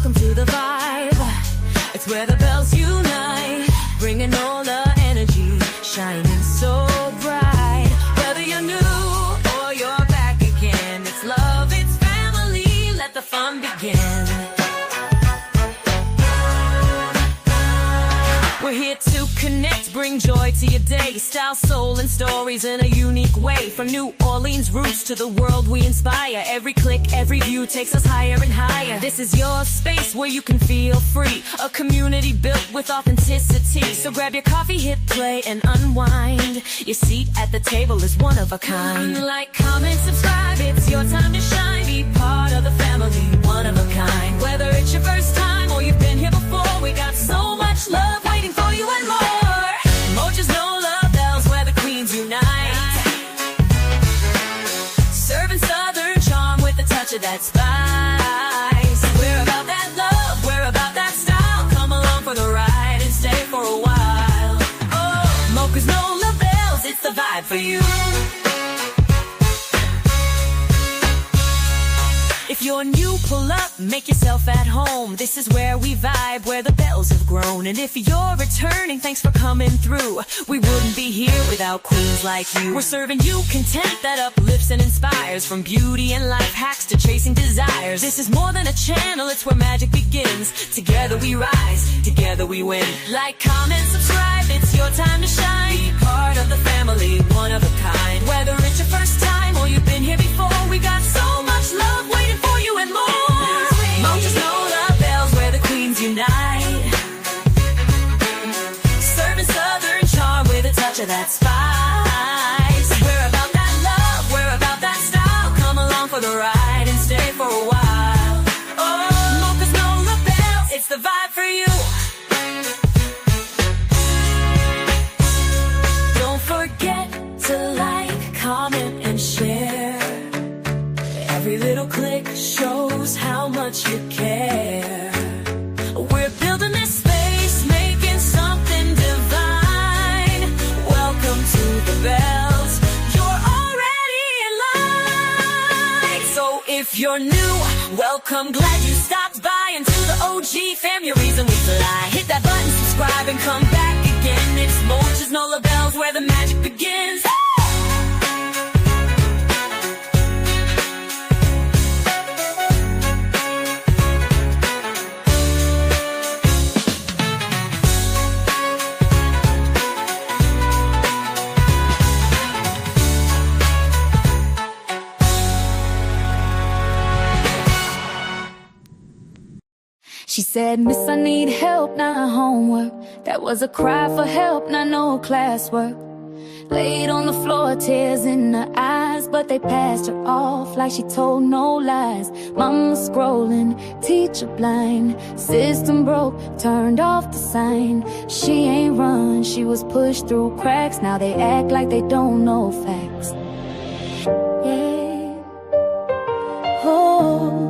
welcome to the vibe. It's where the bells unite, bringing all the energy, shining so bright. Whether you're new or you're back again, it's love, it's family, let the fun begin. We're here to connect, bring joy to your day. Style, soul, and stories in a unique way. From New Orleans roots to the world we inspire. Every click, every view takes us higher and higher. This is your space where you can feel free. A community built with authenticity. So grab your coffee, hit play, and unwind. Your seat at the table is one of a kind. Like, comment, subscribe, it's your time to shine. Be part of the family, one of a kind. Whether it's your first time or you've been here before, we got so much love waiting for you and more. Mocha's no love bells where the queens unite. Serving southern charm with a touch of that spice. We're about that love, we're about that style. Come along for the ride and stay for a while. Oh, Mocha's no love bells, it's the vibe for you. If you're new, pull up, make yourself at home. This is where we vibe, where the bells have grown. And if you're returning, thanks for coming through. We wouldn't be here without queens like you. We're serving you content that uplifts and inspires. From beauty and life hacks to chasing desires. This is more than a channel, it's where magic begins. Together we rise, together we win. Like, comment, subscribe, it's your time to shine. Be part of the family, one of a kind. Whether it's your first time or you've been here before, we got so much love waiting for you and more. Mocha's no love bells where the queens unite. Serving southern charm with a touch of that spice. We're about that love, we're about that style. Come along for the ride and stay for a while. Oh, Mocha's no love bells, it's the vibe for you. Don't forget to like, comment, and share. Every little click shows how much you care. We're building this space, making something divine. Welcome to the bells, you're already in line. So if you're new, welcome, glad you stopped by. And to the OG fam, your reason we fly. Hit that button, subscribe, and come back again. It's Mocha's no love bells where the magic begins. She said, Miss, I need help, not homework. That was a cry for help, not no classwork. Laid on the floor, tears in her eyes, but they passed her off like she told no lies. Mama scrolling, teacher blind, system broke, turned off the sign. She ain't run, she was pushed through cracks. Now they act like they don't know facts. Yeah. Oh.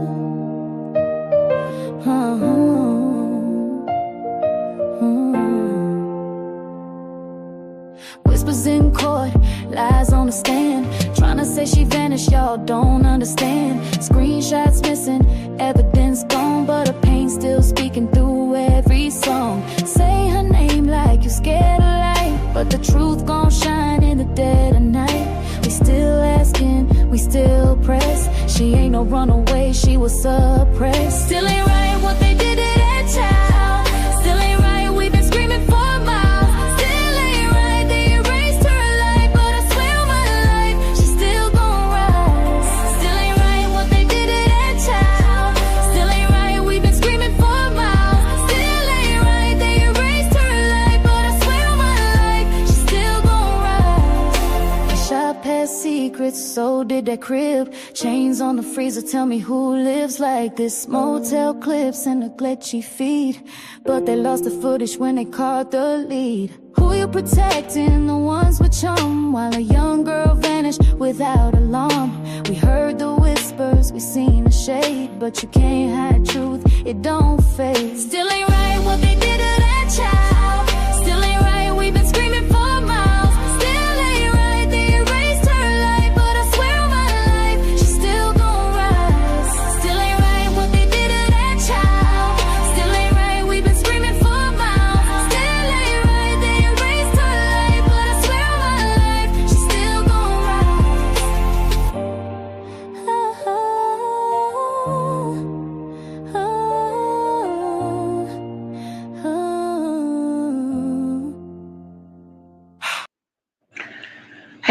Whispers in court, lies on the stand. Tryna say she vanished, y'all don't understand. Screenshots missing, evidence gone, but her pain still speaking through every song. Say her name like you scared of light, but the truth gon' shine in the dead of night. We still asking, we still press. She ain't no runaway, she was suppressed. Still ain't right what they did to that child. Still ain't right, we've been screaming for miles. Still ain't right, they erased her life, but I swear on my life, she's still gon' rise. Still ain't right what they did to that child. Still ain't right, we've been screaming for miles. Still ain't right, they erased her life, but I swear on my life, she's still gon' rise. I shot past secrets, so did that crib. Chains on the freezer, tell me who lives like this. Motel clips and a glitchy feed, but they lost the footage when they caught the lead. Who you protecting? The ones with charm, while a young girl vanished without alarm. We heard the whispers, we seen the shade, but you can't hide truth, it don't fade. Still ain't right what they did to that child. Still ain't right, we've been screaming for miles. Still ain't right, they erased her life, but I swear on my life, she's still gon' rise. Still ain't right what they did to that child.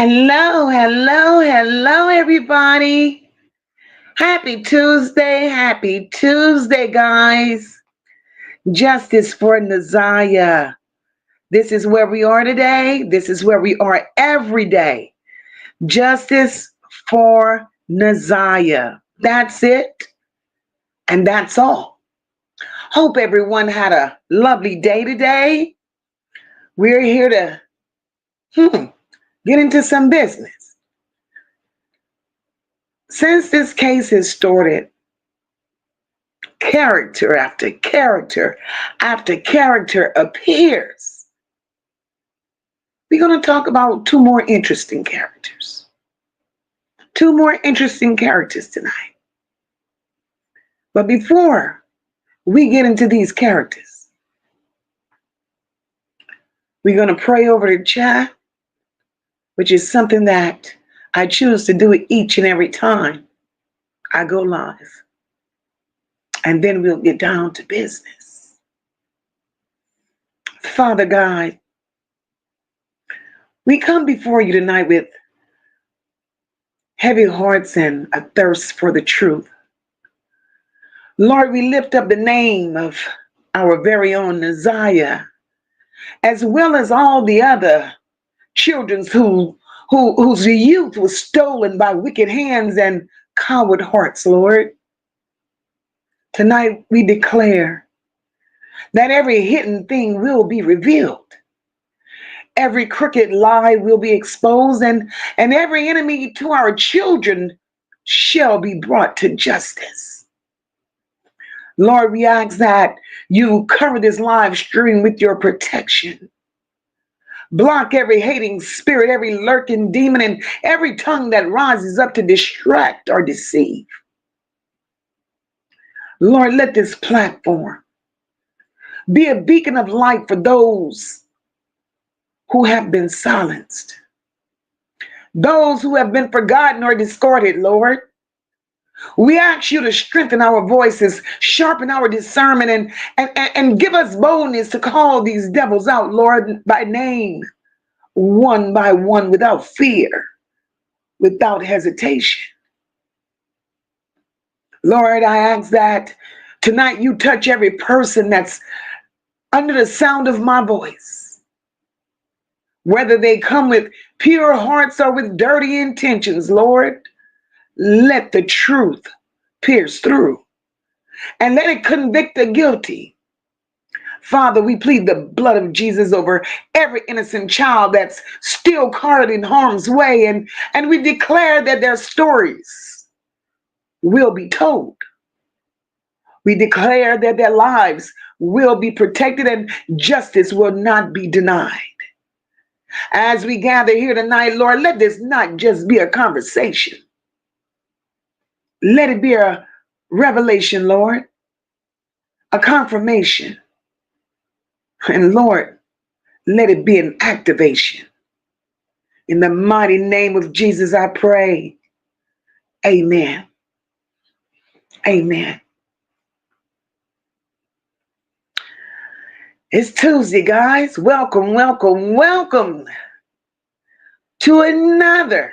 Hello, hello, hello, everybody. Happy Tuesday, guys. Justice for Naziah. This is where we are today. This is where we are every day. Justice for Naziah. That's it, and that's all. Hope everyone had a lovely day today. We're here to get into some business. Since this case has started, character after character after character appears. We're going to talk about two more interesting characters. Two more interesting characters tonight. But before we get into these characters, we're going to pray over the chat, which is something that I choose to do each and every time I go live. And then we'll get down to business. Father God, we come before you tonight with heavy hearts and a thirst for the truth. Lord, we lift up the name of our very own Naziah, as well as all the other children whose youth was stolen by wicked hands and coward hearts, Lord. Tonight we declare that every hidden thing will be revealed. Every crooked lie will be exposed, and every enemy to our children shall be brought to justice. Lord, we ask that you cover this live stream with your protection. Block every hating spirit, every lurking demon, and every tongue that rises up to distract or deceive. Lord, let this platform be a beacon of light for those who have been silenced, those who have been forgotten or discarded, Lord. We ask you to strengthen our voices, sharpen our discernment, and give us boldness to call these devils out, Lord, by name, one by one, without fear, without hesitation. Lord, I ask that tonight you touch every person that's under the sound of my voice, whether they come with pure hearts or with dirty intentions. Lord, let the truth pierce through and let it convict the guilty. Father, we plead the blood of Jesus over every innocent child that's still caught in harm's way, and we declare that their stories will be told. We declare that their lives will be protected and justice will not be denied. As we gather here tonight, Lord, let this not just be a conversation. Let it be a revelation, Lord, a confirmation. And Lord, let it be an activation. In the mighty name of Jesus, I pray. Amen. Amen. It's Tuesday, guys. Welcome, welcome, welcome to another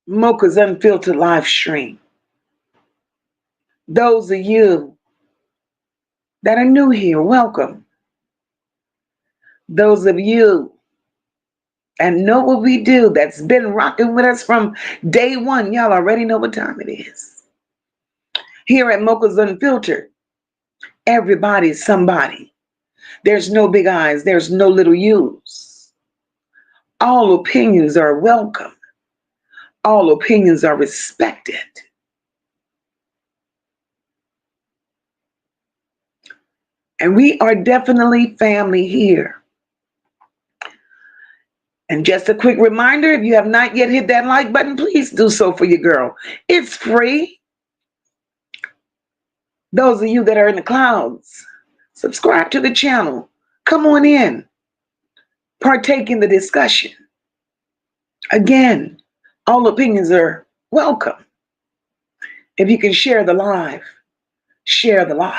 MOCA's Unfiltered live stream. Those of you that are new here, welcome. Those of you that know what we do, that's been rocking with us from day one, y'all already know what time it is. Here at MOCA's Unfiltered, everybody's somebody. There's no big eyes, there's no little U's. All opinions are welcome. All opinions are respected. And we are definitely family here. And just a quick reminder, if you have not yet hit that like button, please do so for your girl. It's free. Those of you that are in the clouds, subscribe to the channel. Come on in. Partake in the discussion. Again, all opinions are welcome. If you can share the live, share the live.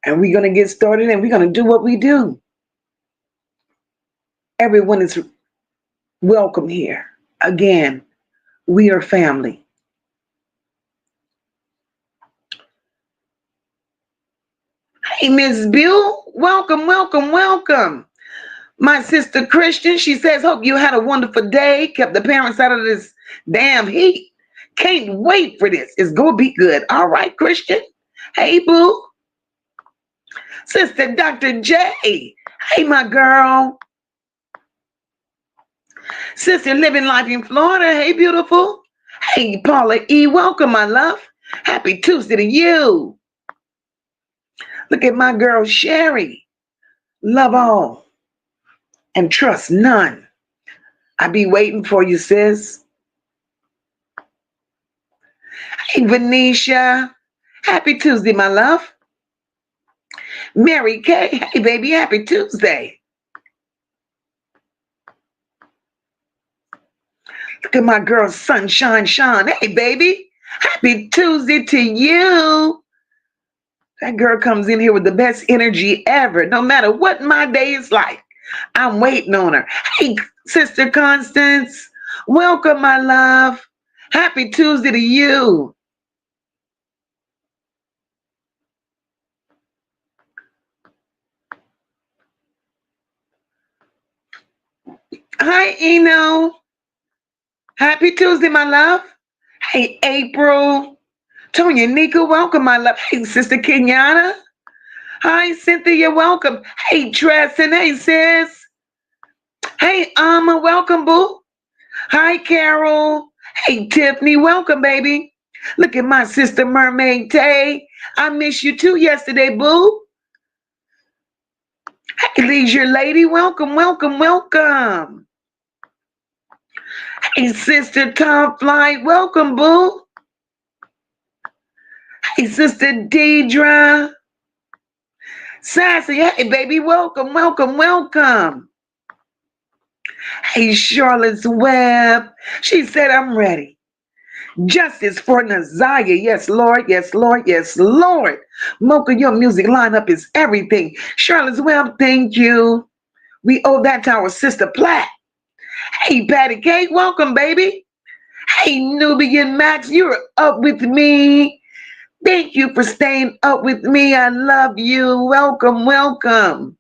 And we're going to get started and we're going to do what we do. Everyone is welcome here. Again, we are family. Hey, Miss Buell, welcome, welcome, welcome. My sister Christian, she says, hope you had a wonderful day. Kept the parents out of this damn heat. Can't wait for this. It's going to be good. All right, Christian. Hey, boo. Sister Dr. J. Hey, my girl. Sister living life in Florida. Hey, beautiful. Hey, Paula E. Welcome, my love. Happy Tuesday to you. Look at my girl, Sherry. Love all and trust none. I be waiting for you, sis. Hey, Venetia. Happy Tuesday, my love. Mary Kay. Hey, baby. Happy Tuesday. Look at my girl, Sunshine Sean. Hey, baby. Happy Tuesday to you. That girl comes in here with the best energy ever. No matter what my day is like, I'm waiting on her. Hey, Sister Constance. Welcome, my love. Happy Tuesday to you. Hi, Eno. Happy Tuesday, my love. Hey, April. Tonya Nika, welcome, my love. Hey, Sister Kenyatta. Hi, Cynthia, welcome. Hey, Tresson. Hey, sis. Hey, Alma, welcome, boo. Hi, Carol. Hey, Tiffany, welcome, baby. Look at my sister, Mermaid Tay. I miss you too yesterday, boo. Hey, Leisure Lady, welcome, welcome, welcome. Hey, Sister Tom Flight, welcome, boo. Hey, Sister Deidre. Sassy, hey, baby, welcome, welcome, welcome. Hey, Charlotte's Web. She said, I'm ready. Justice for Naziah. Yes, Lord. Yes, Lord. Yes, Lord. MOCA, your music lineup is everything. Charlotte's Web, thank you. We owe that to our sister Platt. Hey, Patty Kate, welcome, baby. Hey, Nubian Max, you're up with me. Thank you for staying up with me. I love you. Welcome, welcome.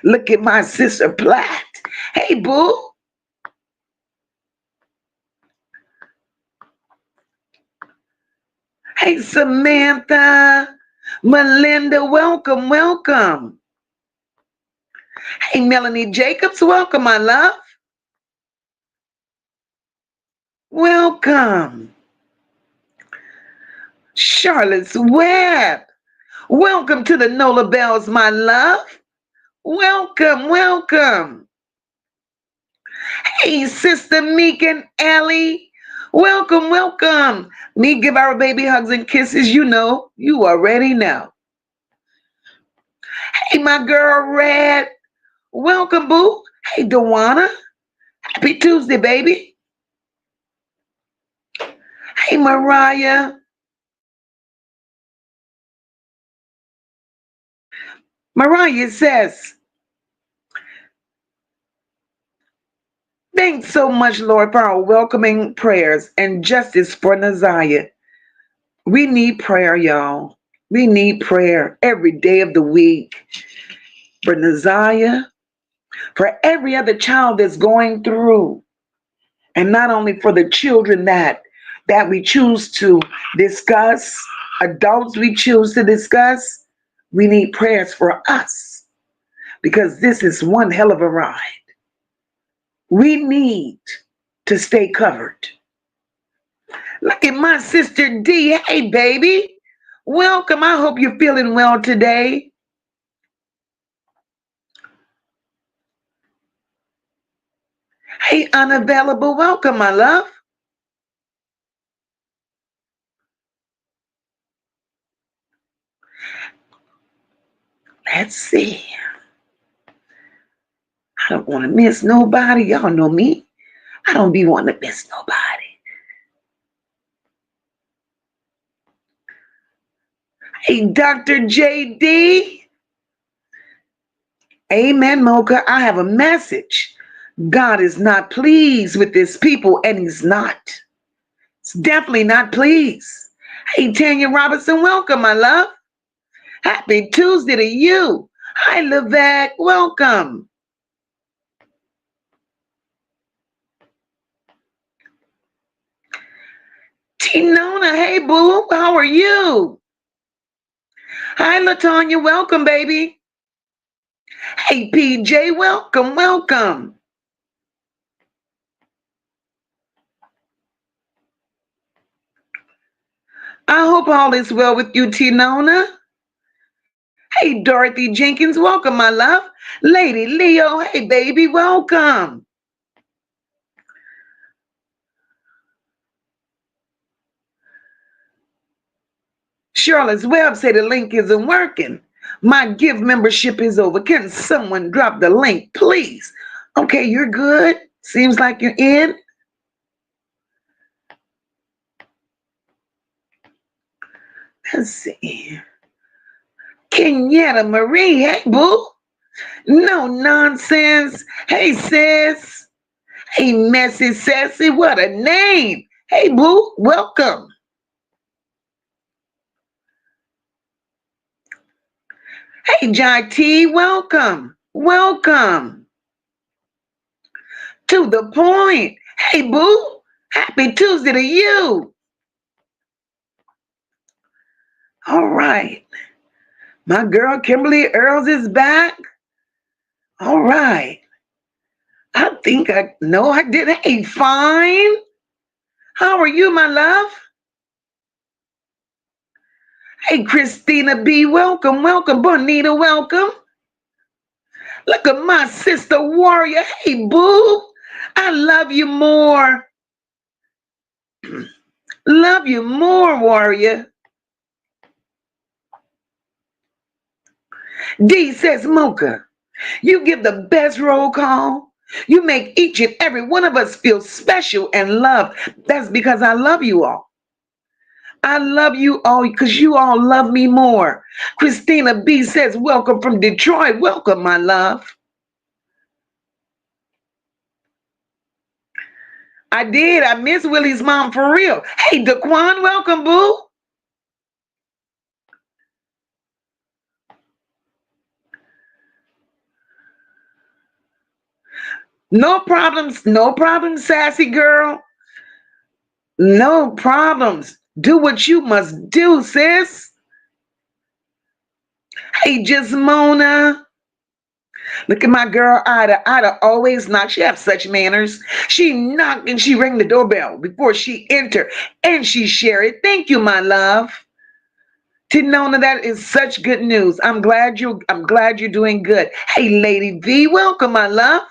Look at my sister Platt. Hey, boo. Hey, Samantha. Melinda, welcome, welcome. Hey, Melanie Jacobs, welcome, my love. Welcome. Charlotte's Web. Welcome to the Nola Bells, my love. Welcome, welcome. Hey, Sister Meek and Ellie. Welcome, welcome. Me give our baby hugs and kisses. You know, you already know. Hey, my girl Red. Welcome, boo. Hey, Dewana. Happy Tuesday, baby. Hey, Mariah. Mariah says, thanks so much, Lord, for our welcoming prayers and justice for Naziah. We need prayer, y'all. We need prayer every day of the week for Naziah, for every other child that's going through, and not only for the children that we choose to discuss, adults we choose to discuss. We need prayers for us because this is one hell of a ride. We need to stay covered. Look at my sister D. Hey, baby. Welcome. I hope you're feeling well today. Hey, unavailable. Welcome, my love. Let's see. I don't want to miss nobody. Y'all know me. I don't be wanting to miss nobody. Hey, Dr. JD. Amen, MOCA. I have a message. God is not pleased with this people, and he's not. It's definitely not pleased. Hey, Tanya Robinson, welcome, my love. Happy Tuesday to you. Hi, Levesque, welcome. Tinona, hey, boo, how are you? Hi, LaTanya, welcome, baby. Hey, PJ, welcome, welcome. I hope all is well with you, Tinona. Hey, Dorothy Jenkins, welcome, my love. Lady Leo, hey, baby, welcome. Charlotte's Web say the link isn't working. My gift membership is over. Can someone drop the link, please? Okay, you're good. Seems like you're in. Let's see. Kenyatta Marie, hey, boo. No nonsense. Hey, sis. Hey, Messy Sassy, what a name. Hey, boo, welcome. Hey, Jai T, welcome. Welcome. To the point. Hey, boo, happy Tuesday to you. All right. My girl Kimberly Earls is back. All right. I think I did. Hey, fine. How are you, my love? Hey, Christina B, welcome, welcome. Bonita, welcome. Look at my sister Warrior. Hey, boo. I love you more. Love you more, Warrior. D says, MOCA, you give the best roll call. You make each and every one of us feel special and loved. That's because I love you all. I love you all because you all love me more. Christina B says, welcome from Detroit. Welcome, my love. I did. I miss Willie's mom for real. Hey, Daquan, welcome, boo. No problems, sassy girl. No problems. Do what you must do, sis. Hey, just Mona. Look at my girl Ida. Ida always knocks. She has such manners. She knocked and she rang the doorbell before she entered, and she shared it. Thank you, my love. Tinona, that is such good news. I'm glad you're doing good. Hey, Lady V, welcome, my love.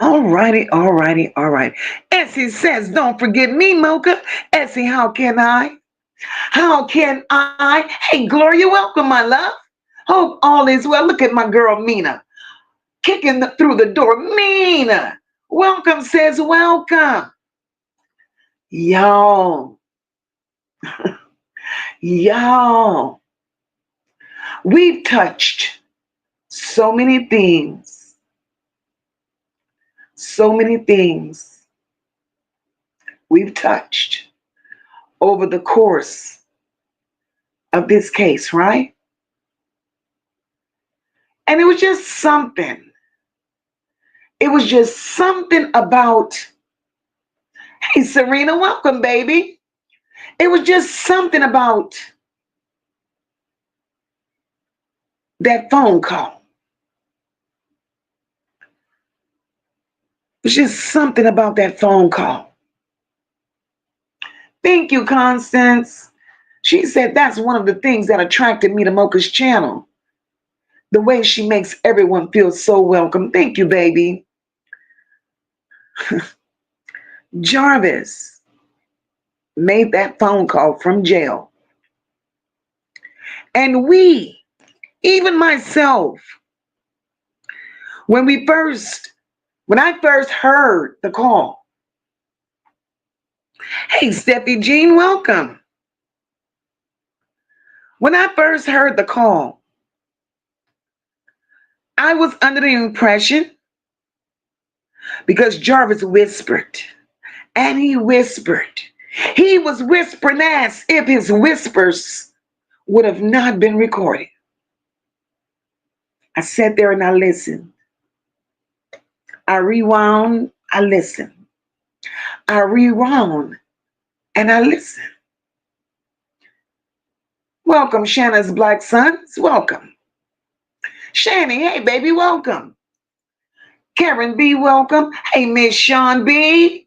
All righty, all righty, all right. Essie says, don't forget me, MOCA. Essie, how can I? How can I? Hey, Gloria, welcome, my love. Hope all is well. Look at my girl, Mina, kicking through the door. Mina, welcome, says welcome. Y'all, y'all, we've touched so many things, so many things we've touched over the course of this case, right? And it was just something. It was just something about, hey, Serena, welcome, baby. It was just something about that phone call. It was just something about that phone call. Thank you, Constance. She said that's one of the things that attracted me to MOCA's channel. The way she makes everyone feel so welcome. Thank you, baby. Jarvis made that phone call from jail. And we, even myself, when I first heard the call, hey, Steffi Jean, welcome. When I first heard the call, I was under the impression because Jarvis whispered and he whispered. He was whispering as if his whispers would have not been recorded. I sat there and I listened. I rewound, I listened. I rewound and I listened. Welcome, Shanna's Black Sons. Welcome. Shanny, hey baby, welcome. Karen B, welcome. Hey, Miss Sean B.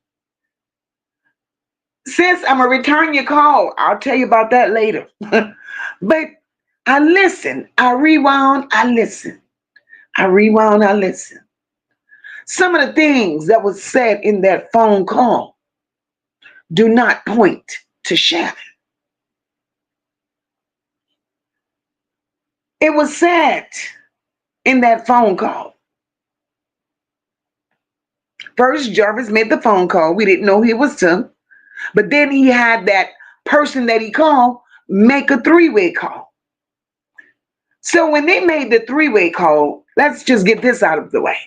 Sis, I'm going to return your call. I'll tell you about that later. But I listened. I rewound. I listened. I rewound. I listened. Some of the things that was said in that phone call do not point to Shannon. It was said in that phone call. First, Jarvis made the phone call. We didn't know he was to. But then he had that person that he called make a three-way call. So when they made the three-way call, let's just get this out of the way.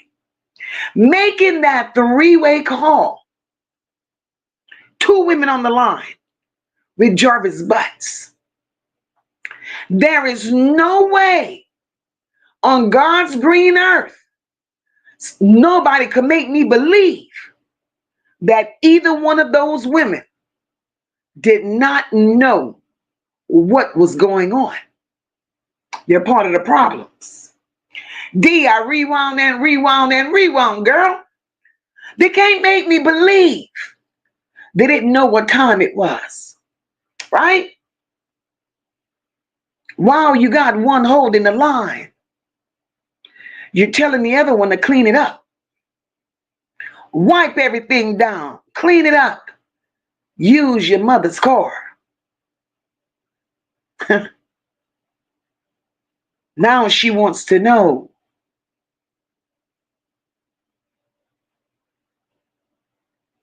Making that three-way call, two women on the line with Jarvis butts. There is no way on God's green earth nobody could make me believe that either one of those women did not know what was going on. They're part of the problems. D, I rewound and rewound and rewound, girl. They can't make me believe they didn't know what time it was, right? While you got one holding the line, you're telling the other one to clean it up. Wipe everything down, clean it up. Use your mother's car. Now she wants to know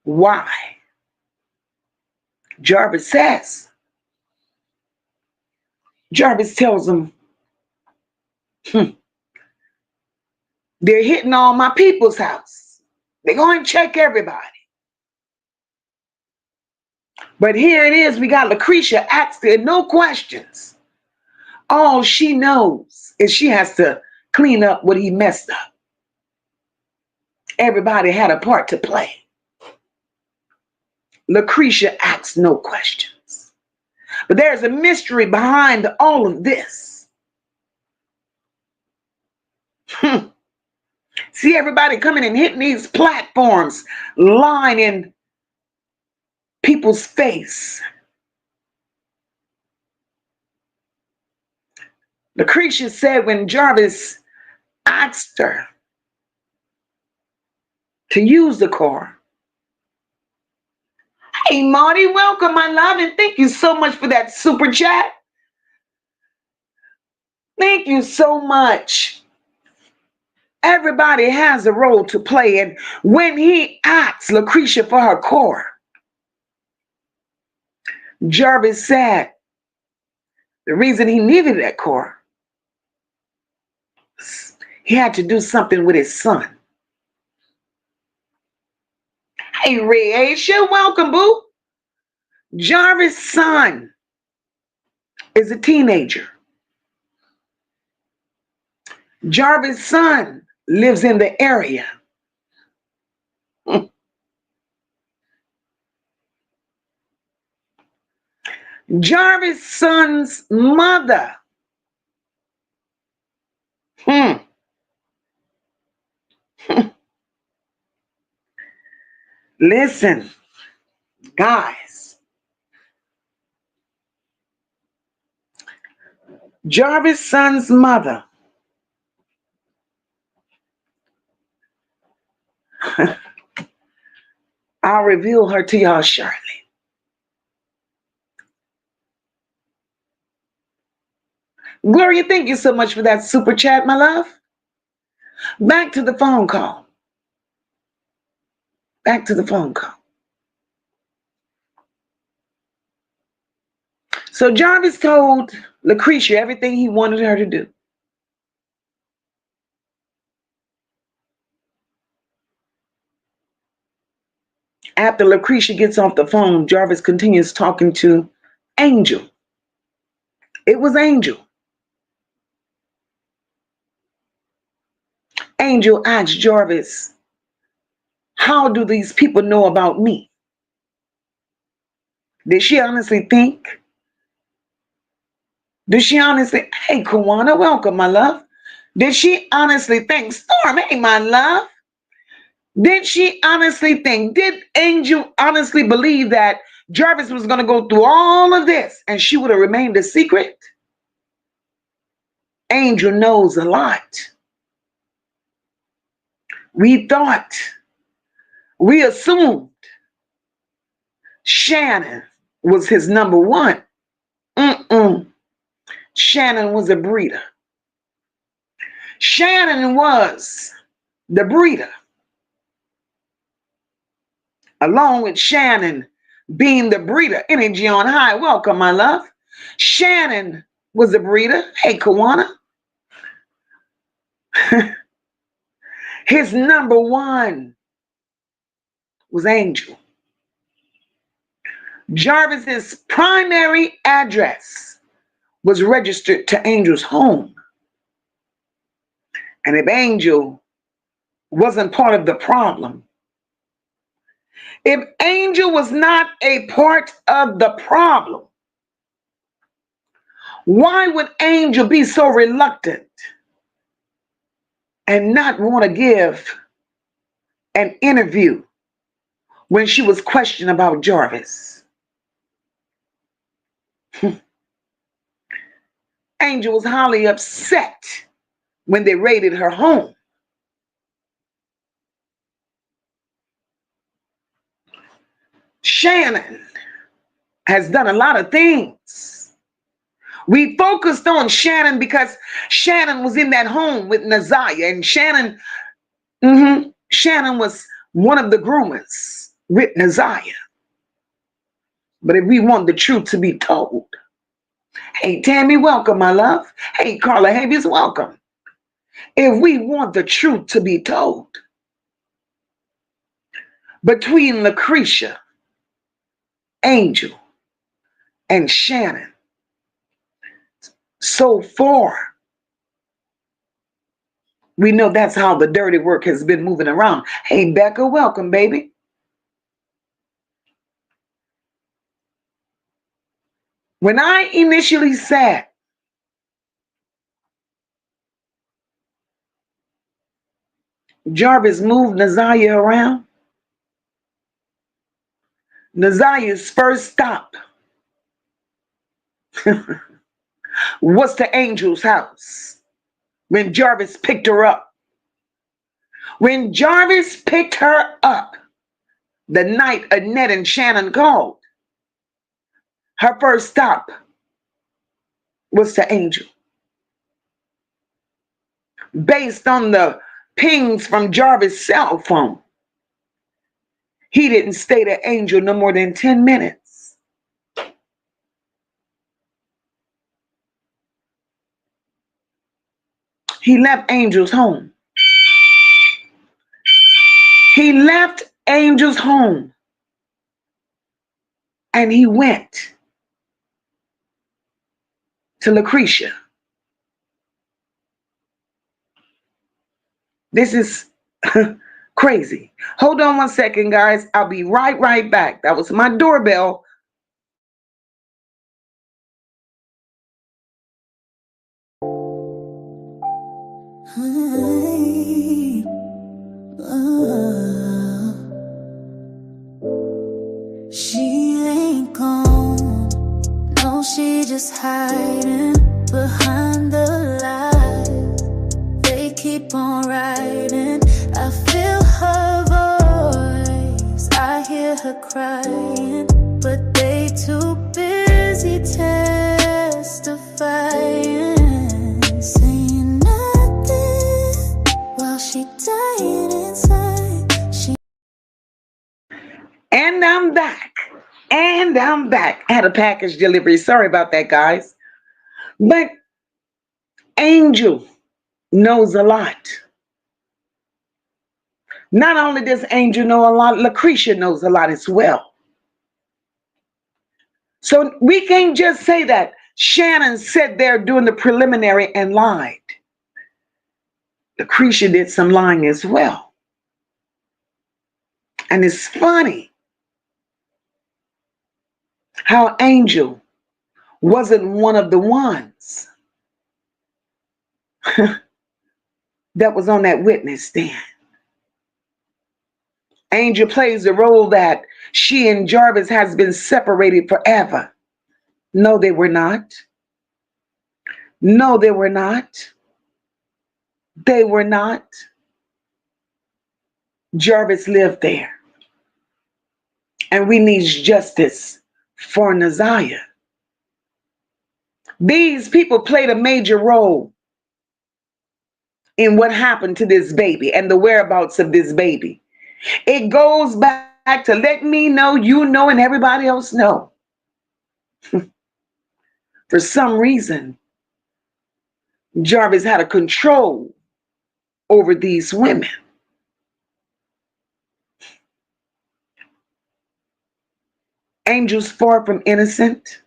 why. Jarvis says. Jarvis tells him, they're hitting all my people's house. They're going to check everybody. But here it is. We got Lacrecia asked her no questions. All she knows is she has to clean up what he messed up. Everybody had a part to play. Lacrecia asked no questions. But there's a mystery behind all of this. See everybody coming and hitting these platforms, lying in people's face. Lacrecia said when Jarvis asked her to use the car. Hey, Marty, welcome, my love, and thank you so much for that super chat. Thank you so much. Everybody has a role to play, and when he asked Lacrecia for her car, Jarvis said the reason he needed that car, he had to do something with his son. Hey, Aisha, welcome, boo. Jarvis' son is a teenager. Jarvis' son lives in the area. Jarvis' son's mother. Listen, guys. Jarvis' son's mother I'll reveal her to y'all shortly. Gloria, thank you so much for that super chat, my love. Back to the phone call. So Jarvis told Lacrecia everything he wanted her to do. After Lacrecia gets off the phone, Jarvis continues talking to Angel. It was Angel. Angel asked Jarvis, how do these people know about me? Did she honestly think? Did she honestly, hey, Kawana, welcome, my love. Did she honestly think, Storm, hey, my love? Did she honestly think, did Angel honestly believe that Jarvis was going to go through all of this and she would have remained a secret? Angel knows a lot. We thought, we assumed Shannon was his number one. Shannon was a breeder. Shannon was the breeder. Along with Shannon being the breeder, energy on high. Welcome, my love. Shannon was a breeder. Hey, Kawana. His number one was Angel. Jarvis's primary address was registered to Angel's home. And if Angel wasn't part of the problem, if Angel was not a part of the problem, why would Angel be so reluctant and not want to give an interview when she was questioned about Jarvis? Angel was highly upset when they raided her home. Shannon has done a lot of things. We focused on Shannon because Shannon was in that home with Naziah, and Shannon was one of the groomers with Naziah. But if we want the truth to be told, hey, Tammy, welcome, my love. Hey, Carla Havies, welcome. If we want the truth to be told, between Lacrecia, Angel, and Shannon, so far, we know that's how the dirty work has been moving around. Hey, Becca, welcome, baby. When I initially said Jarvis moved Naziah around, Naziah's first stop was to Angel's house when Jarvis picked her up. When Jarvis picked her up the night Annette and Shannon called, her first stop was to Angel. Based on the pings from Jarvis' cell phone, he didn't stay to Angel no more than 10 minutes. He left Angel's home. He left Angel's home and he went to Lacrecia. This is crazy. Hold on one second, guys. I'll be right back. That was my doorbell. She ain't gone. No, she just hiding behind the lies. They keep on writing. I feel her voice. I hear her crying, but they too busy testifying, saying nothing while she dying inside. And I'm back. And I'm back. I had a package delivery. Sorry about that, guys. But Angel knows a lot. Not only does Angel know a lot, Lacrecia knows a lot as well. So we can't just say that Shannon sat there doing the preliminary and lied. Lacrecia did some lying as well. And it's funny how Angel wasn't one of the ones that was on that witness stand. Angel plays the role that she and Jarvis has been separated forever. No, they were not. No, they were not. They were not. Jarvis lived there. And we need justice for Naziah. These people played a major role in what happened to this baby and the whereabouts of this baby. It goes back to let me know, you know, and everybody else know. For some reason, Jarvis had a control over these women. Angel's far from innocent.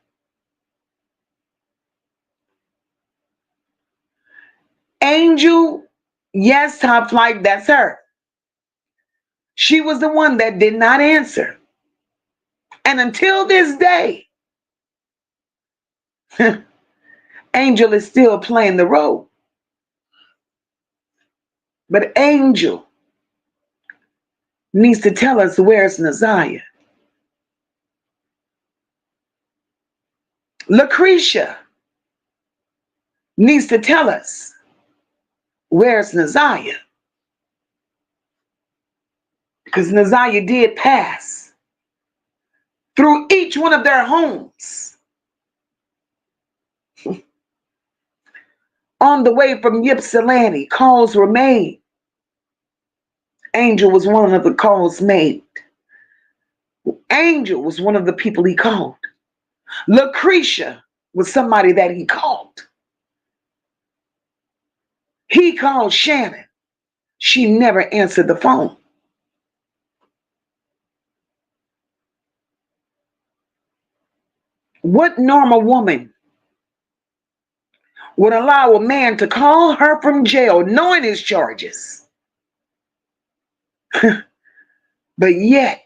Angel, yes, top flight, that's her. She was the one that did not answer. And until this day, Angel is still playing the role. But Angel needs to tell us where's Naziah. Lacrecia needs to tell us where's Naziah. Because Naziah did pass through each one of their homes. On the way from Ypsilanti, calls were made. Angel was one of the calls made. Angel was one of the people he called. Lacrecia was somebody that he called. He called Shannon. She never answered the phone. What normal woman would allow a man to call her from jail knowing his charges? But yet,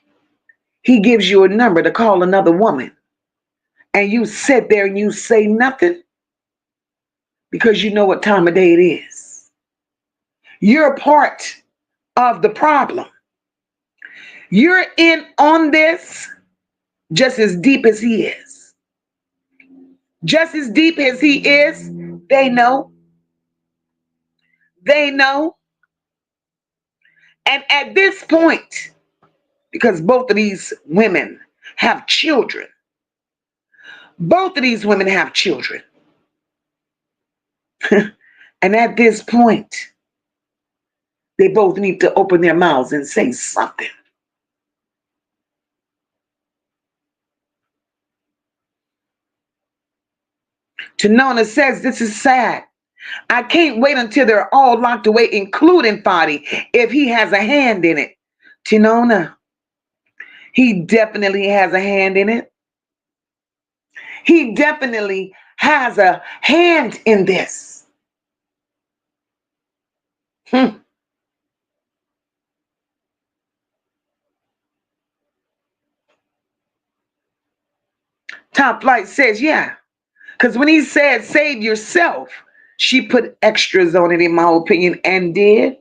he gives you a number to call another woman. And you sit there and you say nothing because you know what time of day it is. You're part of the problem. You're in on this just as deep as he is. Just as deep as he is, they know. They know. And at this point, because both of these women have children, both of these women have children. And at this point, they both need to open their mouths and say something. Tanona says, this is sad. I can't wait until they're all locked away, including Fadi, if he has a hand in it. Tanona, he definitely has a hand in it. He definitely has a hand in this. Top Flight says, yeah. Because when he said, save yourself, she put extras on it, in my opinion, and did.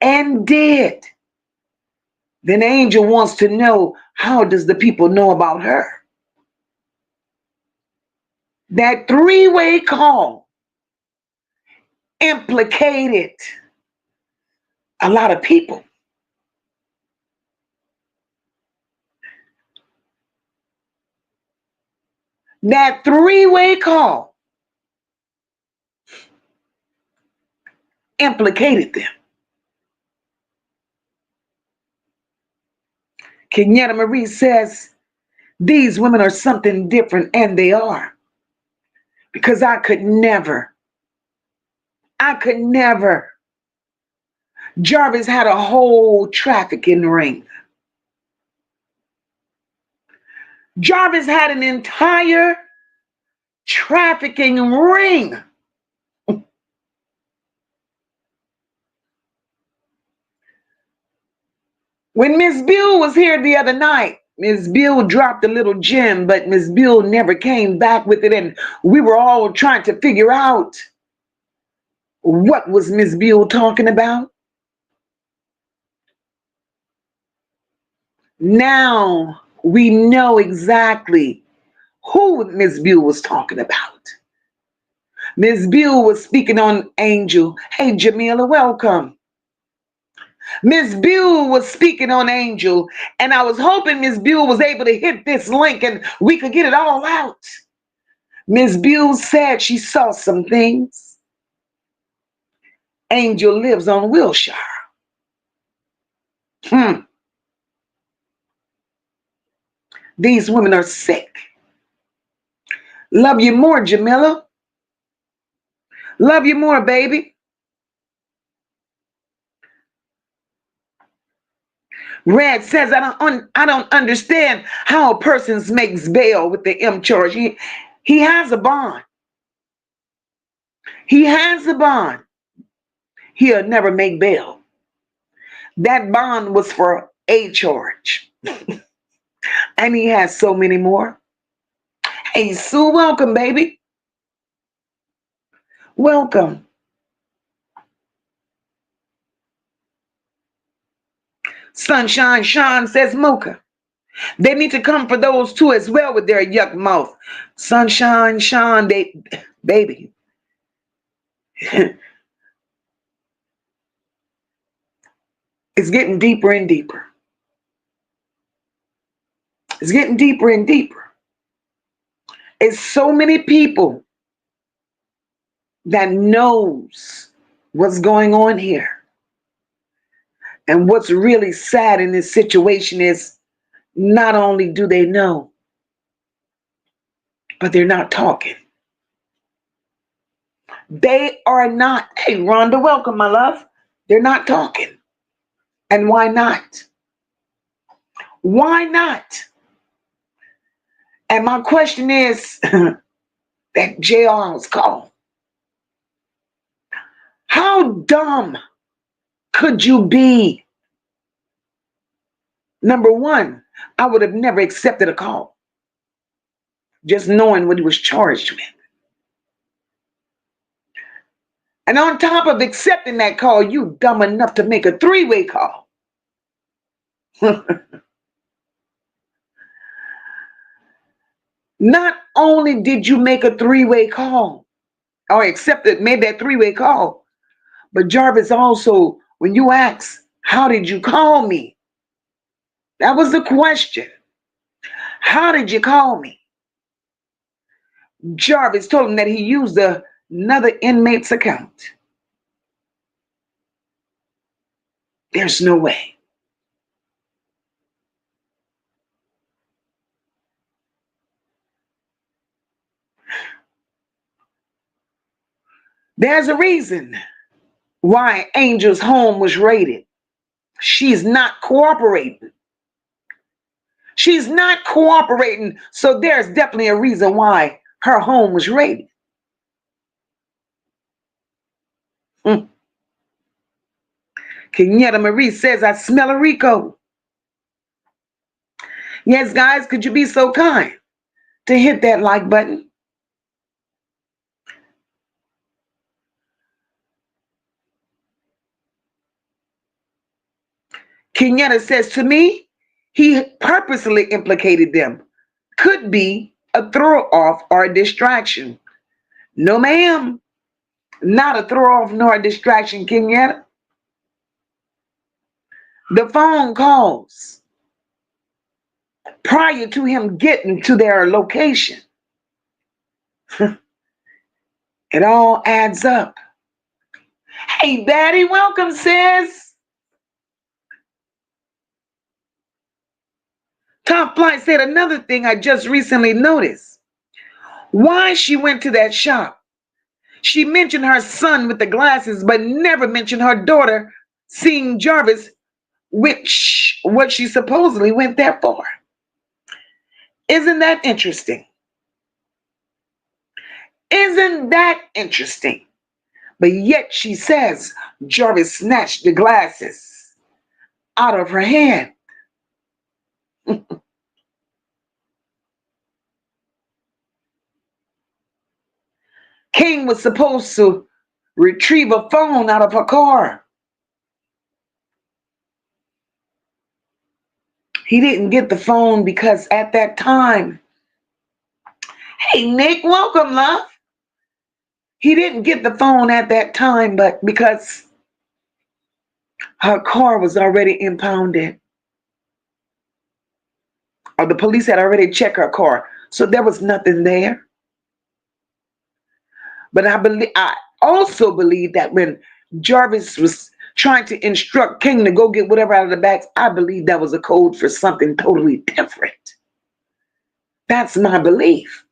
And did. Then Angel wants to know, how does the people know about her? That three-way call implicated a lot of people. That three-way call implicated them. Kenyatta Marie says, these women are something different, and they are. Because I could never. Jarvis had a whole trafficking ring. Jarvis had an entire trafficking ring. When Miss Bill was here the other night, Miss Bill dropped a little gem, but Miss Bill never came back with it, and we were all trying to figure out what was Miss Bill talking about. Now we know exactly who Miss Bill was talking about. Miss Bill was speaking on Angel. Hey, Jamila, welcome. Miss Buell was speaking on Angel, and I was hoping Miss Buell was able to hit this link and we could get it all out. Miss Buell said she saw some things. Angel lives on Wilshire. These women are sick. Love you more, Jamila. Love you more, baby. Red says, I don't understand how a person makes bail with the M charge. He has a bond. He has a bond. He'll never make bail. That bond was for a charge. And he has so many more. Hey, Sue, welcome, baby. Welcome. Sunshine Sean says, MOCA. They need to come for those two as well with their yuck mouth. Sunshine Sean, baby. It's getting deeper and deeper. It's getting deeper and deeper. It's so many people that knows what's going on here. And what's really sad in this situation is not only do they know, but they're not talking. They are not. Hey, Rhonda, welcome, my love. They're not talking. And why not? Why not? And my question is that JR was called. How dumb could you be? Number one, I would have never accepted a call, just knowing what he was charged with. And on top of accepting that call, you dumb enough to make a three-way call. Not only did you make a three-way call, or made that three-way call, but Jarvis also, when you asked, how did you call me? That was the question. How did you call me? Jarvis told him that he used another inmate's account. There's no way. There's a reason why Angel's home was raided. She's not cooperating. She's not cooperating, so there's definitely a reason why her home was raided. Kenyatta Marie says, I smell a Rico. Yes, guys, could you be so kind to hit that like button? Kenyatta says, to me, he purposely implicated them. Could be a throw off or a distraction. No, ma'am. Not a throw off nor a distraction, Kenyatta. The phone calls prior to him getting to their location. It all adds up. Hey, Daddy, welcome, sis. Top Flight said another thing I just recently noticed. Why she went to that shop. She mentioned her son with the glasses, but never mentioned her daughter seeing Jarvis, which what she supposedly went there for. Isn't that interesting? Isn't that interesting? But yet she says Jarvis snatched the glasses out of her hand. King was supposed to retrieve a phone out of her car. He didn't get the phone because at that time, hey Nick, welcome, love. He didn't get the phone at that time, but because her car was already impounded, or the police had already checked her car, so there was nothing there. But I also believe that when Jarvis was trying to instruct King to go get whatever out of the bags, I believe that was a code for something totally different. That's my belief.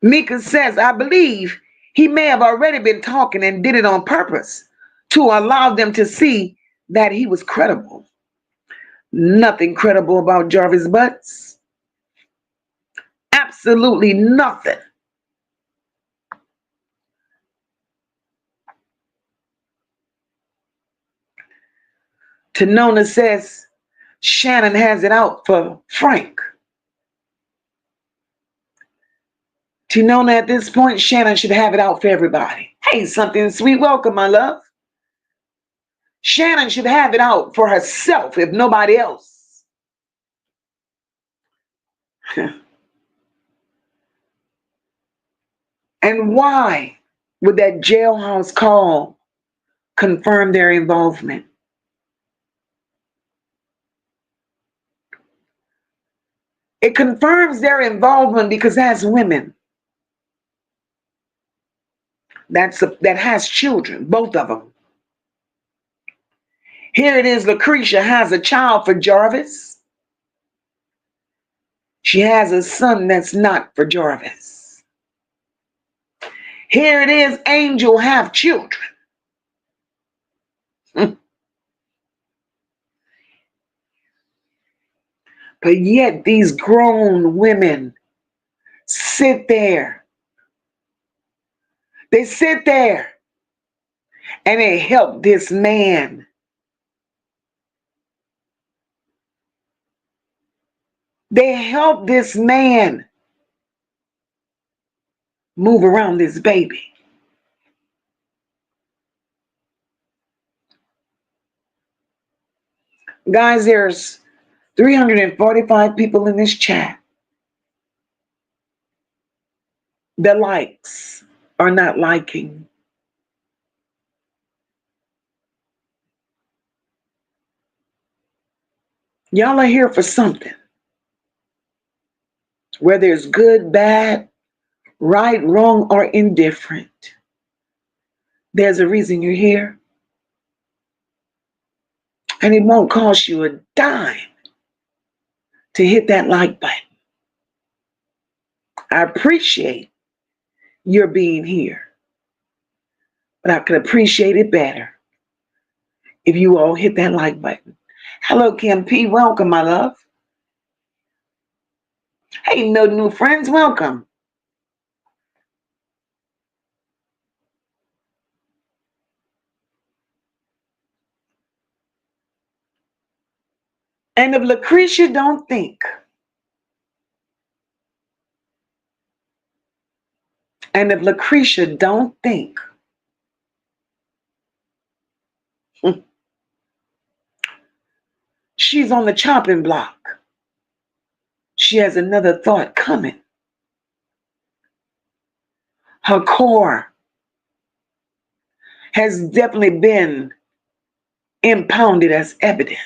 Mika says, I believe he may have already been talking and did it on purpose to allow them to see that he was credible. Nothing credible about Jarvis Butts. Absolutely nothing. Tanona says Shannon has it out for Frank. Tanona, at this point, Shannon should have it out for everybody. Hey, something sweet. Welcome, my love. Shannon should have it out for herself, if nobody else. And why would that jailhouse call confirm their involvement? It confirms their involvement because as women, that has children, both of them. Here it is, Lacrecia has a child for Jarvis. She has a son that's not for Jarvis. Here it is, Angel have children. But yet these grown women sit there. They sit there and they help this man. They help this man move around this baby. Guys, there's 345 people in this chat. The likes are not liking. Y'all are here for something. Whether it's good, bad, right, wrong, or indifferent. There's a reason you're here. And it won't cost you a dime to hit that like button. I appreciate your being here. But I could appreciate it better if you all hit that like button. Hello, Kim P. Welcome, my love. Hey, no new friends. Welcome. And if Lacrecia don't think, she's on the chopping block, she has another thought coming. Her core has definitely been impounded as evidence.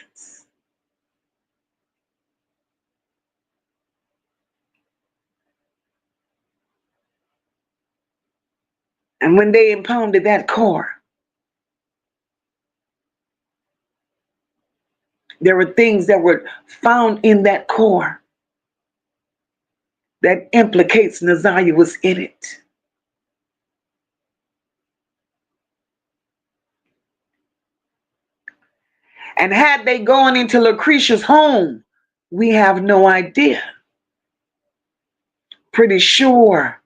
And when they impounded that car, there were things that were found in that car that implicates Naziah was in it. And had they gone into Lacrecia's home, we have no idea. Pretty sure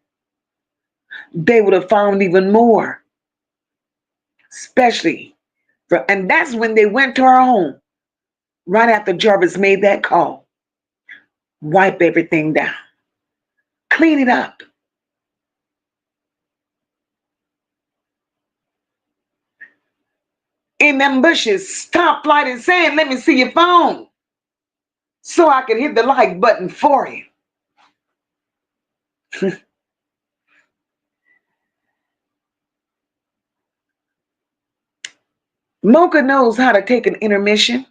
they would have found even more. Especially and that's when they went to her home, right after Jarvis made that call. Wipe everything down. Clean it up. In them bushes, stoplight and saying, let me see your phone so I can hit the like button for you. MOCA knows how to take an intermission.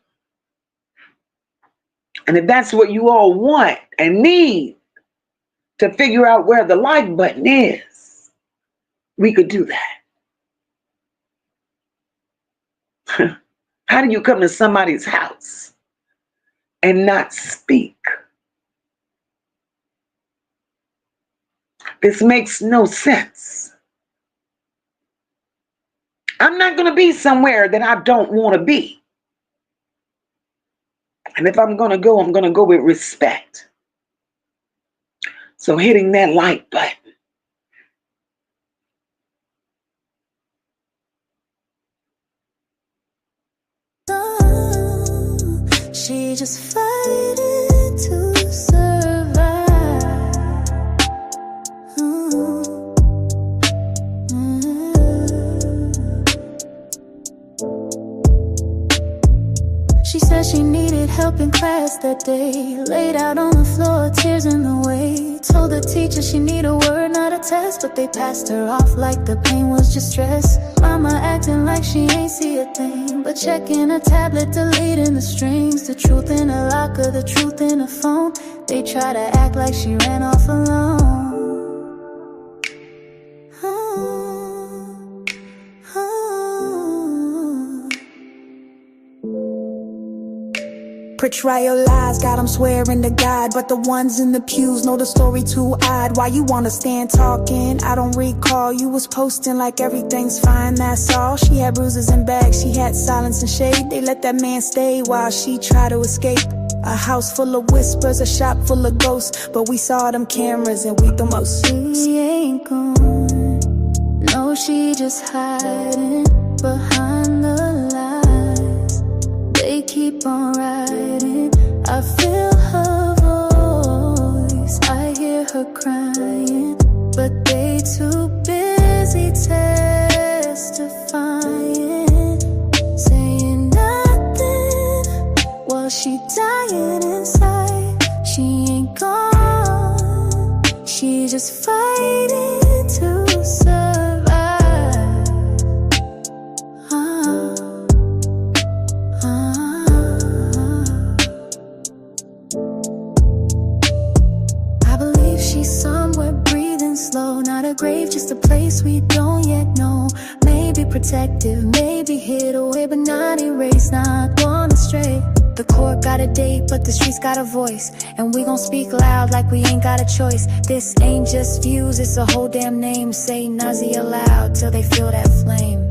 And if that's what you all want and need to figure out where the like button is, we could do that. How do you come to somebody's house and not speak? This makes no sense. I'm not going to be somewhere that I don't want to be. And if I'm going to go, I'm going to go with respect. So hitting that like button. She just fighting to survive. She said she needed help in class that day. Laid out on the floor, tears in the way. Told the teacher she need a word, not a test, but they passed her off like the pain was just stress. Mama acting like she ain't see a thing, but checking her tablet, deleting the strings. The truth in a locker, the truth in a phone. They try to act like she ran off alone. Portrayal lies, got them swearing to God, but the ones in the pews know the story too odd. Why you wanna stand talking? I don't recall. You was posting like everything's fine, that's all. She had bruises and bags, she had silence and shade. They let that man stay while she tried to escape. A house full of whispers, a shop full of ghosts, but we saw them cameras and we the most. She ain't gone, no, she just hiding behind the lies. They keep on riding. I feel her voice, I hear her crying, but they too busy testifying, saying nothing while she dying inside. She ain't gone, she just fighting to survive. I believe she's somewhere breathing slow. Not a grave, just a place we don't yet know. Maybe protective, maybe hid away, but not erased, not gone astray. The court got a date, but the streets got a voice, and we gon' speak loud like we ain't got a choice. This ain't just views, it's a whole damn name. Say Naziah loud till they feel that flame.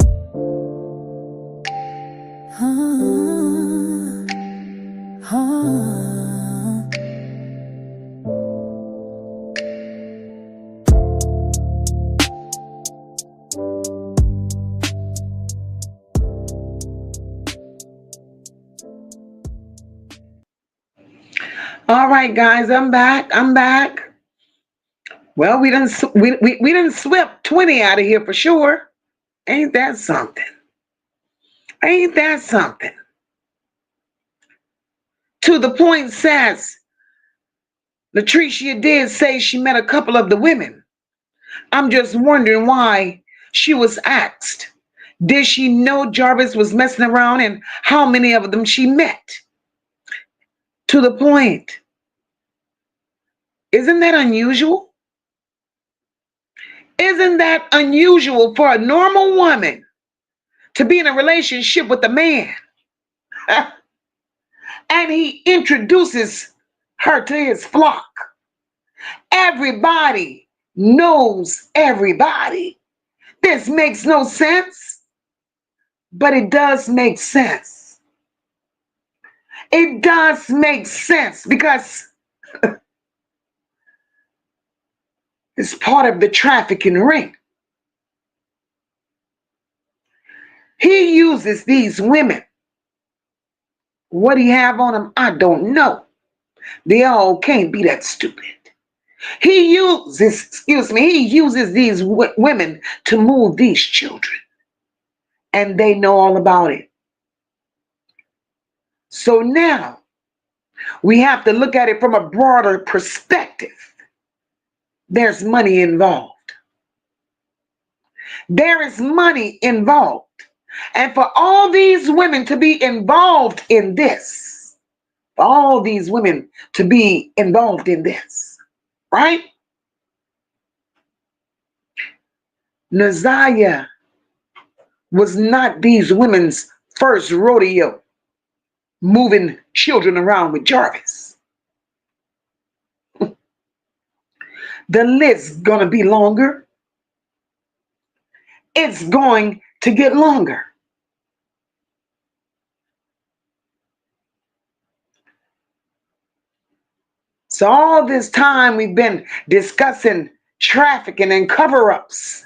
All right, guys, I'm back. Well, we done swept 20 out of here for sure. Ain't that something? Ain't that something? To the point, says Lacrecia did say she met a couple of the women. I'm just wondering why she was asked. Did she know Jarvis was messing around, and how many of them she met? To the point. Isn't that unusual? Isn't that unusual for a normal woman to be in a relationship with a man? And he introduces her to his flock. Everybody knows everybody. This makes no sense, but it does make sense. It does make sense because it's part of the trafficking ring. He uses these women. What he have on them, I don't know. They all can't be that stupid. He uses these women to move these children. And they know all about it. So now we have to look at it from a broader perspective. There's money involved. There is money involved. And for all these women to be involved in this, right? Naziah was not these women's first rodeo moving children around with Jarvis. The list's gonna be longer. It's going to get longer. So all this time we've been discussing trafficking and cover-ups.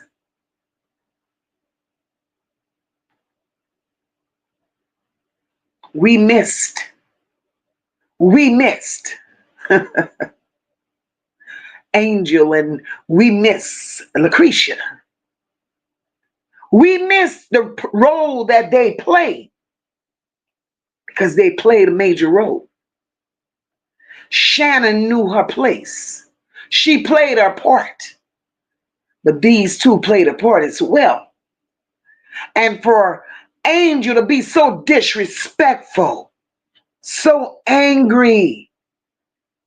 We missed Angel and we miss Lacrecia. We missed the role that they played because they played a major role. Shannon knew her place. She played her part. But these two played a part as well. And for Angel to be so disrespectful, so angry,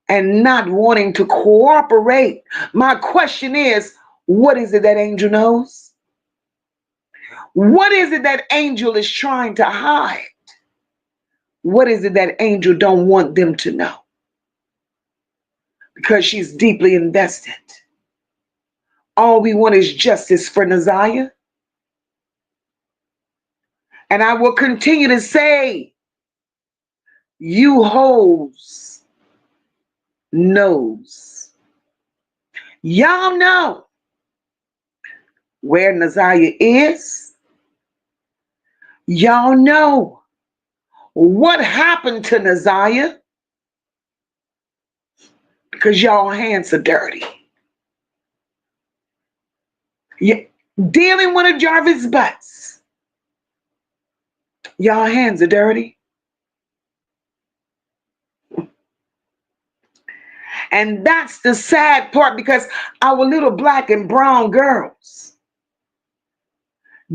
and not wanting to cooperate, my question is, what is it that Angel knows? What is it that Angel is trying to hide? What is it that Angel don't want them to know? Because she's deeply invested. All we want is justice for Naziah. And I will continue to say, you hoes knows. Y'all know where Naziah is. Y'all know what happened to Naziah. Because y'all hands are dirty. You're dealing with a Jarvis butts. Y'all hands are dirty. And that's the sad part, because our little black and brown girls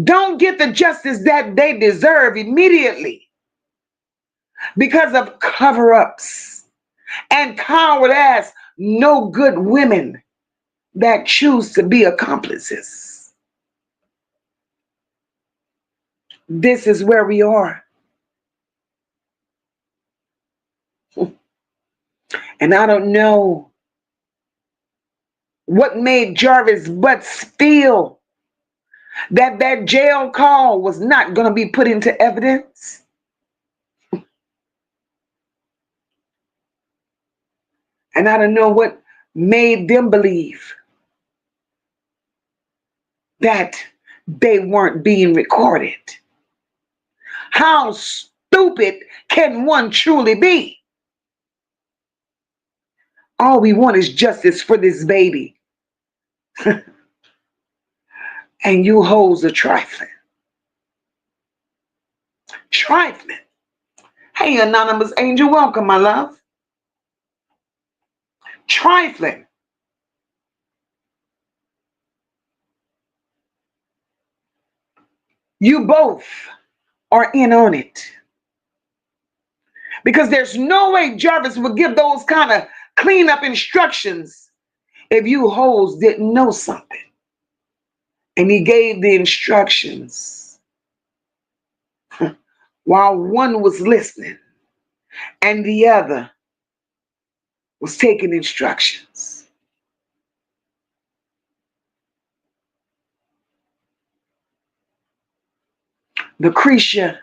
don't get the justice that they deserve immediately because of cover-ups and coward-ass, no good women that choose to be accomplices. This is where we are. And I don't know what made Jarvis Butts feel that that jail call was not going to be put into evidence. And I don't know what made them believe that they weren't being recorded. How stupid can one truly be? All we want is justice for this baby. And you hoes are trifling. Trifling. Hey, Anonymous Angel, welcome, my love. Trifling. You both are in on it. Because there's no way Jarvis would give those kind of cleanup instructions if you hoes didn't know something. And he gave the instructions while one was listening and the other was taking instructions. Lacrecia,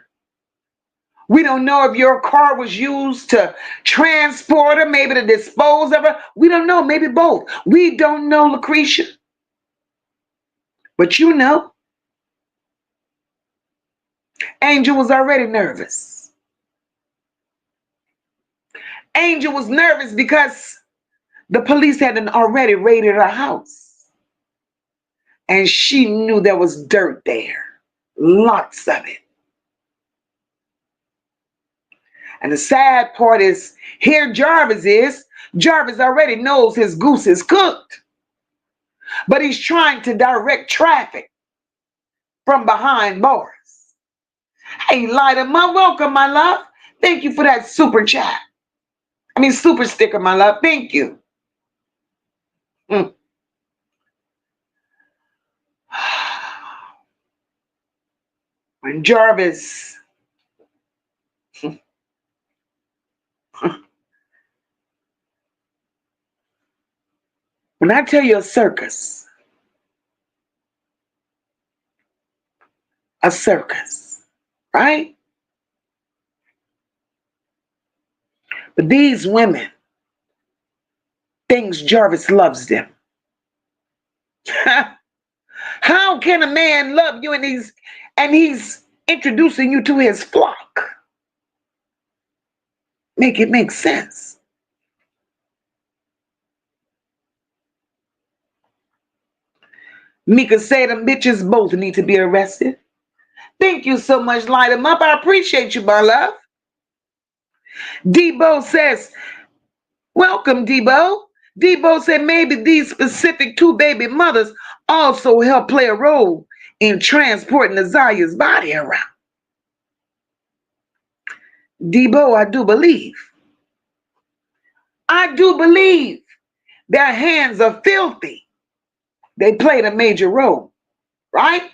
we don't know if your car was used to transport her, maybe to dispose of her. We don't know, maybe both. We don't know, Lacrecia. But you know, Angel was already nervous. Angel was nervous because the police had already raided her house. And she knew there was dirt there. Lots of it. And the sad part is, here Jarvis is. Jarvis already knows his goose is cooked. But he's trying to direct traffic from behind bars. Hey, Lida, my welcome, my love. Thank you for that super chat. Super sticker, my love. Thank you. When Jarvis when I tell you a circus, right? But these women thinks Jarvis loves them. How can a man love you and he's introducing you to his flock? Make it make sense. Mika said them bitches both need to be arrested. Thank you so much, light them up. I appreciate you, my love. Debo says, welcome, Debo. Debo said maybe these specific two baby mothers also help play a role in transporting Naziah's body around. Debo, I do believe their hands are filthy. They played a major role, right?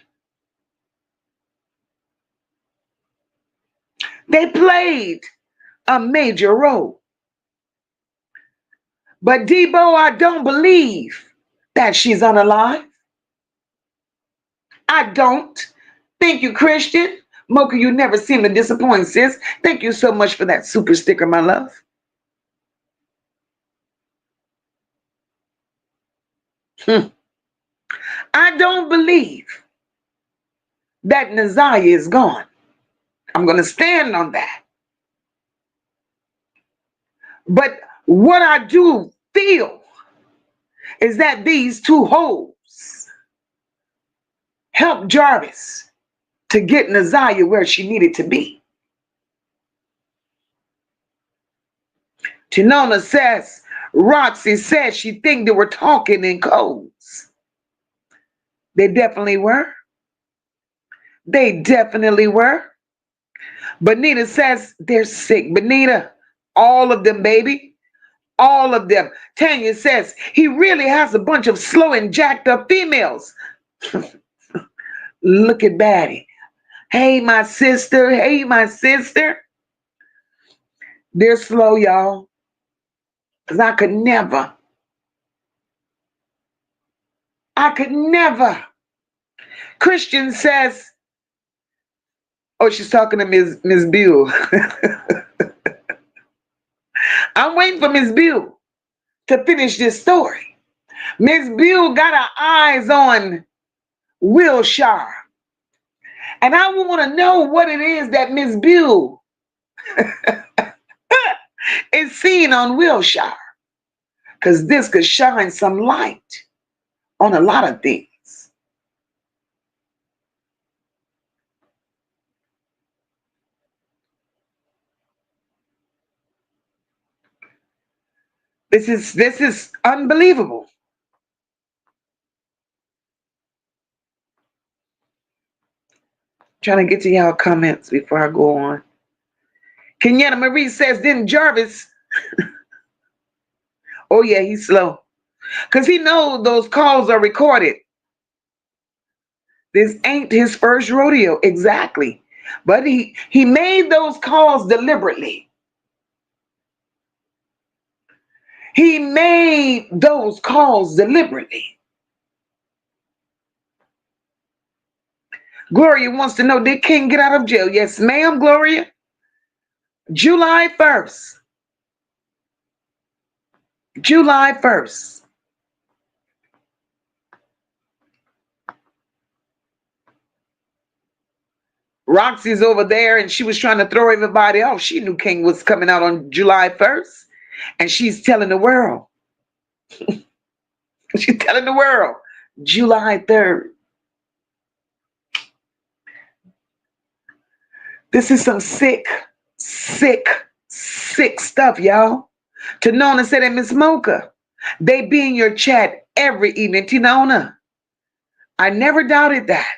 They played a major role. But Debo, I don't believe that she's unalive. I don't. Thank you, Christian. MOCA, you never seem to disappoint, sis. Thank you so much for that super sticker, my love. I don't believe that Naziah is gone. I'm going to stand on that. But what I do feel is that these two hoes helped Jarvis to get Naziah where she needed to be. Chinona says, Roxy says she think they were talking in codes. They definitely were. They definitely were. Benita says they're sick. Benita, all of them, baby. All of them. Tanya says he really has a bunch of slow and jacked up females. Look at Batty. Hey, my sister. Hey, my sister. They're slow, y'all. Because I could never. Christian says, oh, she's talking to Ms. Buell. I'm waiting for Ms. Buell to finish this story. Ms. Buell got her eyes on Wilshire. And I want to know what it is that Ms. Buell is seeing on Wilshire. Because this could shine some light on a lot of things. This is unbelievable. Trying to get to y'all comments before I go on. Kenyatta Marie says, then Jarvis, oh yeah, he's slow. Because he knows those calls are recorded. This ain't his first rodeo, exactly. But he made those calls deliberately. He made those calls deliberately. Gloria wants to know, did King get out of jail? Yes, ma'am, Gloria. July 1st. July 1st. Roxy's over there and she was trying to throw everybody off. She knew King was coming out on July 1st. And she's telling the world. She's telling the world. July 3rd. This is some sick, sick, sick stuff, y'all. Tinona said, and Miss MOCA, they be in your chat every evening. Tinona, I never doubted that.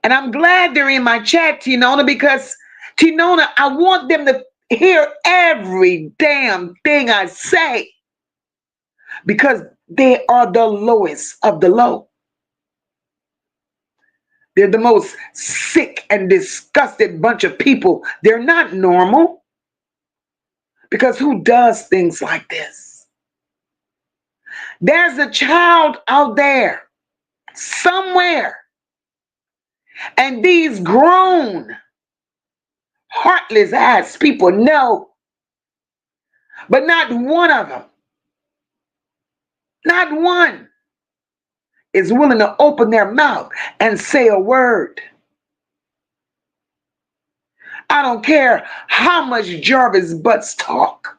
And I'm glad they're in my chat, Tinona, because Tinona, I want them to hear every damn thing I say. Because they are the lowest of the low. They're the most sick and disgusted bunch of people. They're not normal. Because who does things like this? There's a child out there somewhere. And these grown, heartless ass people know. But not one of them, not one, is willing to open their mouth and say a word. I don't care how much Jarvis butts talk.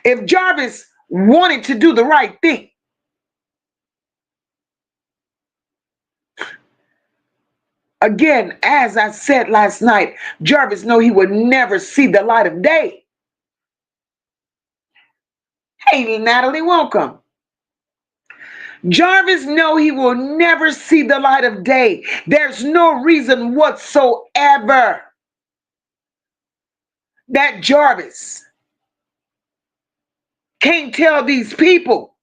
If Jarvis wanted to do the right thing, again, as I said last night, Jarvis know he would never see the light of day. Hey, Natalie, welcome. Jarvis know he will never see the light of day. There's no reason whatsoever that Jarvis can't tell these people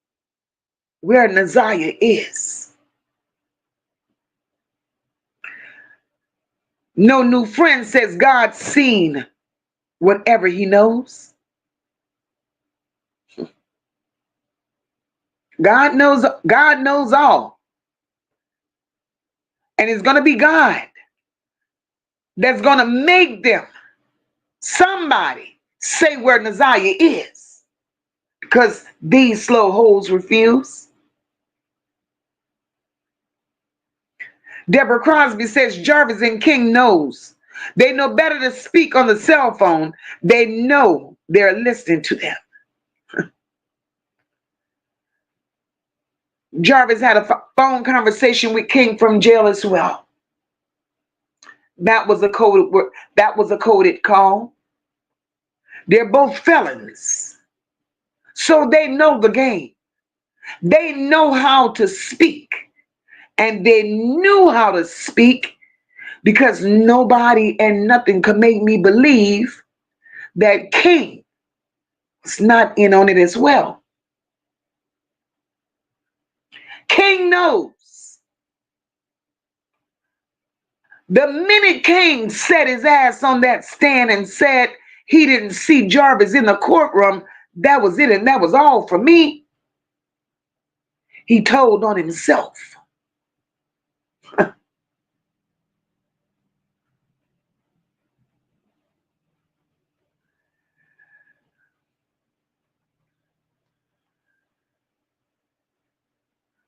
where Naziah is. No new friend says God's seen whatever he knows. God knows all. And it's going to be God that's going to make them, somebody, say where Naziah is. Because these slow hoes refuse. Deborah Crosby says Jarvis and King knows. They know better to speak on the cell phone. They know they're listening to them. Jarvis had a phone conversation with King from jail as well. That was a coded call. They're both felons. So they know the game. They know how to speak. And they knew how to speak because nobody and nothing could make me believe that King was not in on it as well. King knows. The minute King set his ass on that stand and said he didn't see Jarvis in the courtroom, that was it and that was all for me. He told on himself.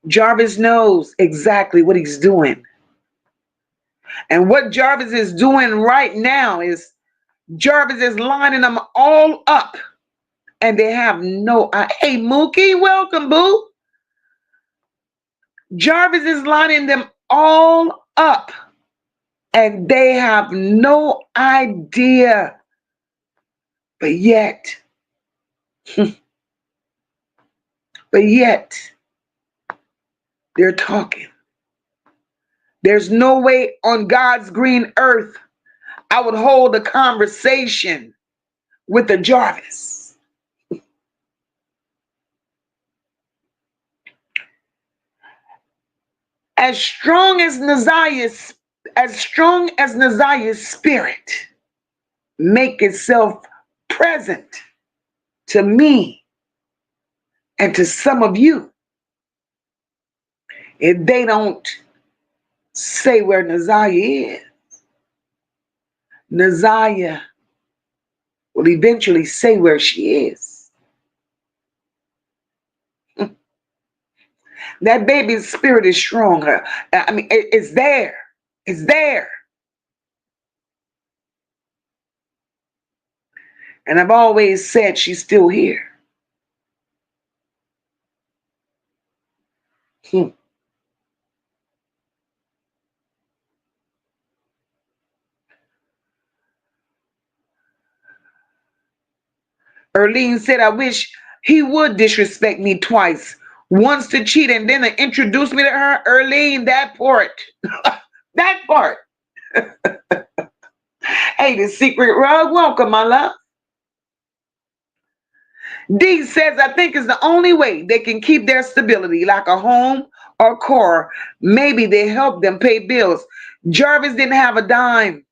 Jarvis knows exactly what he's doing. And what Jarvis is doing right now is Jarvis is lining them all up. And they have no, hey Mookie, welcome boo. Jarvis is lining them all up. And they have no idea. But yet, they're talking. There's no way on God's green earth I would hold a conversation with a Jarvis. As strong as Naziah's spirit make itself present to me and to some of you, if they don't say where Naziah is, Naziah will eventually say where she is. That baby's spirit is strong. I mean, it's there. It's there. And I've always said she's still here. Erlene said, I wish he would disrespect me twice. Once to cheat and then to introduce me to her. Erlene, that part. That part. Hey, the secret rug, welcome, my love. D says, I think it's the only way they can keep their stability, like a home or car. Maybe they help them pay bills. Jarvis didn't have a dime.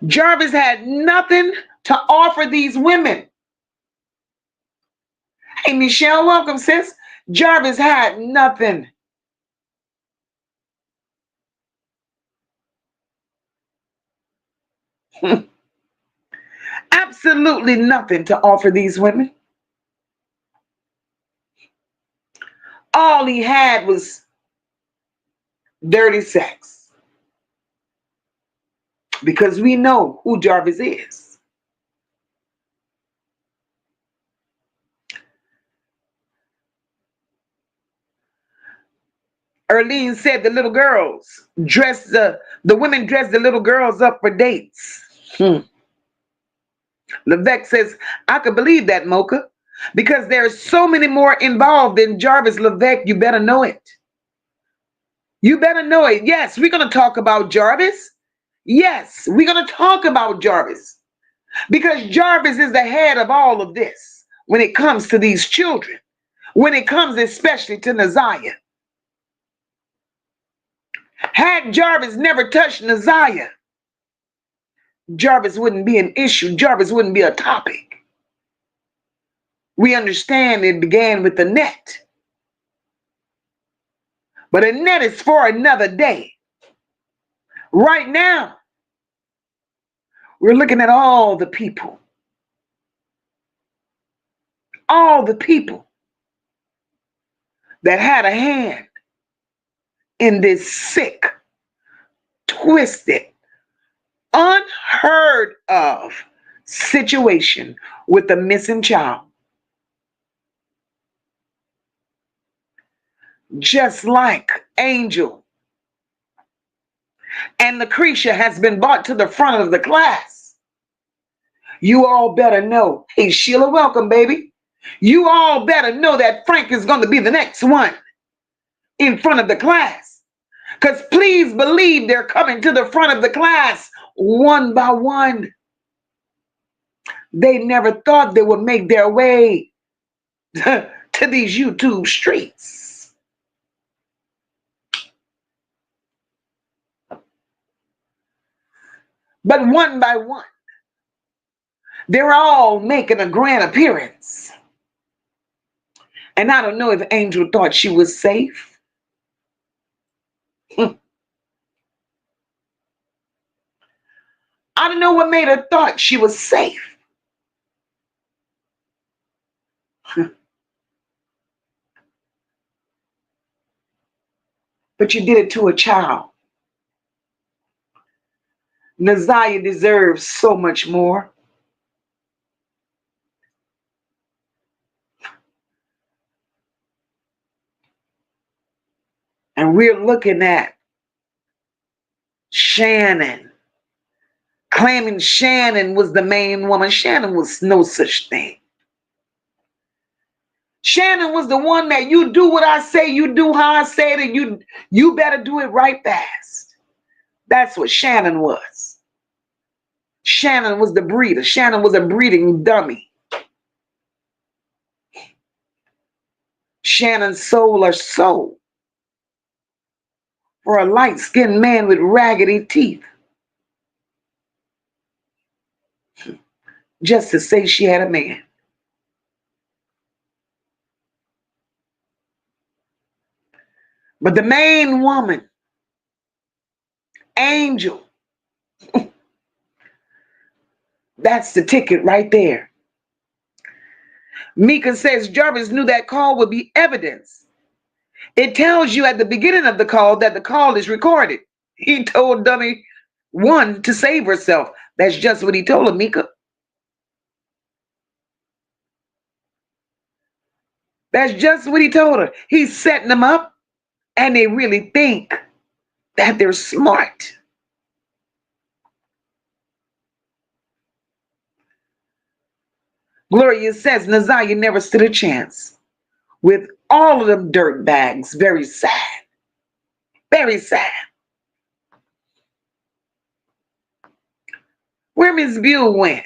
Jarvis had nothing to offer these women. Hey, Michelle, welcome, sis. Jarvis had nothing. Absolutely nothing to offer these women. All he had was dirty sex. Because we know who Jarvis is. Erlene said the little girls dressed the women dressed the little girls up for dates. Levesque says, I could believe that, MOCA, because there's so many more involved than Jarvis. Levesque, you better know it. You better know it. Yes, we're going to talk about Jarvis. Yes, we're going to talk about Jarvis, because Jarvis is the head of all of this when it comes to these children, when it comes especially to Naziah. Had Jarvis never touched Naziah, Jarvis wouldn't be an issue. Jarvis wouldn't be a topic. We understand it began with the net. But a net is for another day. Right now, we're looking at all the people. All the people that had a hand in this sick, twisted, unheard of situation with the missing child. Just like Angel and Lacrecia has been brought to the front of the class. You all better know. Hey, Sheila, welcome, baby. You all better know that Frank is going to be the next one in front of the class. Because please believe they're coming to the front of the class one by one. They never thought they would make their way to these YouTube streets. But one by one, they're all making a grand appearance. And I don't know if Angel thought she was safe. I don't know what made her thought she was safe. But you did it to a child. Naziah deserves so much more. And we're looking at Shannon, claiming Shannon was the main woman. Shannon was no such thing. Shannon was the one that you do what I say, you do how I say it, and you better do it right fast. That's what Shannon was. Shannon was the breeder. Shannon was a breeding dummy. Shannon sold her soul for a light-skinned man with raggedy teeth just to say she had a man. But the main woman, Angel, that's the ticket right there. Mika says Jarvis knew that call would be evidence. It tells you at the beginning of the call that the call is recorded. He told dummy one to save herself. That's just what he told her, Mika. That's just what he told her. He's setting them up, and they really think that they're smart. Gloria says Naziah never stood a chance with all of them dirt bags. Very sad. Very sad. Where Miss Buell went?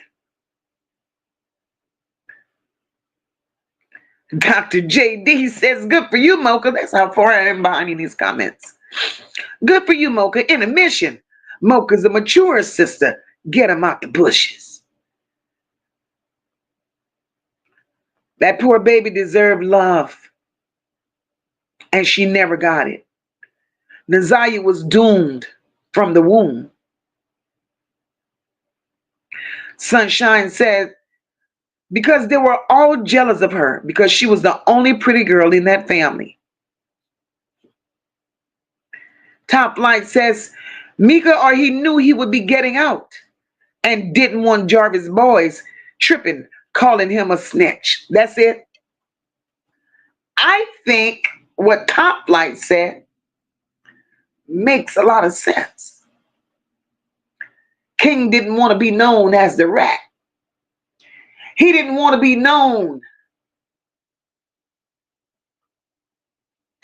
Dr. JD says, good for you, MOCA. That's how far I am behind in these comments. Good for you, MOCA. Intermission. MOCA's a mature sister. Get him out the bushes. That poor baby deserved love, and she never got it. Naziah was doomed from the womb. Sunshine said, because they were all jealous of her because she was the only pretty girl in that family. Top Light says, Mika, or he knew he would be getting out and didn't want Jarvis boys tripping, calling him a snitch. That's it. I think what Top Light said makes a lot of sense. King didn't want to be known as the rat. He didn't want to be known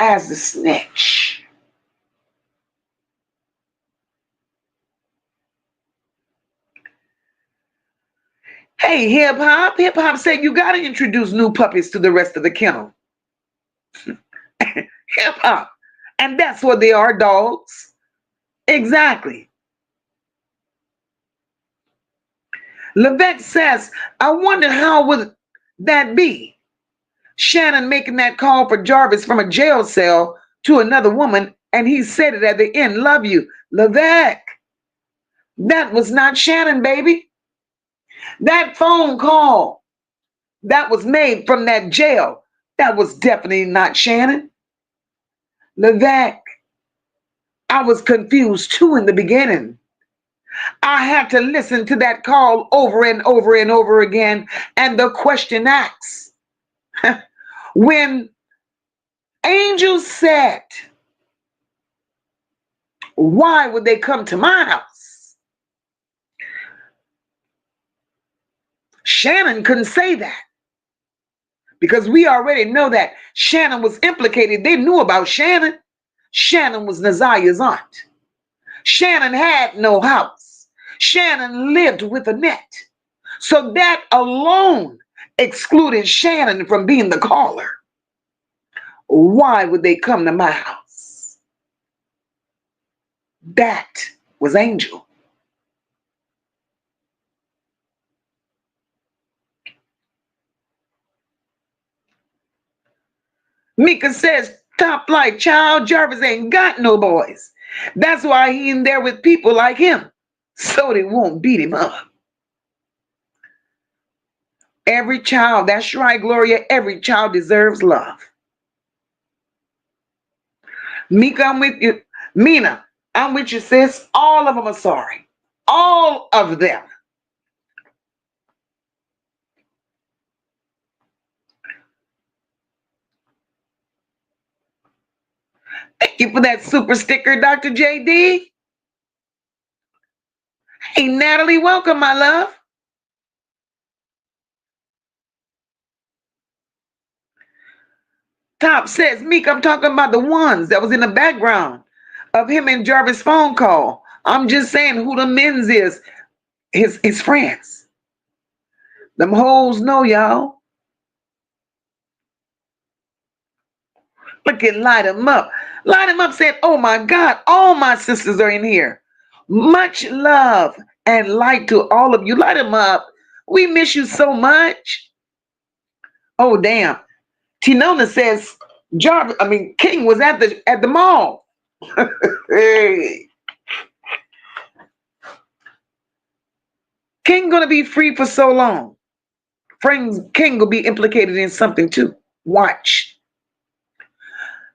as the snitch. Hey, hip hop. Hip hop said you got to introduce new puppies to the rest of the kennel. Hip hop. And that's what they are, dogs. Exactly. Levette says, I wonder how would that be? Shannon making that call for Jarvis from a jail cell to another woman, and he said it at the end, love you. Levette, that was not Shannon, baby. That phone call that was made from that jail, that was definitely not Shannon. Levette, I was confused too in the beginning. I had to listen to that call over and over and over again. And the question asks, when Angel said, why would they come to my house? Shannon couldn't say that because we already know that Shannon was implicated. They knew about Shannon. Shannon was Naziah's aunt. Shannon had no house. Shannon lived with Annette. So that alone excluded Shannon from being the caller. Why would they come to my house? That was Angel. Mika says, top flight child, Jarvis ain't got no boys. That's why he in there with people like him, so they won't beat him up. Every child, that's right, Gloria, every child deserves love. Mika, I'm with you. Mina, I'm with you, sis. All of them are sorry. All of them. Thank you for that super sticker, Dr. JD. Hey, Natalie, welcome, my love. Top says, Meek, I'm talking about the ones that was in the background of him and Jarvis' phone call. I'm just saying who the men's is, his friends. Them hoes know, y'all. Look at light him up. Light him up said, oh my God, all my sisters are in here. Much love and light to all of you. Light him up. We miss you so much. Oh, damn. Tinona says King was at the mall. Hey. King gonna be free for so long. King will be implicated in something too. Watch.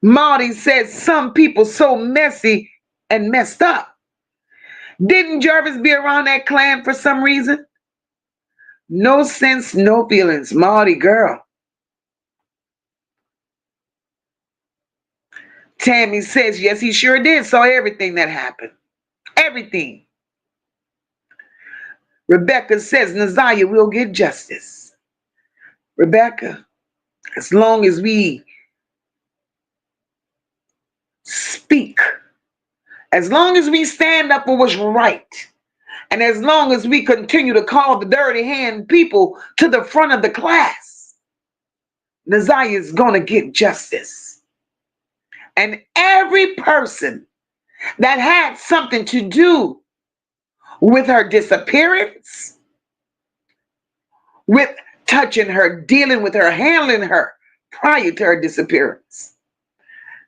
Marty says some people so messy and messed up. Didn't Jarvis be around that clan for some reason? No sense, no feelings. Marty, girl. Tammy says, yes, he sure did. Saw everything that happened. Everything. Rebecca says, Naziah will get justice. Rebecca, as long as we speak, as long as we stand up for what's right, and as long as we continue to call the dirty hand people to the front of the class, Naziah is going to get justice. And every person that had something to do with her disappearance, with touching her, dealing with her, handling her prior to her disappearance,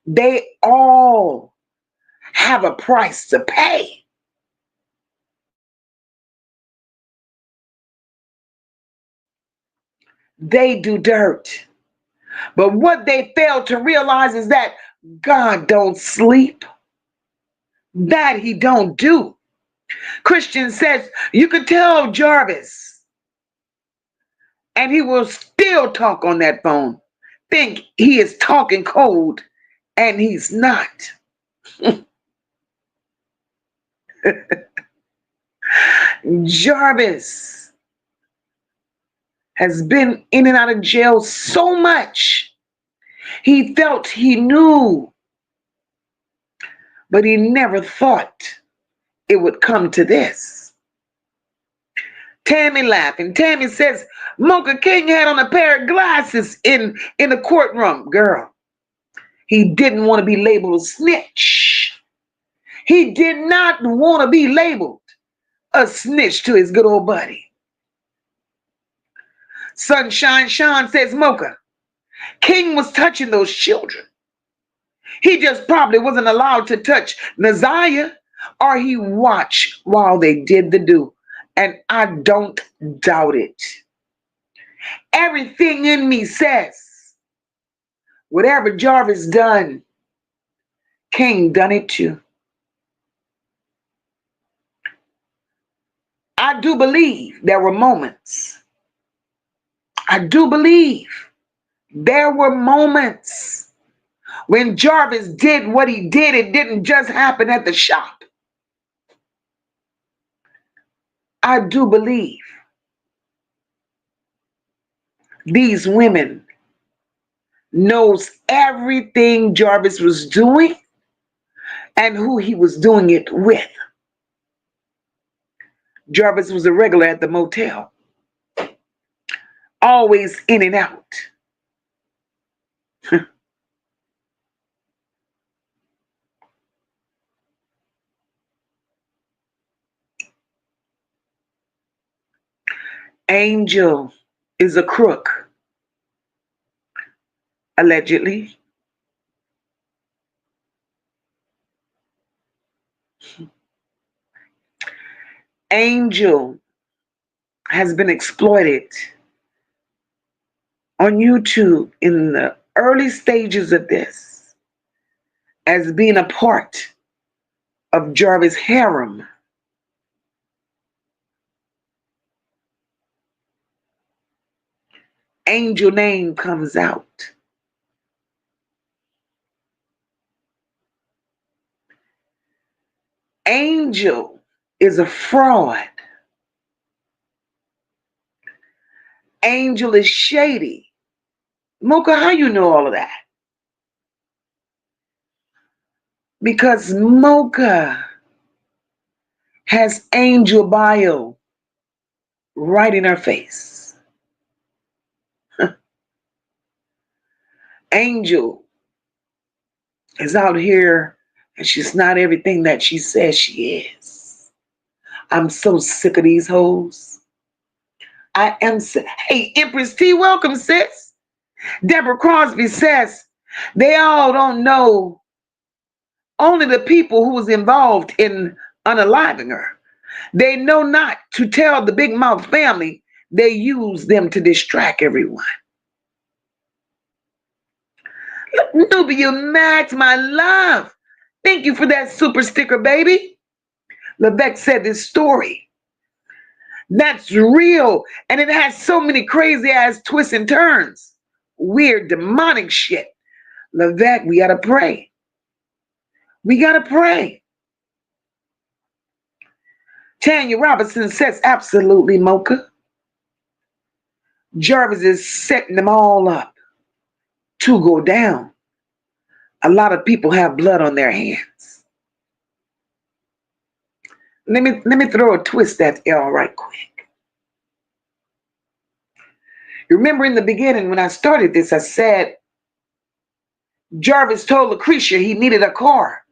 they all have a price to pay. They do dirt. But what they fail to realize is that God don't sleep. That he don't do. Christian says, you could tell Jarvis, and he will still talk on that phone. Think he is talking cold, and he's not. Jarvis has been in and out of jail so much. He felt he knew, but he never thought it would come to this. Tammy laughing. Tammy says, MOCA King had on a pair of glasses in the courtroom. Girl, he didn't want to be labeled a snitch. He did not want to be labeled a snitch to his good old buddy. Sunshine Sean says, MOCA King was touching those children. He just probably wasn't allowed to touch Naziah, or he watched while they did the do. And I don't doubt it. Everything in me says, whatever Jarvis done, King done it too. I do believe there were moments. I do believe there were moments when Jarvis did what he did. It didn't just happen at the shop. I do believe these women knows everything Jarvis was doing and who he was doing it with. Jarvis was a regular at the motel, always in and out. Angel is a crook, allegedly. Angel has been exploited on YouTube in the early stages of this as being a part of Jarvis' harem. Angel name comes out. Angel is a fraud. Angel is shady. MOCA, how you know all of that? Because MOCA has Angel bio right in her face. Angel is out here and she's not everything that she says she is. I'm so sick of these hoes. I am sick. Hey, Empress T, welcome, sis. Deborah Crosby says, they all don't know, only the people who was involved in unaliving her. They know not to tell the big mouth family they use them to distract everyone. Look, Nubia Max, my love. Thank you for that super sticker, baby. Lebec said this story. That's real. And it has so many crazy ass twists and turns. Weird, demonic shit. Lebec, we gotta pray. We gotta pray. Tanya Robinson says, absolutely, MOCA. Jarvis is setting them all up to go down. A lot of people have blood on their hands. Let me throw a twist at y'all right quick. You remember in the beginning when I started this, I said Jarvis told Lacrecia he needed a car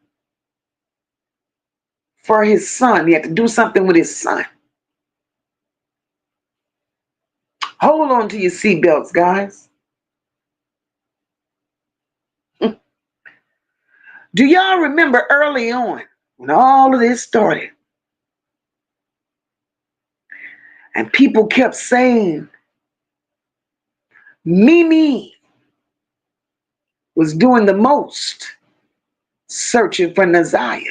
for his son. He had to do something with his son. Hold on to your seatbelts, guys. Do y'all remember early on when all of this started? And people kept saying, Mimi was doing the most searching for Naziah.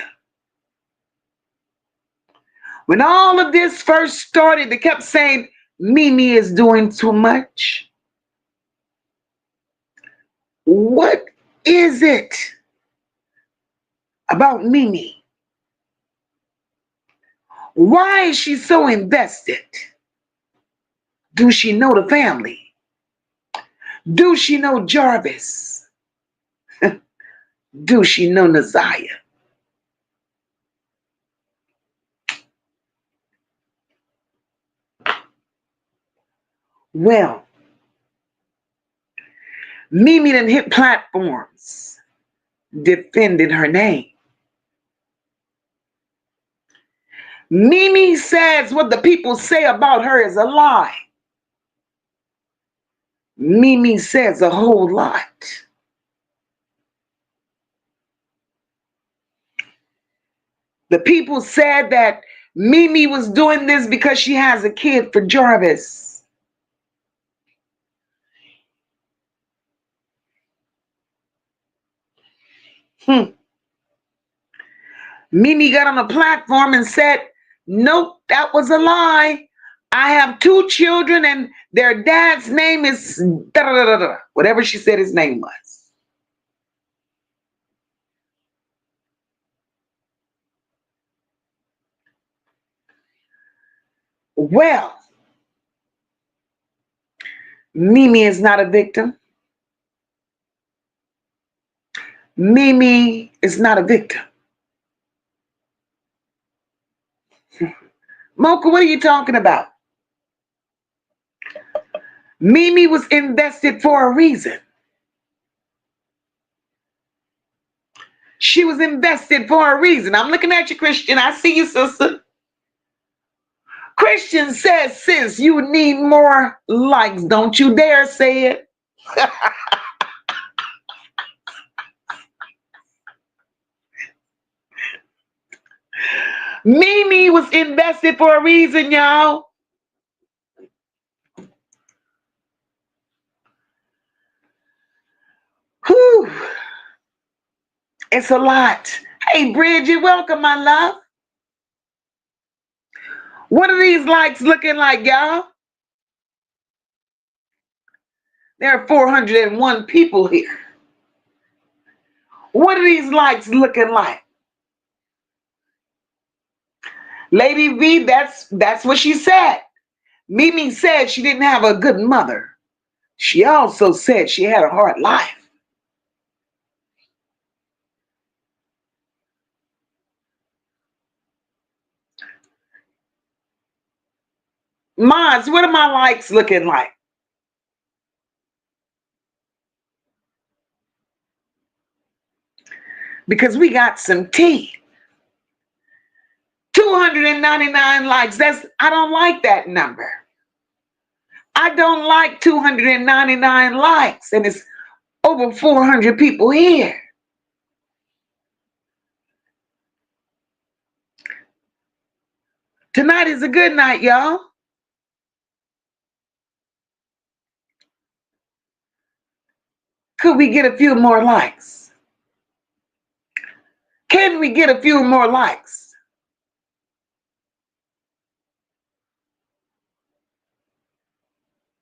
When all of this first started, they kept saying, Mimi is doing too much. What is it about Mimi? Why is she so invested? Do she know the family? Do she know Jarvis? Do she know Naziah? Well, Mimi done hit platforms, defended her name. Mimi says what the people say about her is a lie. Mimi says a whole lot. The people said that Mimi was doing this because she has a kid for Jarvis. Mimi got on a platform and said, nope, that was a lie. I have 2 children and their dad's name is da da da da, whatever she said his name was. Well, Mimi is not a victim. Mimi is not a victim. MOCA, what are you talking about? Mimi was invested for a reason. She was invested for a reason. I'm looking at you, Christian. I see you, sister. Christian says, sis, you need more likes. Don't you dare say it. Mimi was invested for a reason, y'all. Whew. It's a lot. Hey, Bridget, welcome, my love. What are these likes looking like, y'all? There are 401 people here. What are these likes looking like? Lady V, that's what she said. Mimi said she didn't have a good mother. She also said she had a hard life. Mods, what are my likes looking like? because we got some tea. 299 likes. I don't like that number. I don't like 299 likes, and it's over 400 people here. Tonight is a good night, y'all. Could we get a few more likes? Can we get a few more likes?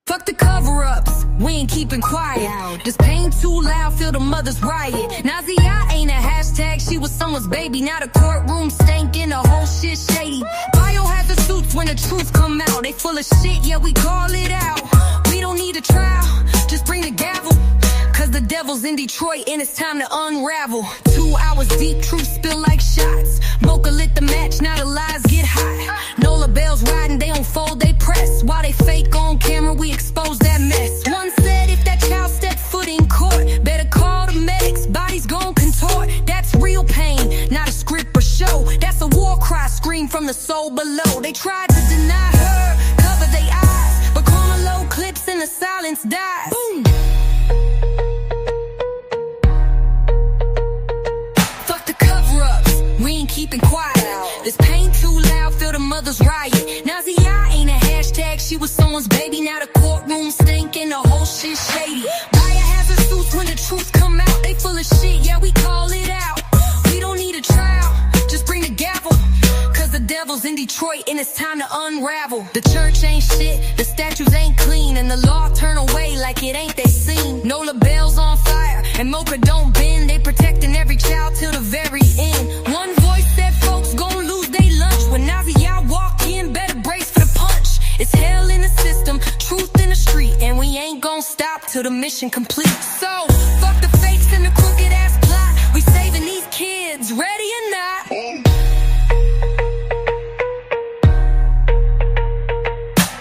Fuck the cover-ups, we ain't keeping quiet. This pain too loud, feel the mother's riot. Naziah ain't a hashtag, she was someone's baby. Now the courtroom stankin', the whole shit shady. Biohazard suits when the truth come out. They full of shit, yeah, we call it out. We don't need a trial, just bring the gavel. Cause the devil's in Detroit and it's time to unravel. 2 hours deep, truth spill like shots. MOCA lit the match, now the lies get hot. Nola bells riding, they unfold, they press. While they fake on camera, we expose that mess. One said if that child stepped foot in court, better call the medics, bodies gon' contort. That's real pain, not a script or show. That's a war cry, scream from the soul below. They tried to deny her, cover their eyes, but karma low clips and the silence dies. Boom. Keeping quiet. This pain too loud, feel the mother's riot. Naziah ain't a hashtag, she was someone's baby. Now the courtroom stinking, the whole shit shady. Biohazard suits when the truth come out. They full of shit, yeah, we call it out. We don't need a trial, just bring the gavel. Cause the devil's in Detroit and it's time to unravel. The church ain't shit, the statues ain't clean, and the law turn away like it ain't they seen. Nola bells on fire, and MOCA don't bend. They protecting every child till the very end. One voice said folks gon' lose they lunch. When Naziah walk in, better brace for the punch. It's hell in the system, truth in the street, and we ain't gon' stop till the mission complete. So, fuck the fakes and the crooked ass plot. We saving these kids, ready or not.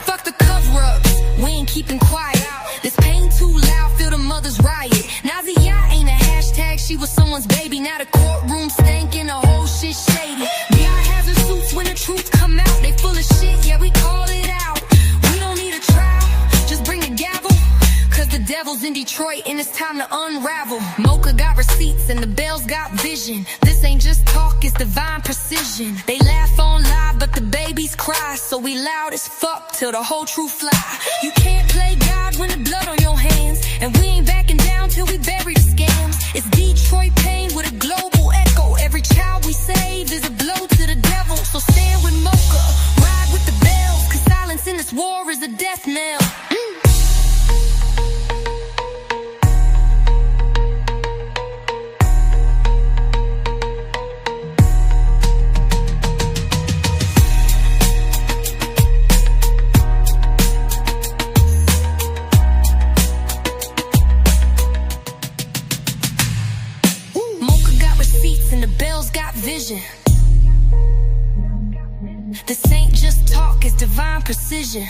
Fuck the cover-ups, we ain't keeping quiet. This pain too loud, feel the mother's riot. Naziah ain't a hashtag, she was someone's baby. Now the courtroom stankin', the whole shit shady. Biohazard suits when the truth come out. They full of shit, yeah, we call it out. We don't need a trial, just bring the gavel. Cause the devil's in Detroit and it's time to unravel. MOCA got receipts and the bells got vision. This ain't just talk, it's divine precision. They laugh on live, but the babies cry. So we loud as fuck till the whole truth fly. You can't play God when the blood on your hands, and we ain't backing down till we bury the scams. It's Detroit pain with a global echo. Every child we save is a blow to the devil. So stand with MOCA, ride with the bells. Cause silence in this war is a death knell. Vision. This ain't just talk, it's divine precision.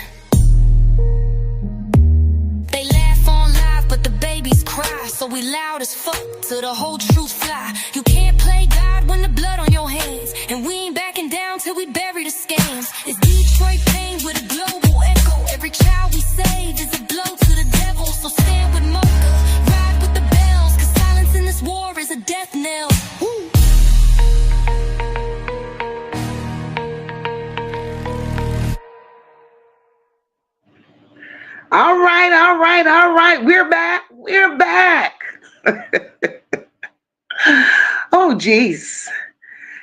They laugh on live, but the babies cry. So we loud as fuck till the whole truth fly. You can't play God when the blood on your hands, and we ain't backing down till we bury the scams. It's Detroit pain with a global echo. Every child we save is a blow to the devil. So stand with MOCA, ride with the bells. Cause silence in this war is a death knell. Woo. All right, all right, all right. We're back. We're back. Oh, geez.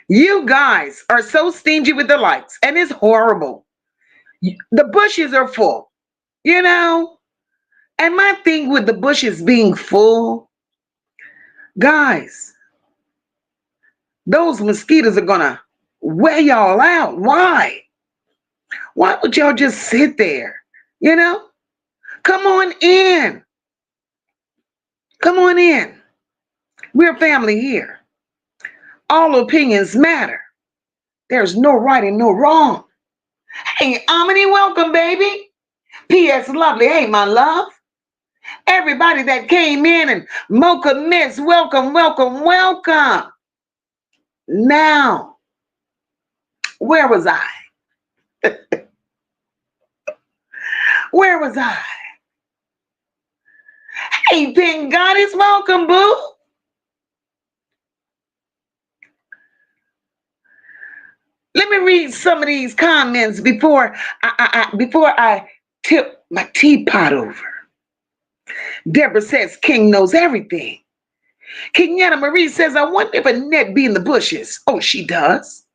You guys are so stingy with the likes, and it's horrible. The bushes are full, you know? And my thing with the bushes being full, guys, those mosquitoes are gonna wear y'all out. Why? Why would y'all just sit there, you know? Come on in. Come on in. We're family here. All opinions matter. There's no right and no wrong. Hey, Amity, welcome, baby. P.S. Lovely, hey, my love. Everybody that came in and MOCA Miss, welcome, welcome, welcome. Now, where was I? Where was I? Hey, Pink Goddess, welcome, boo. Let me read some of these comments before I tip my teapot over. Deborah says King knows everything. Kenyatta Marie says, I wonder if Annette be in the bushes. Oh, she does.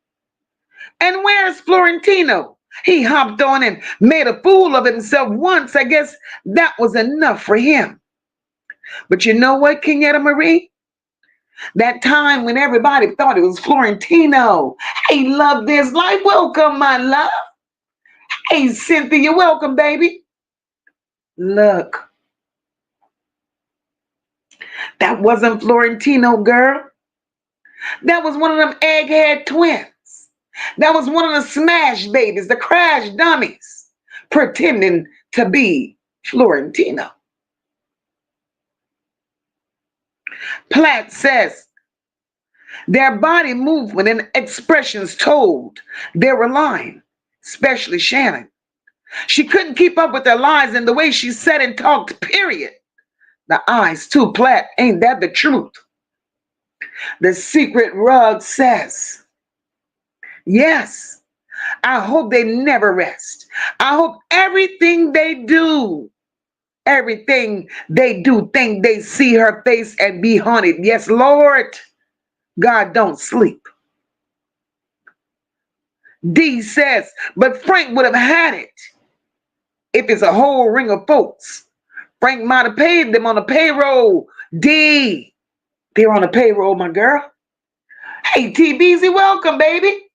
And where's Florentino? He hopped on and made a fool of himself once. I guess that was enough for him. But you know what, Kenyatta Marie? That time when everybody thought it was Florentino. Hey, love this life. Welcome, my love. Hey, Cynthia, welcome, baby. Look, that wasn't Florentino, girl. That was one of them egghead twins. That was one of the smash babies, the crash dummies, pretending to be Florentino. Platt says, their body movement and expressions told they were lying, especially Shannon. She couldn't keep up with their lies and the way she said and talked, period. The eyes too, Platt, ain't that the truth? The secret rug says, yes, I hope they never rest. I hope everything they do, think they see her face and be haunted. Yes, Lord, God don't sleep. D says, but Frank would have had it if it's a whole ring of folks. Frank might have paid them on the payroll. D, they're on the payroll, my girl. Hey, TBZ, welcome, baby.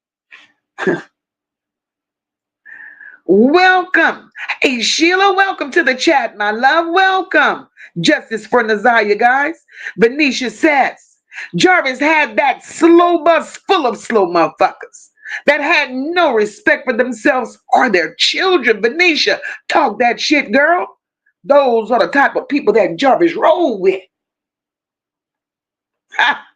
Welcome. Hey, Sheila, welcome to the chat, my love. Welcome. Justice for Naziah, guys. Venetia says, Jarvis had that slow bus full of slow motherfuckers that had no respect for themselves or their children. Venetia, talk that shit, girl. Those are the type of people that Jarvis rolled with. Ha.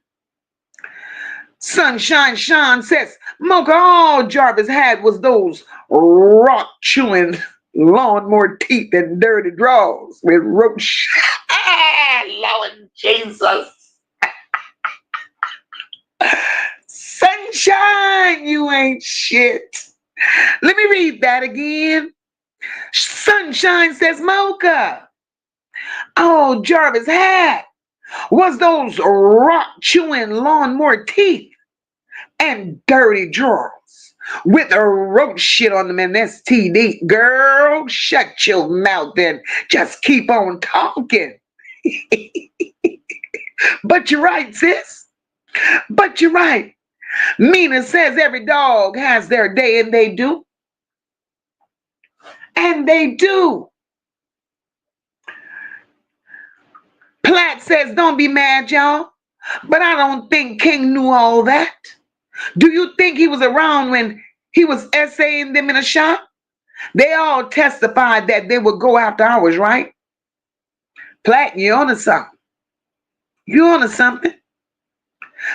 Sunshine Sean says, MOCA, all Jarvis had was those rock-chewing lawnmower teeth and dirty drawers with roach. Lord Jesus. Sunshine, you ain't shit. Let me read that again. Sunshine says, MOCA, all Jarvis had was those rock-chewing lawnmower teeth and dirty drawers with a roach shit on them and STD. Girl, shut your mouth and just keep on talking. But you're right, sis. But you're right. Mina says every dog has their day, and they do. And they do. Platt says, don't be mad, y'all. But I don't think King knew all that. Do you think he was around when he was essaying them in a shop? They all testified that they would go after hours, right? Platt, you onto something. You onto something.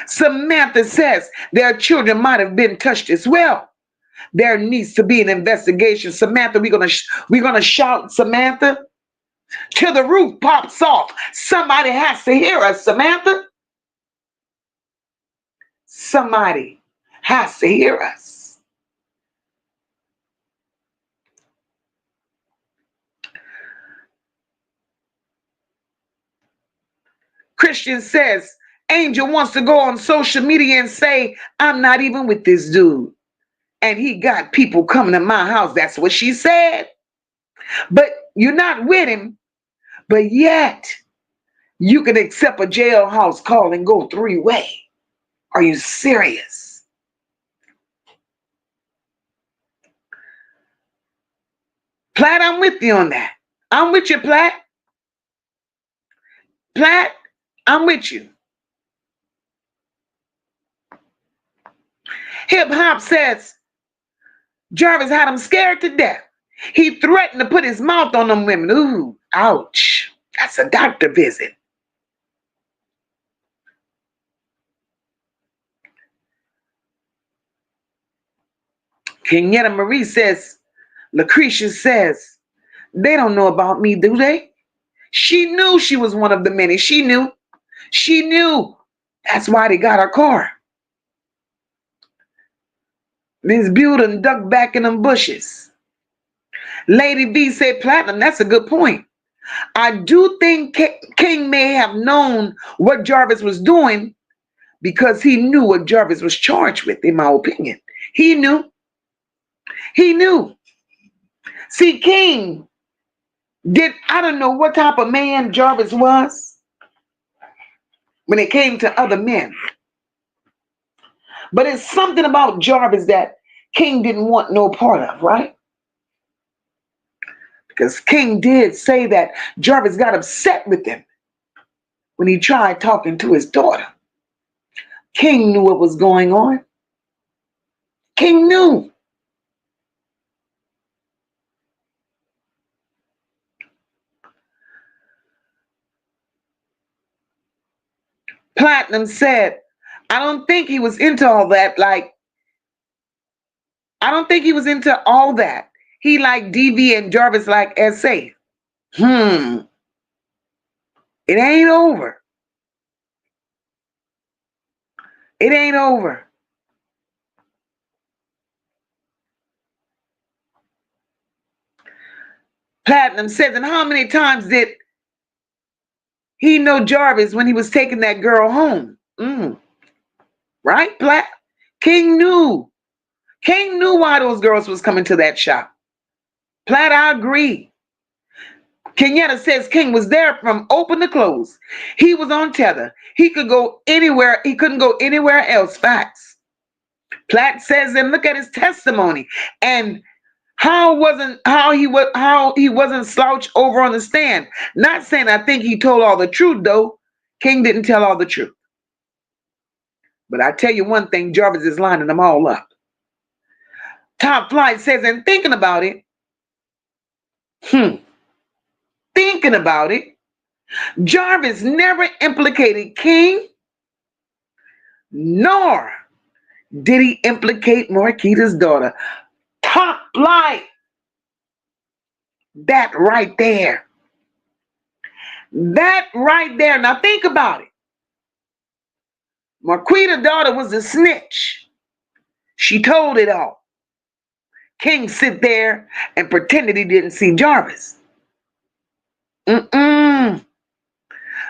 Samantha says their children might have been touched as well. There needs to be an investigation. Samantha, we're gonna shout, Samantha, till the roof pops off. Somebody has to hear us, Samantha. Somebody has to hear us. Christian says, Angel wants to go on social media and say, I'm not even with this dude. And he got people coming to my house. That's what she said. But you're not with him. But yet, you can accept a jailhouse call and go 3-way. Are you serious? Platt, I'm with you on that. I'm with you, Platt. Platt, I'm with you. Hip Hop says, Jarvis had him scared to death. He threatened to put his mouth on them women. Ooh, ouch. That's a doctor visit. Kenyatta Marie says, Lacrecia says, they don't know about me, do they? She knew she was one of the many. She knew. She knew. That's why they got her car. Miss Bulden ducked back in them bushes. Lady V said, Platinum, that's a good point. I do think King may have known what Jarvis was doing because he knew what Jarvis was charged with, in my opinion. He knew. He knew. See, King I don't know what type of man Jarvis was when it came to other men. But it's something about Jarvis that King didn't want no part of, right? Because King did say that Jarvis got upset with him when he tried talking to his daughter. King knew what was going on. King knew. Platinum said, I don't think he was into all that. I don't think he was into all that. He liked DV and Jarvis like SA. It ain't over. It ain't over. Platinum says, and how many times did he know Jarvis when he was taking that girl home? Right, Plat? King knew. King knew why those girls was coming to that shop. Plat, I agree. Kenyatta says King was there from open to close. He was on tether. He could go anywhere. He couldn't go anywhere else. Facts. Platt says, and look at his testimony and how he wasn't slouched over on the stand. Not saying I think he told all the truth though. King didn't tell all the truth. But I tell you one thing, Jarvis is lining them all up. Top Flight says, and thinking about it, Jarvis never implicated King, nor did he implicate Marquita's daughter. Top Flight. That right there. That right there. Now think about it. Marquita's daughter was a snitch. She told it all. King sit there and pretended he didn't see Jarvis.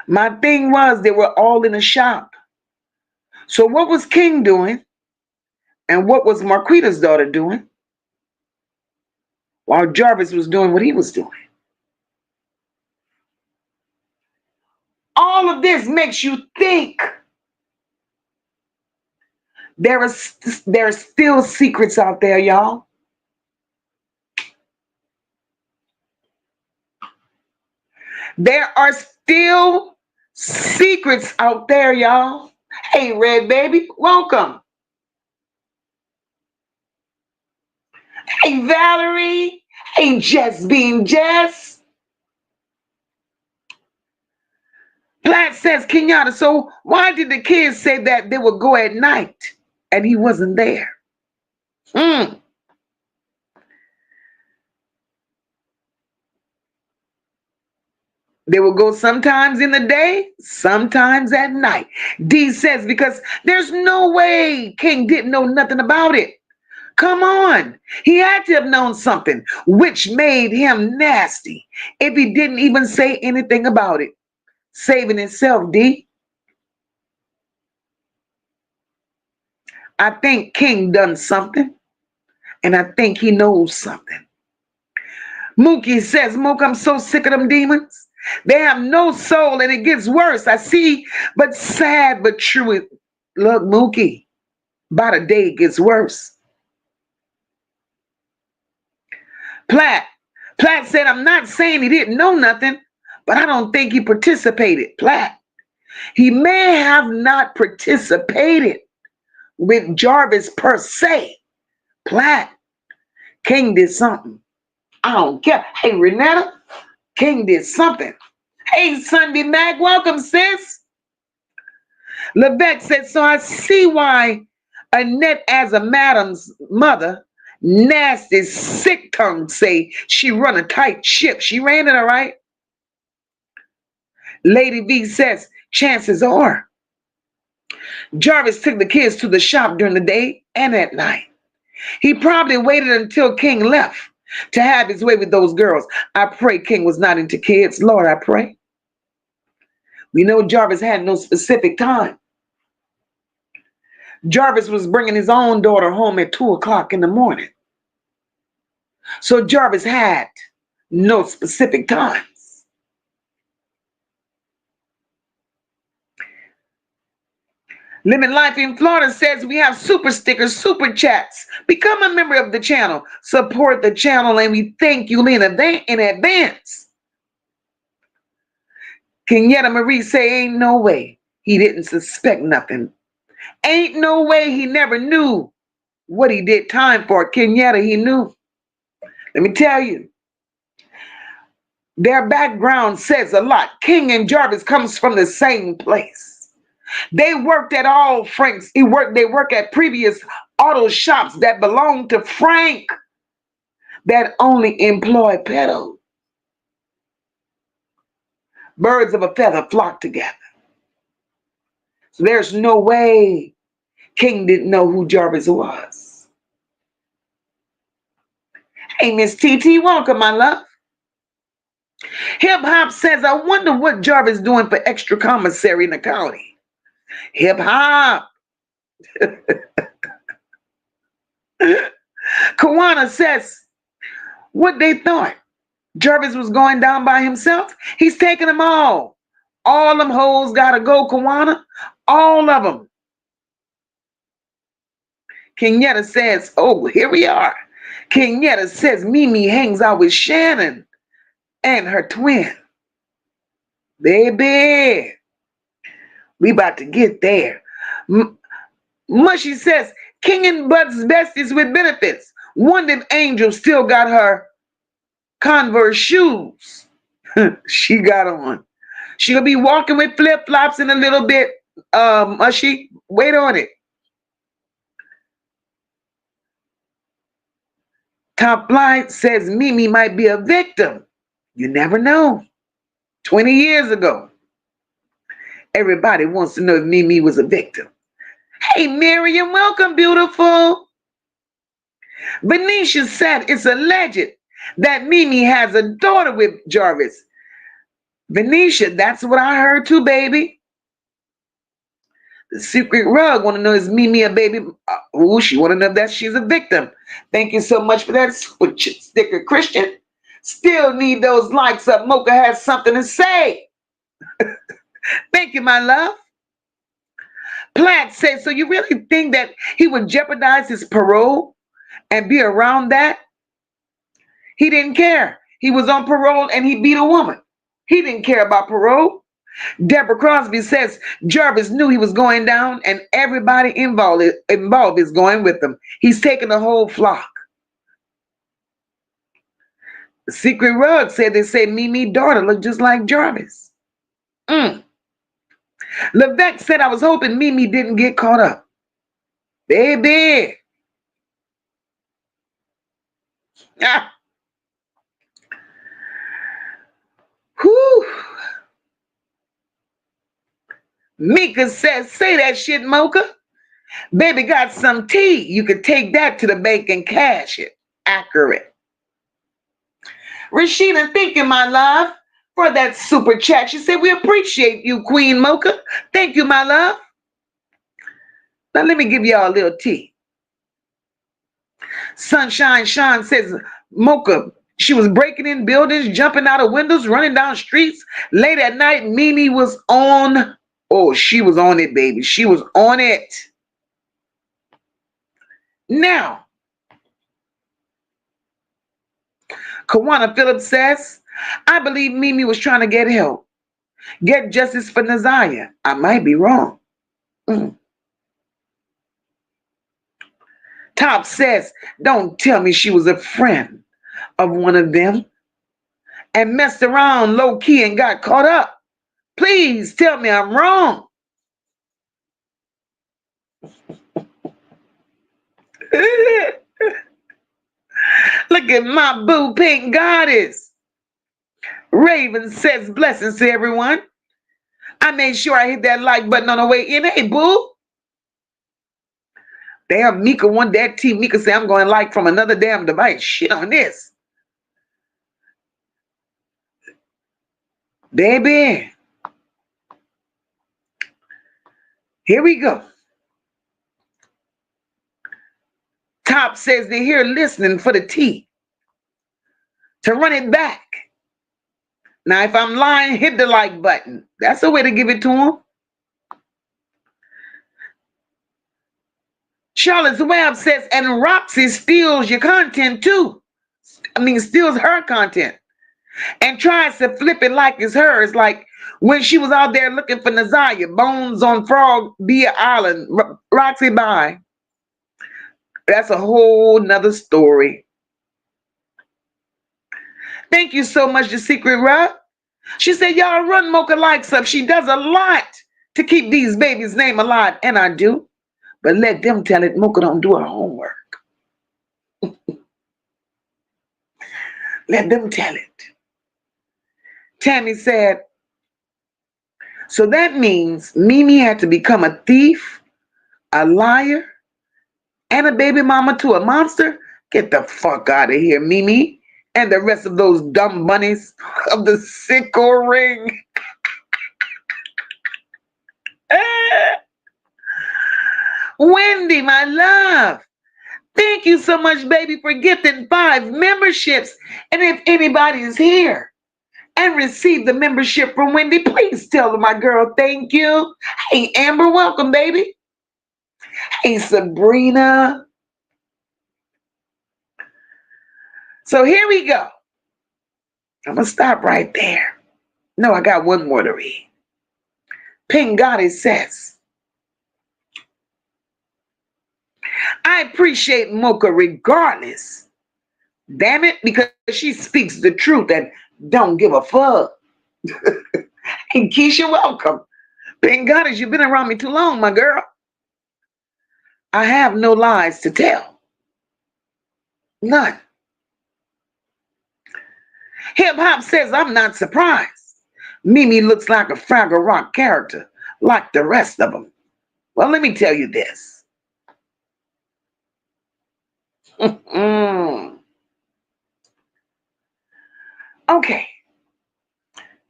My thing was they were all in a shop. So what was King doing? And what was Marquita's daughter doing? While Jarvis was doing what he was doing. All of this makes you think there are still secrets out there, y'all. There are still secrets out there, y'all. Hey, Red Baby, welcome. Hey, Valerie. Hey, Jess being Jess. Platt says, Kenyatta, so why did the kids say that they would go at night and he wasn't there? They will go sometimes in the day, sometimes at night. D says, because there's no way King didn't know nothing about it. Come on. He had to have known something, which made him nasty if he didn't even say anything about it. Saving himself, D. I think King done something, and I think he knows something. Mookie says, Mook, I'm so sick of them demons. They have no soul, and it gets worse. I see, but sad, but true. Look, Mookie, by the day it gets worse. Platt said, I'm not saying he didn't know nothing, but I don't think he participated. Platt, he may have not participated with Jarvis per se. Platt, King did something. I don't care. Hey, Renetta, King did something. Hey, Sunday Mac, welcome, sis. Levesque said, so I see why Annette as a madam's mother Nasty, sick tongue say she run a tight ship. She ran it, all right? Lady V says, chances are Jarvis took the kids to the shop during the day and at night. He probably waited until King left to have his way with those girls. I pray King was not into kids. Lord, I pray. We know Jarvis had no specific time. Jarvis was bringing his own daughter home at 2 o'clock in the morning. So Jarvis had no specific times. Living Life in Florida says we have super stickers, super chats. Become a member of the channel. Support the channel, and we thank you in advance. Kenyatta Marie say, ain't no way he didn't suspect nothing. Ain't no way he never knew what he did time for. Kenyatta, he knew. Let me tell you, their background says a lot. King and Jarvis comes from the same place. They worked at all Frank's. They work at previous auto shops that belonged to Frank that only employ pedos. Birds of a feather flock together. So there's no way King didn't know who Jarvis was. Hey, Miss TT, welcome, my love. Hip Hop says, I wonder what Jarvis doing for extra commissary in the county. Hip Hop. Kawana says, what they thought? Jarvis was going down by himself? He's taking them all. All them hoes gotta go, Kawana. All of them. Kenyatta says, oh, here we are. Kenyatta says Mimi hangs out with Shannon and her twin. Baby, we about to get there. Mushy says, King and Bud's besties with benefits. Wonder if Angel still got her Converse shoes she got on. She'll be walking with flip-flops in a little bit. Mushy, wait on it. Top Flight says Mimi might be a victim. You never know. 20 years ago, everybody wants to know if Mimi was a victim. Hey, Miriam, welcome, beautiful. Benicia said it's alleged that Mimi has a daughter with Jarvis. Benicia, that's what I heard too, baby. The Secret Rug want to know, is Mimi a baby? She want to know that she's a victim. Thank you so much for that sticker, Christian. Still need those likes up. MOCA has something to say. Thank you, my love. Platt says, so you really think that he would jeopardize his parole and be around that? He didn't care. He was on parole and he beat a woman. He didn't care about parole. Deborah Crosby says Jarvis knew he was going down and everybody involved is going with him. He's taking the whole flock. The Secret Rug said they say Mimi's daughter looked just like Jarvis. Levesque said, I was hoping Mimi didn't get caught up. Baby. Ah. Whew. Mika says, say that shit, MOCA. Baby got some tea. You could take that to the bank and cash it. Accurate. Rashida, thank you, my love, for that super chat. She said, we appreciate you, Queen MOCA. Thank you, my love. Now, let me give y'all a little tea. Sunshine Sean says, MOCA, she was breaking in buildings, jumping out of windows, running down streets. Late at night, Mimi was on. Oh, she was on it, baby. She was on it. Now, Kawana Phillips says, I believe Mimi was trying to get help. Get justice for Naziah. I might be wrong. Top says, don't tell me she was a friend of one of them and messed around low key and got caught up. Please tell me I'm wrong. Look at my boo pink goddess. Raven says blessings to everyone. I made sure I hit that like button on the way in. Hey, boo. Damn, Mika won that tea. Mika said, I'm going like from another damn device. Shit on this. Baby. Here we go. Top says they're here listening for the tea. To run it back. Now, if I'm lying, hit the like button. That's the way to give it to them. Charlotte's Web says, and Roxy steals your content too. Steals her content. And tries to flip it like it's hers. Like when she was out there looking for Naziah, Bones on Frog Beer Island, Roxy bye. That's a whole nother story. Thank you so much, The Secret Rub. She said, y'all run MOCA likes up. She does a lot to keep these babies' name alive. And I do. But let them tell it. MOCA don't do her homework. Let them tell it. Tammy said, so that means Mimi had to become a thief, a liar, and a baby mama to a monster? Get the fuck out of here, Mimi. And the rest of those dumb bunnies of the sickle ring. Wendy, my love. Thank you so much, baby, for gifting 5 memberships. And if anybody is here and received the membership from Wendy, please tell my girl thank you. Hey, Amber, welcome, baby. Hey, Sabrina. So here we go. I'm going to stop right there. No, I got one more to read. Pink Goddess says, I appreciate MOCA regardless. Damn it, because she speaks the truth and don't give a fuck. Hey, Keisha, welcome. Pink Goddess, you've been around me too long, my girl. I have no lies to tell. None. Hip Hop says, I'm not surprised. Mimi looks like a Fraggle Rock character, like the rest of them. Well, let me tell you this. Okay.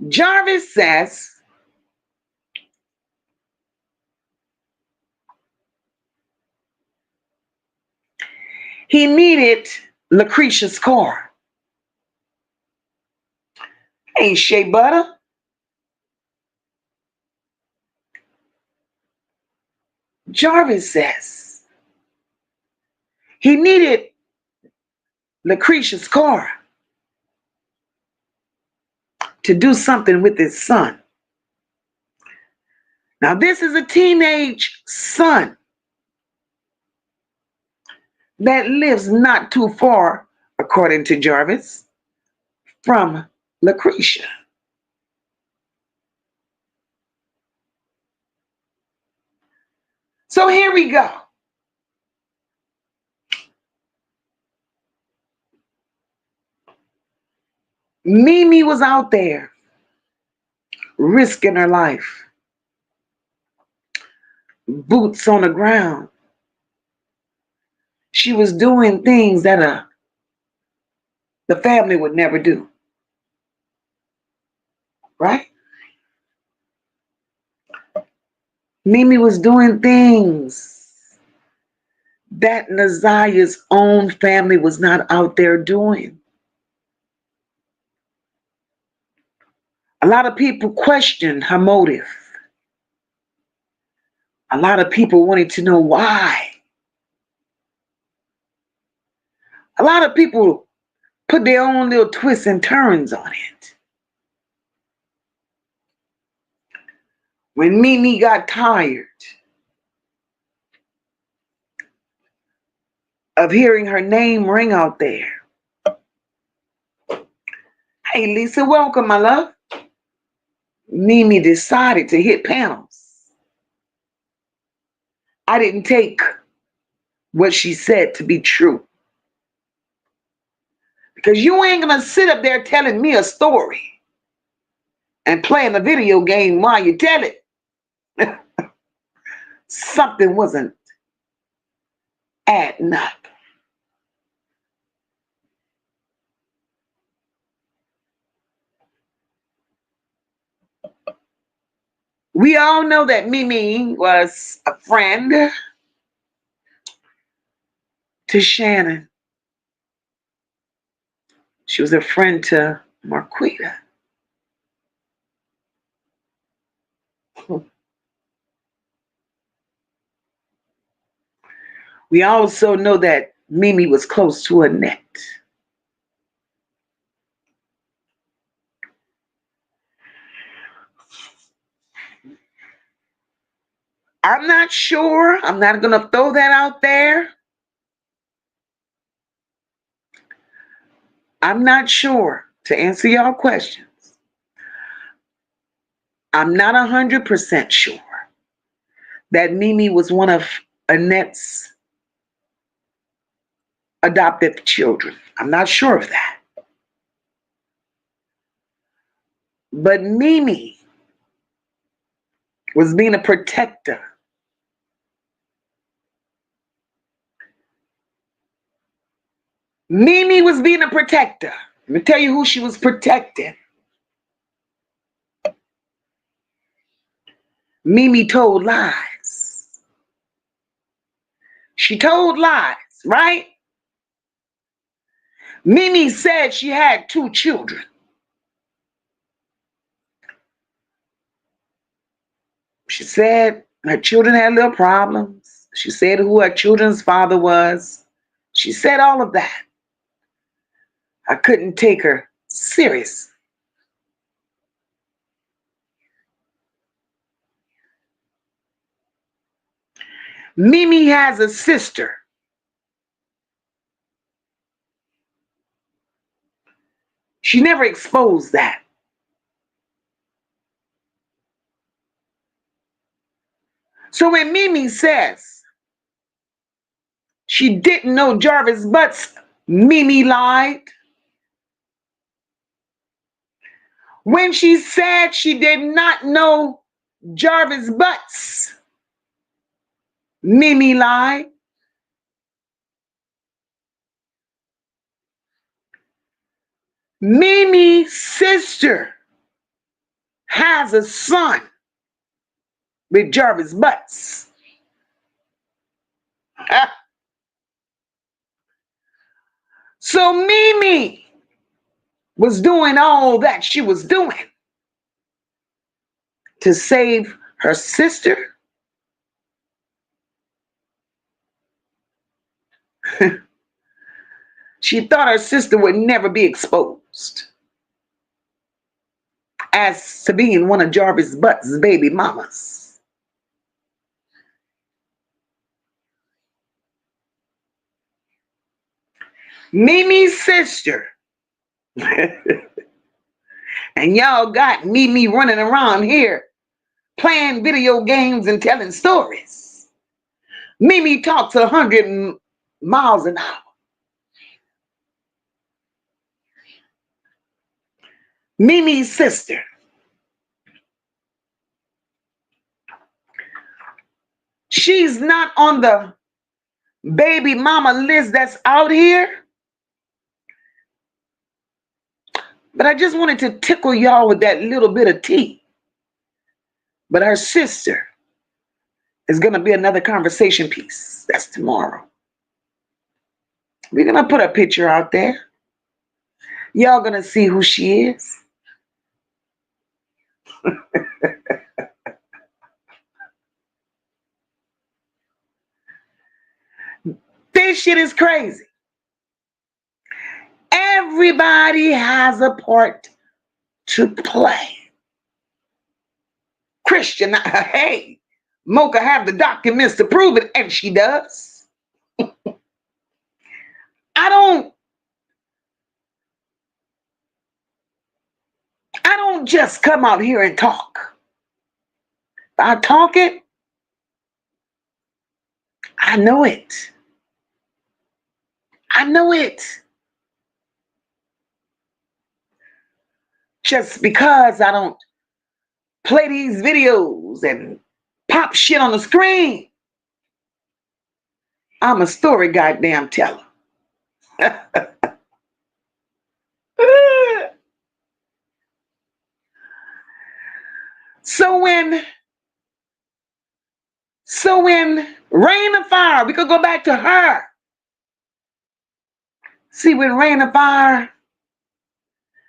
Jarvis says, he needed Lacrecia's car. Hey, Shea Butter. Jarvis says he needed Lacrecia's car to do something with his son. Now, this is a teenage son that lives not too far, according to Jarvis, from Lacrecia. So here we go. Mimi was out there risking her life. Boots on the ground. She was doing things that the family would never do. Right? Mimi was doing things that Naziah's own family was not out there doing. A lot of people questioned her motive. A lot of people wanted to know why. A lot of people put their own little twists and turns on it. When Mimi got tired of hearing her name ring out there. Hey, Lisa, welcome, my love. Mimi decided to hit panels. I didn't take what she said to be true. Because you ain't gonna sit up there telling me a story and playing a video game while you tell it. Something wasn't adding up. We all know that Mimi was a friend to Shannon. She was a friend to Marquita. We also know that Mimi was close to Annette. I'm not sure. I'm not going to throw that out there. I'm not sure, to answer y'all questions. I'm not 100% sure that Mimi was one of Annette's adoptive children. I'm not sure of that. But Mimi was being a protector. Mimi was being a protector. Let me tell you who she was protecting. Mimi told lies. She told lies, right? Mimi said she had 2 children. She said her children had little problems. She said who her children's father was. She said all of that. I couldn't take her serious. Mimi has a sister. She never exposed that. So when Mimi says she didn't know Jarvis Butts, Mimi lied. When she said she did not know Jarvis Butts, Mimi lied. Mimi's sister has a son with Jarvis Butts. So Mimi was doing all that she was doing to save her sister. She thought her sister would never be exposed as to being one of Jarvis Butts' baby mamas. Mimi's sister. And y'all got Mimi running around here playing video games and telling stories. Mimi talks 100 miles an hour. Mimi's sister. She's not on the baby mama list that's out here. But I just wanted to tickle y'all with that little bit of tea. But her sister is going to be another conversation piece. That's tomorrow. We're going to put a picture out there. Y'all going to see who she is. This shit is crazy. Everybody has a part to play. Christian, hey, MOCA have the documents to prove it, and she does. I don't just come out here and talk. I talk it. I know it. I know it. just because I don't play these videos and pop shit on the screen. I'm a story goddamn teller. So when Rain of Fire, we could go back to her. See, when Rain of Fire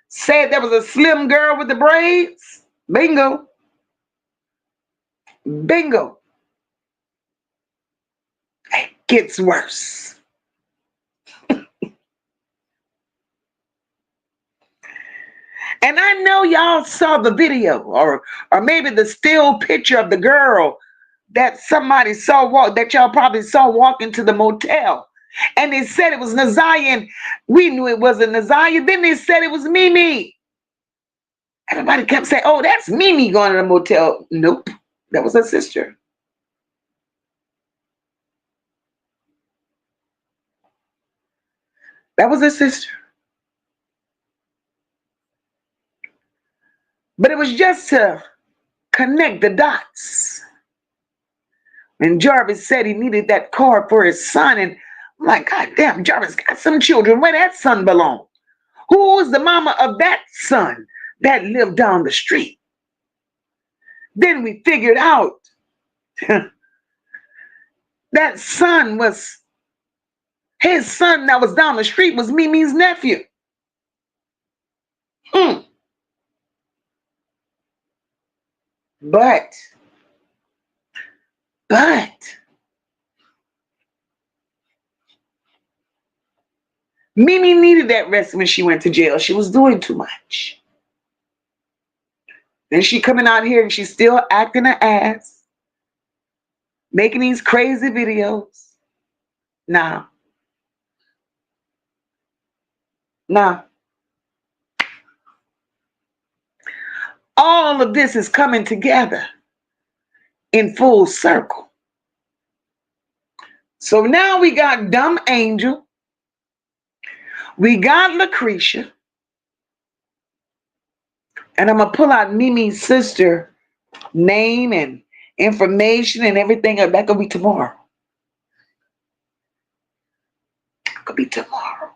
said there was a slim girl with the braids, bingo. Bingo. It gets worse. And I know y'all saw the video or maybe the still picture of the girl that somebody saw walk, that y'all probably saw walk into the motel. And they said it was Naziah, and we knew it wasn't Naziah. Then they said it was Mimi. Everybody kept saying, oh, that's Mimi going to the motel. Nope, that was her sister. That was her sister. But it was just to connect the dots. And Jarvis said he needed that card for his son. And I'm like, God damn, Jarvis got some children. Where that son belong? Who was the mama of that son that lived down the street? Then we figured out that son was, his son that was down the street was Mimi's nephew. But Mimi needed that rest when she went to jail. She was doing too much. Then she coming out here and she's still acting her ass, making these crazy videos. Nah. All of this is coming together in full circle. So now we got dumb Angel. We got Lacrecia. And I'm going to pull out Mimi's sister name and information and everything. That could be tomorrow. Could be tomorrow.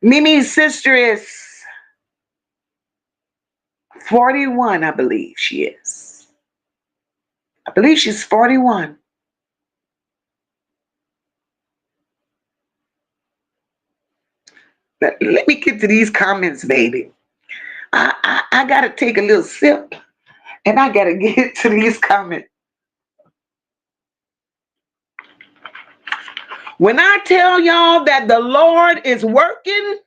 Mimi's sister is 41, I believe she is. I believe she's 41. But let me get to these comments, baby. I got to take a little sip and I got to get to these comments. When I tell y'all that the Lord is working,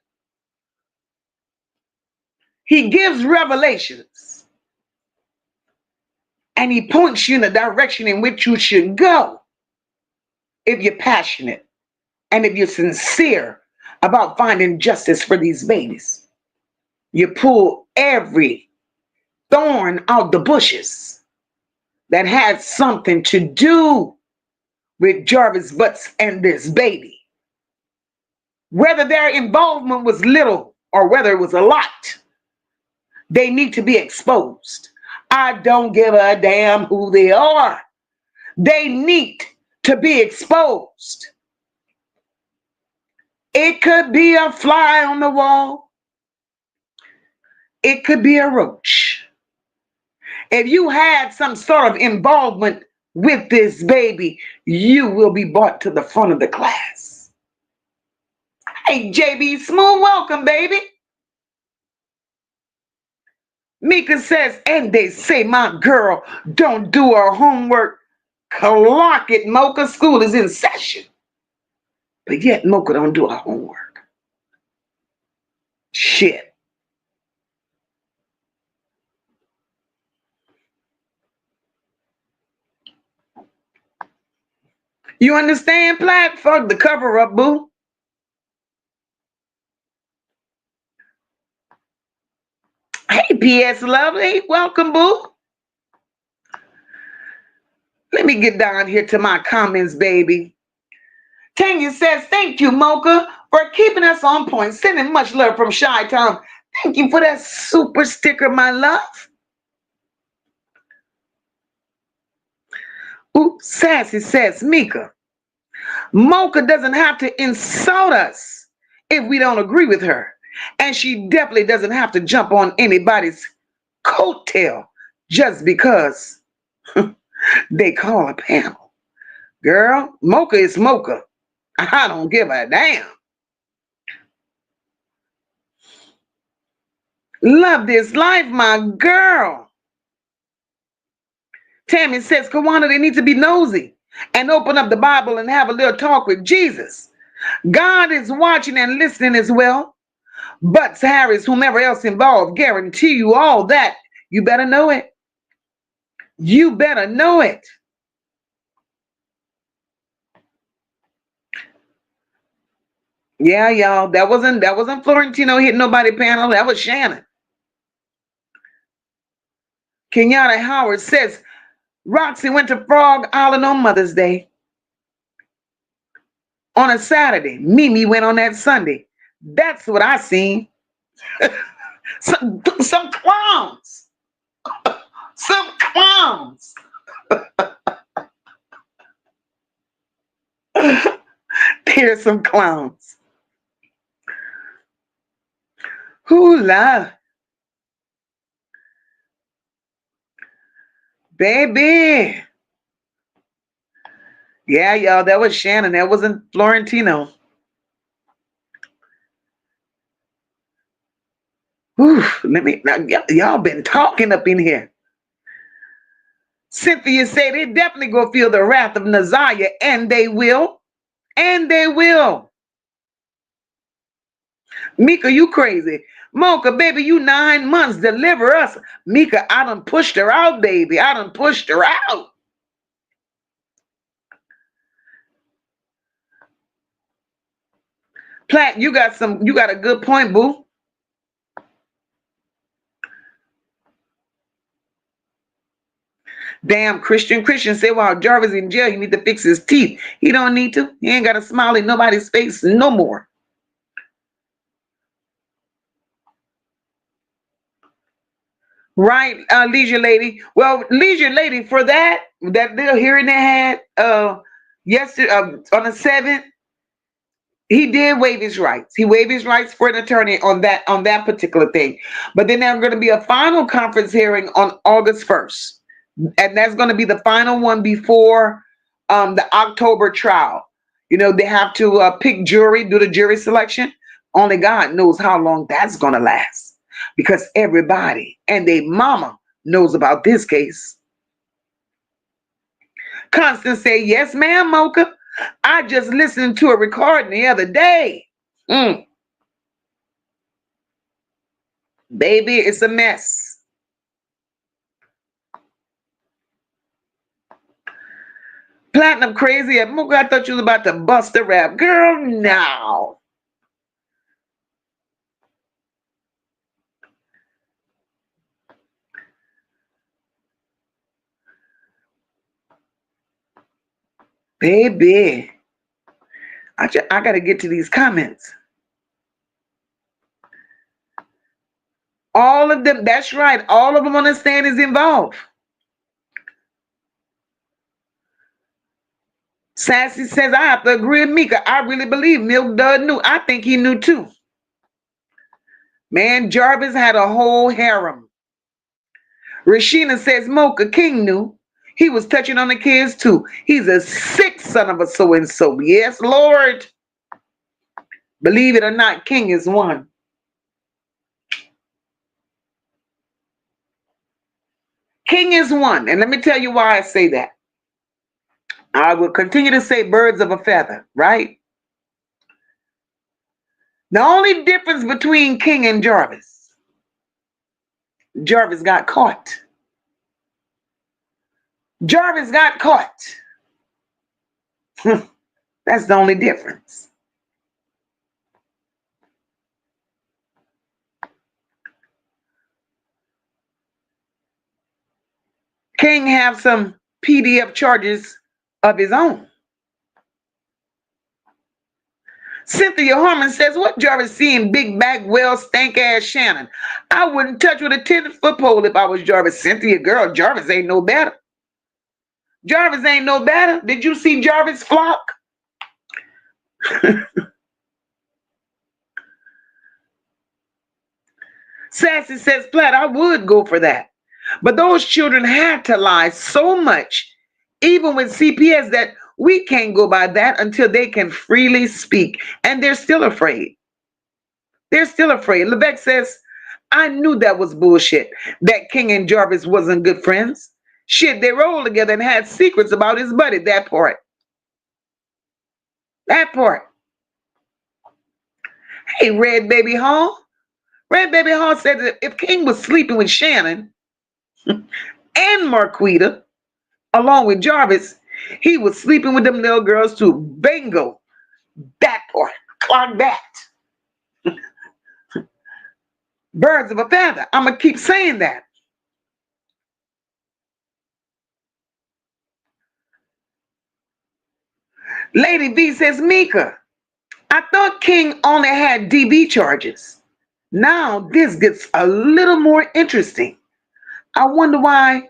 he gives revelations and he points you in the direction in which you should go if you're passionate and if you're sincere about finding justice for these babies. You pull every thorn out the bushes that had something to do with Jarvis Butts and this baby. Whether their involvement was little or whether it was a lot, they need to be exposed. I don't give a damn who they are. They need to be exposed. It could be a fly on the wall. It could be a roach. If you had some sort of involvement with this baby, you will be brought to the front of the class. Hey, JB Smooth, welcome, baby. Mika says, and they say my girl don't do her homework. Clock it, MOCA. School is in session. But yet MOCA don't do her homework. Shit. You understand, Platt? Fuck the cover up, boo. Hey, PS Lovely. Welcome, boo. Let me get down here to my comments, baby. Tanya says, thank you, MOCA, for keeping us on point. Sending much love from Chi-Town. Thank you for that super sticker, my love. Ooh, Sassy says, Mika, MOCA doesn't have to insult us if we don't agree with her. And she definitely doesn't have to jump on anybody's coattail just because they call a panel. Girl, MOCA is MOCA. I don't give a damn. Love this life, my girl. Tammy says, Kawana, they need to be nosy and open up the Bible and have a little talk with Jesus. God is watching and listening as well. But Harris, whomever else involved, guarantee you all that. You better know it. You better know it. Yeah, y'all. That wasn't Florentino hitting nobody panel. That was Shannon. Kenyatta Howard says, Roxy went to Frog Island on Mother's Day. On a Saturday. Mimi went on that Sunday. That's what I seen. some clowns. Some clowns. There's some clowns. Hula. Baby. Yeah, y'all, that was Shannon. That wasn't Florentino. Y'all been talking up in here. Cynthia said they definitely gonna feel the wrath of Naziah, and they will. And they will. Mika, you crazy. MOCA, baby, you 9 months. Deliver us. Mika, I done pushed her out, baby. I done pushed her out. Platt, you got a good point, boo. Damn, Christian said, while Jarvis in jail, he need to fix his teeth. He don't need to. He ain't got a smile in nobody's face no more. Right, Leisure Lady. Well, Leisure Lady, for that little hearing they had yesterday on the 7th, he did waive his rights. He waived his rights for an attorney on that particular thing. But then there's going to be a final conference hearing on August 1st. And that's going to be the final one before the October trial. You know, they have to pick jury, do the jury selection. Only God knows how long that's going to last, because everybody and their mama knows about this case. Constance say, yes, ma'am, MOCA. I just listened to a recording the other day. Baby, it's a mess. Platinum crazy. MOCA, I thought you was about to bust a rap. Girl, now. Baby. I got to get to these comments. All of them, that's right. All of them on the stand is involved. Sassy says, I have to agree with Mika. I really believe Milk Dud knew. I think he knew too. Man, Jarvis had a whole harem. Rashina says, MOCA, King knew. He was touching on the kids too. He's a sick son of a so-and-so. Yes, Lord. Believe it or not, King is one. King is one. And let me tell you why I say that. I will continue to say birds of a feather, right? The only difference between King and Jarvis got caught. Jarvis got caught. That's the only difference. King have some PDF charges of his own. Cynthia Harmon says, what Jarvis seeing big back, well, stank ass Shannon? I wouldn't touch with a 10-foot pole if I was Jarvis. Cynthia, girl, Jarvis ain't no better. Jarvis ain't no better. Did you see Jarvis flock? Sassy says, Platt, I would go for that. But those children had to lie so much, even with CPS, that we can't go by that until they can freely speak. And they're still afraid. They're still afraid. Lebec says, I knew that was bullshit, that King and Jarvis wasn't good friends. Shit, they rolled together and had secrets about his buddy. That part. That part. Hey, Red Baby Hall. Red Baby Hall said that if King was sleeping with Shannon and Marquita, along with Jarvis, he was sleeping with them little girls too. Bingo. That part. Clock that. Birds of a feather. I'm going to keep saying that. Lady V says, Mika, I thought King only had DB charges. Now this gets a little more interesting. I wonder why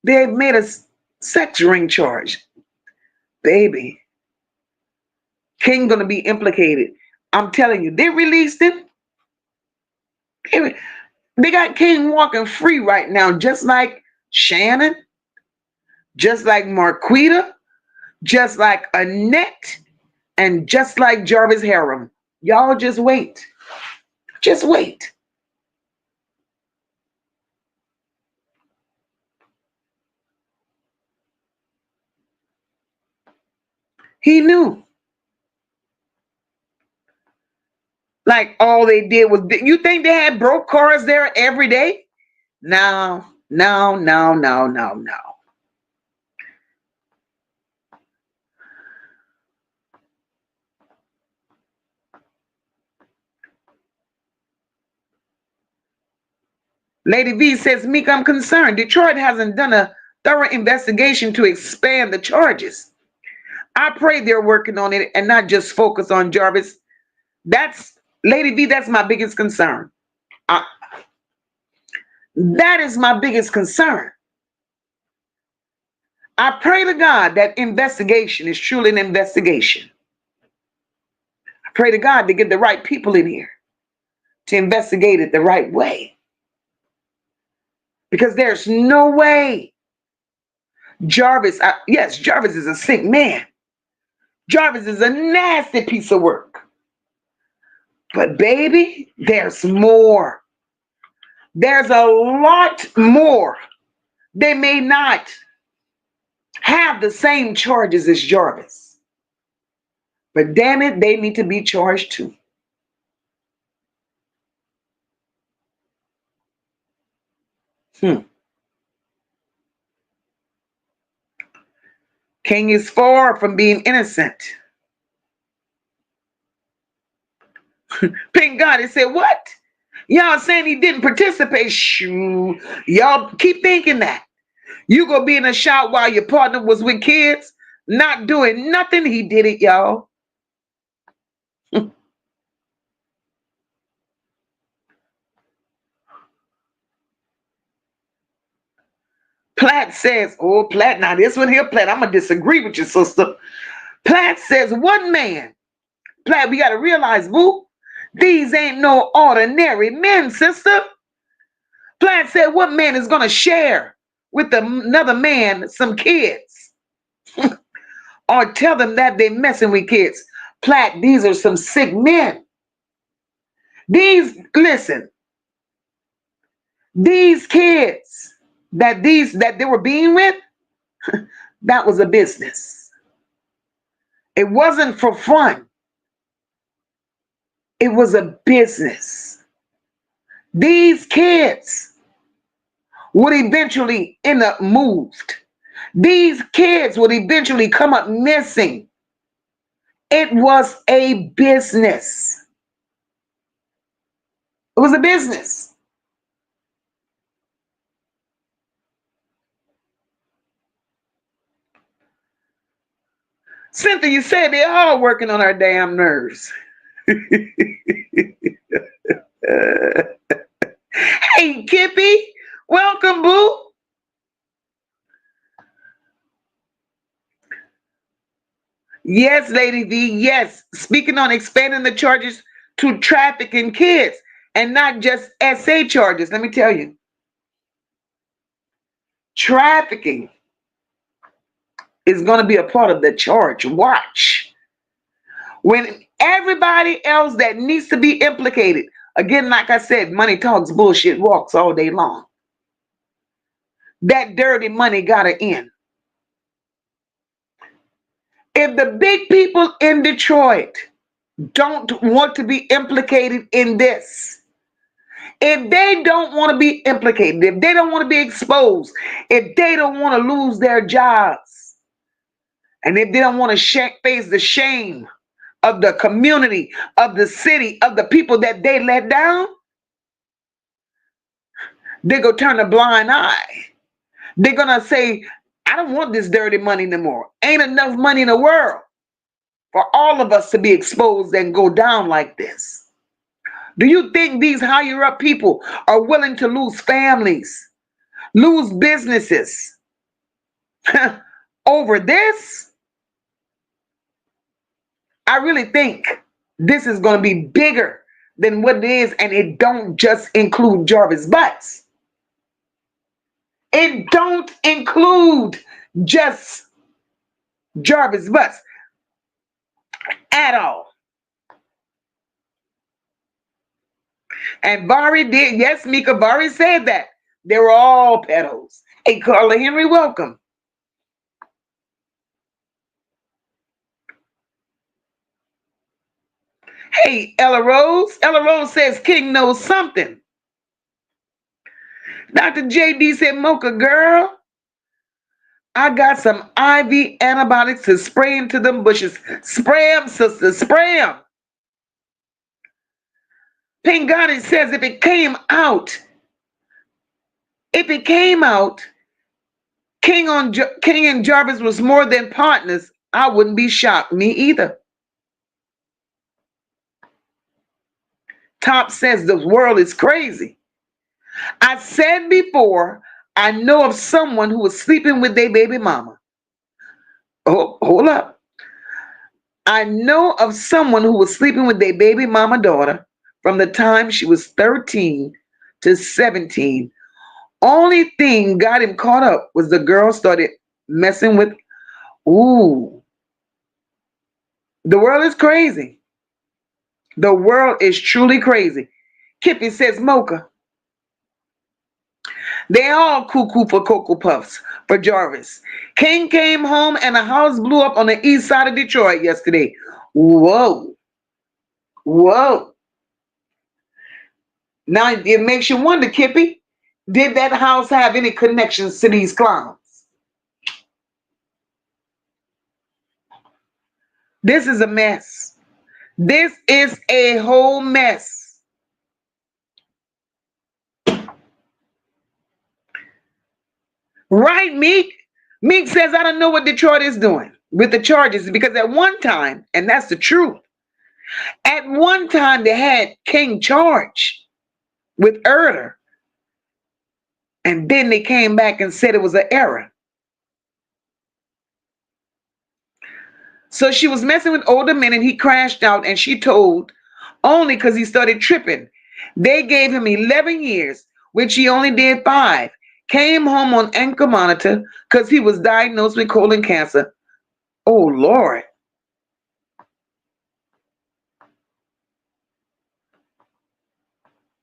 they made a sex ring charge. Baby, King gonna be implicated. I'm telling you, they released him. They got King walking free right now, just like Shannon, just like Marquita, just like Annette, and just like Jarvis Harem. Y'all just wait. Just wait. He knew. Like all they did was, you think they had broke cars there every day? No, no, no, no, no, no. Lady V says, Meek, I'm concerned. Detroit hasn't done a thorough investigation to expand the charges. I pray they're working on it and not just focus on Jarvis. That's, Lady V, that's my biggest concern. That is my biggest concern. I pray to God that investigation is truly an investigation. I pray to God to get the right people in here to investigate it the right way. Because there's no way Jarvis, yes, Jarvis is a sick man. Jarvis is a nasty piece of work. But baby, there's more. There's a lot more. They may not have the same charges as Jarvis. But damn it, they need to be charged too. King is far from being innocent. Pink God, it said, what? Y'all saying he didn't participate? Shoo. Y'all keep thinking that. You gonna be in a shot while your partner was with kids, not doing nothing. He did it, y'all. Platt says, oh, Platt, now this one here, Platt, I'm gonna disagree with your sister. Platt says, one man. Platt, we gotta realize, boo, these ain't no ordinary men, sister. Platt said, what man is gonna share with another man some kids? Or tell them that they're messing with kids? Platt, these are some sick men. Listen, these kids that they were being with, that was a business. It wasn't for fun. It was a business. These kids would eventually end up moved. These kids would eventually come up missing. It was a business. It was a business. Cynthia, you said they're all working on our damn nerves. Hey, Kippy, welcome, boo. Yes, Lady V, yes. Speaking on expanding the charges to trafficking kids and not just SA charges, let me tell you. Trafficking is going to be a part of the charge. Watch. When everybody else that needs to be implicated, again, like I said, money talks, bullshit walks all day long. That dirty money got to end. If the big people in Detroit don't want to be implicated in this, if they don't want to be implicated, if they don't want to be exposed, if they don't want to lose their jobs, and if they don't want to face the shame of the community, of the city, of the people that they let down, they're going to turn a blind eye. They're going to say, I don't want this dirty money no more. Ain't enough money in the world for all of us to be exposed and go down like this. Do you think these higher up people are willing to lose families, lose businesses over this? I really think this is going to be bigger than what it is, and it don't just include Jarvis Butts. It don't include just Jarvis Butts at all. And Vari did, yes, Mika, Vari said that. They were all pedos. Hey, Carla Henry, welcome. Hey, Ella Rose. Ella Rose says King knows something. Dr. JD said, MOCA, girl, I got some IV antibiotics to spray into them bushes. Spray them, sister, spray them. Pingani says if it came out, King and Jarvis was more than partners, I wouldn't be shocked. Me either. Top says the world is crazy. I said before, I know of someone who was sleeping with their baby mama. Oh, hold up. I know of someone who was sleeping with their baby mama daughter from the time she was 13 to 17. Only thing got him caught up was the girl started messing with. Ooh. The world is crazy. The world is truly crazy. Kippy says, MOCA. They all cuckoo for Cocoa Puffs for Jarvis. King came home and a house blew up on the east side of Detroit yesterday. Whoa. Whoa. Now it makes you wonder, Kippy, did that house have any connections to these clowns? This is a mess. This is a whole mess. Right, Meek? Meek says, I don't know what Detroit is doing with the charges, because at one time, and that's the truth, at one time they had King charged with murder, and then they came back and said it was an error. So she was messing with older men and he crashed out, and she told only because he started tripping. They gave him 11 years, which he only did 5. Came home on ankle monitor because he was diagnosed with colon cancer. Oh, Lord.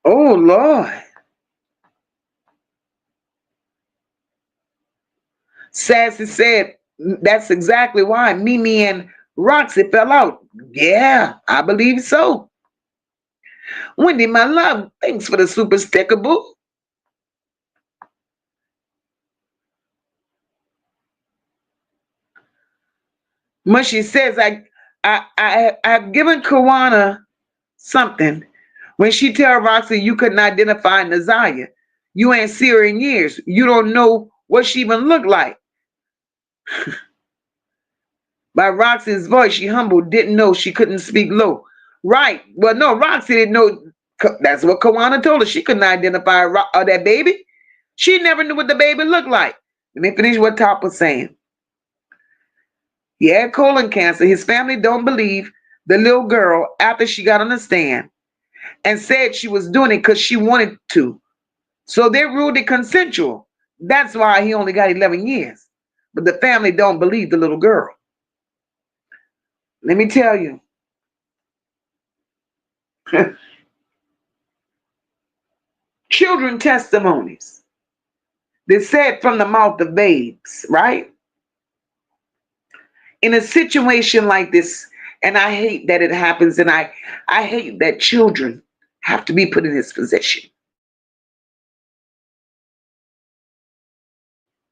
Oh, Lord. Sassy said, that's exactly why Mimi and Roxy fell out. Yeah, I believe so. Wendy, my love, thanks for the super sticker, boo. Mushy says, I've given Kawana something. When she tell Roxy you couldn't identify Naziah, you ain't see her in years. You don't know what she even looked like. By Roxy's voice, she humbled, didn't know she couldn't speak low. Right. Well, no, Roxy didn't know. That's what Kawana told her. She couldn't identify that baby. She never knew what the baby looked like. Let me finish what Top was saying. He had colon cancer. His family don't believe the little girl after she got on the stand and said she was doing it because she wanted to. So they ruled it consensual. That's why he only got 11 years. But the family don't believe the little girl. Let me tell you. Children testimonies. They said from the mouth of babes, right? In a situation like this, and I hate that it happens, and I hate that children have to be put in this position.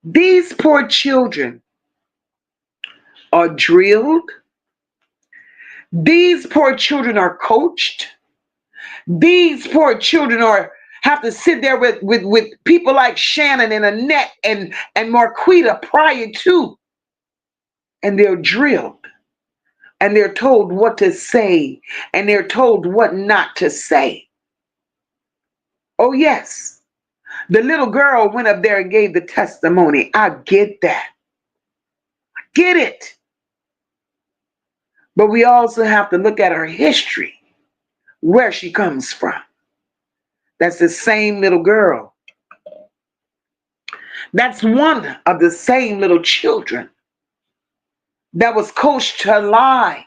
These poor children are drilled. These poor children are coached. These poor children have to sit there with people like Shannon and Annette and Marquita prior to. And they're drilled. And they're told what to say. And they're told what not to say. Oh, yes. The little girl went up there and gave the testimony. I get that. I get it. But we also have to look at her history, where she comes from. That's the same little girl. That's one of the same little children that was coached to lie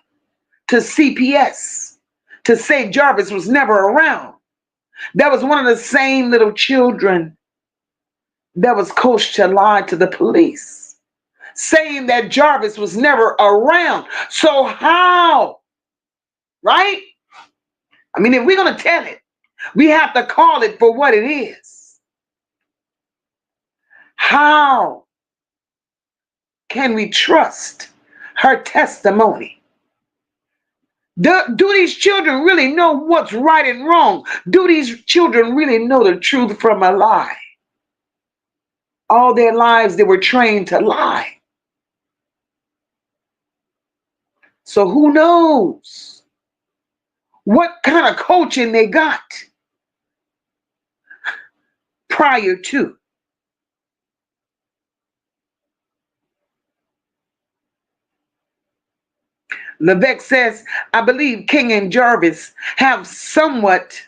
to CPS, to say Jarvis was never around. That was one of the same little children that was coached to lie to the police, saying that Jarvis was never around. So how? Right? I mean, if we're going to tell it, we have to call it for what it is. How can we trust her testimony? Do these children really know what's right and wrong? Do these children really know the truth from a lie? All their lives they were trained to lie. So who knows what kind of coaching they got prior to. Levesque says, I believe King and Jarvis have somewhat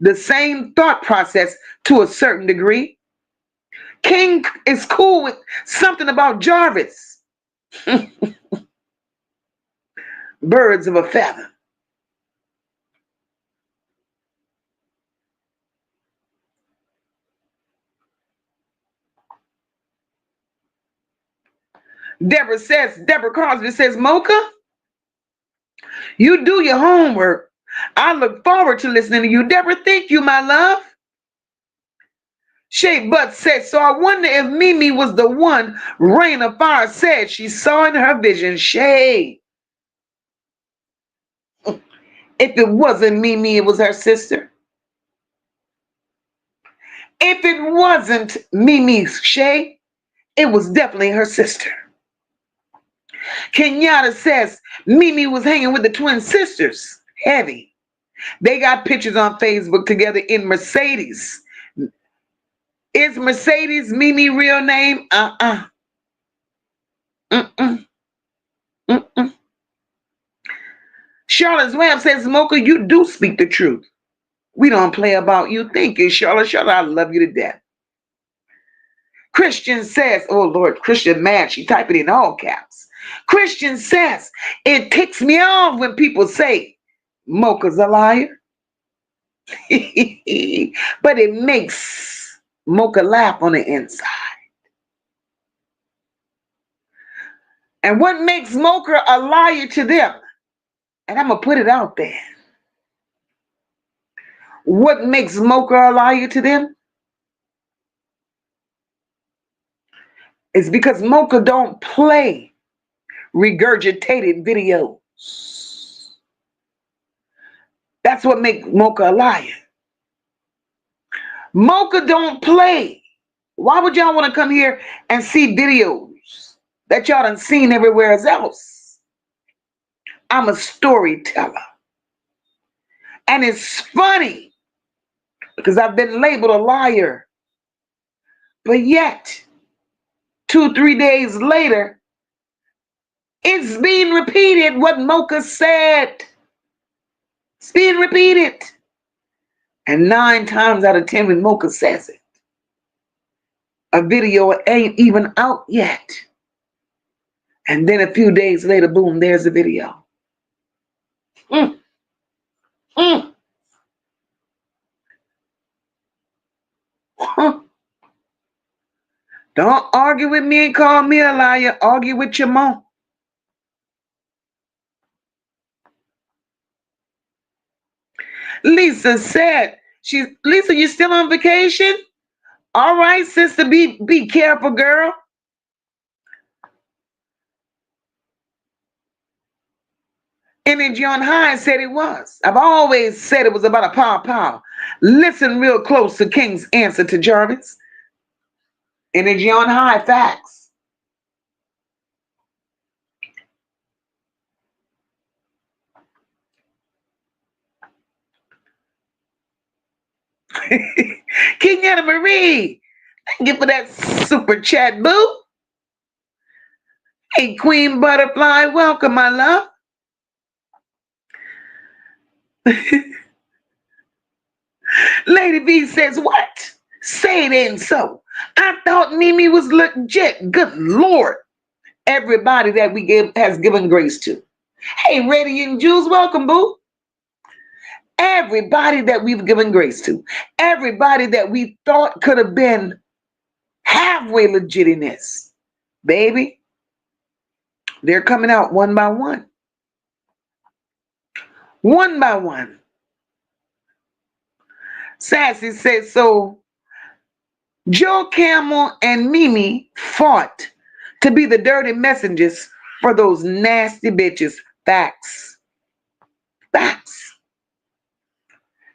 the same thought process to a certain degree. King is cool with something about Jarvis. Birds of a feather. Deborah Crosby says, MOCA, you do your homework. I look forward to listening to you. Deborah, thank you, my love. Shay Butt said, so I wonder if Mimi was the one Rain of Fire said she saw in her vision. Shay. If it wasn't Mimi, it was her sister. If it wasn't Mimi, Shay, it was definitely her sister. Kenyatta says Mimi was hanging with the twin sisters. Heavy. They got pictures on Facebook together in Mercedes. Is Mercedes Mimi real name? Charlotte's Web says, MOCA, you do speak the truth. We don't play about you. Thank you, Charlotte. Charlotte, I love you to death. Christian says, oh Lord, Christian mad. She typed it in all caps. Christian says, it ticks me off when people say MOCA's a liar. But it makes MOCA laugh on the inside. And what makes MOCA a liar to them? And I'm going to put it out there. What makes MOCA a liar to them? It's because MOCA don't play regurgitated videos. That's what makes MOCA a liar. MOCA don't play. Why would y'all want to come here and see videos that y'all done seen everywhere else. I'm a storyteller. And it's funny because I've been labeled a liar. But yet, 2-3 days later, it's being repeated what MOCA said. It's being repeated. And 9 times out of 10 when MOCA says it, a video ain't even out yet. And then a few days later, boom, there's a video. Mm. Mm. Huh. Don't argue with me and call me a liar. Argue with your mom. Lisa said, Lisa, you still on vacation? All right, sister, be careful, girl. Energy on High said it was. I've always said it was about a pow. Listen real close to King's answer to Jarvis. Energy on High, facts. Kenyatta Marie, thank you for that super chat, boo. Hey, Queen Butterfly, welcome, my love. Lady V says, what? Say it ain't so. I thought Mimi was legit. Good Lord. Everybody that we has given grace to. Hey, Radiant Jules, welcome, boo. Everybody that we've given grace to. Everybody that we thought could have been halfway legitness. Baby, they're coming out one by one. One by one. Sassy says, so Joe Camel and Mimi fought to be the dirty messengers for those nasty bitches. Facts. Facts.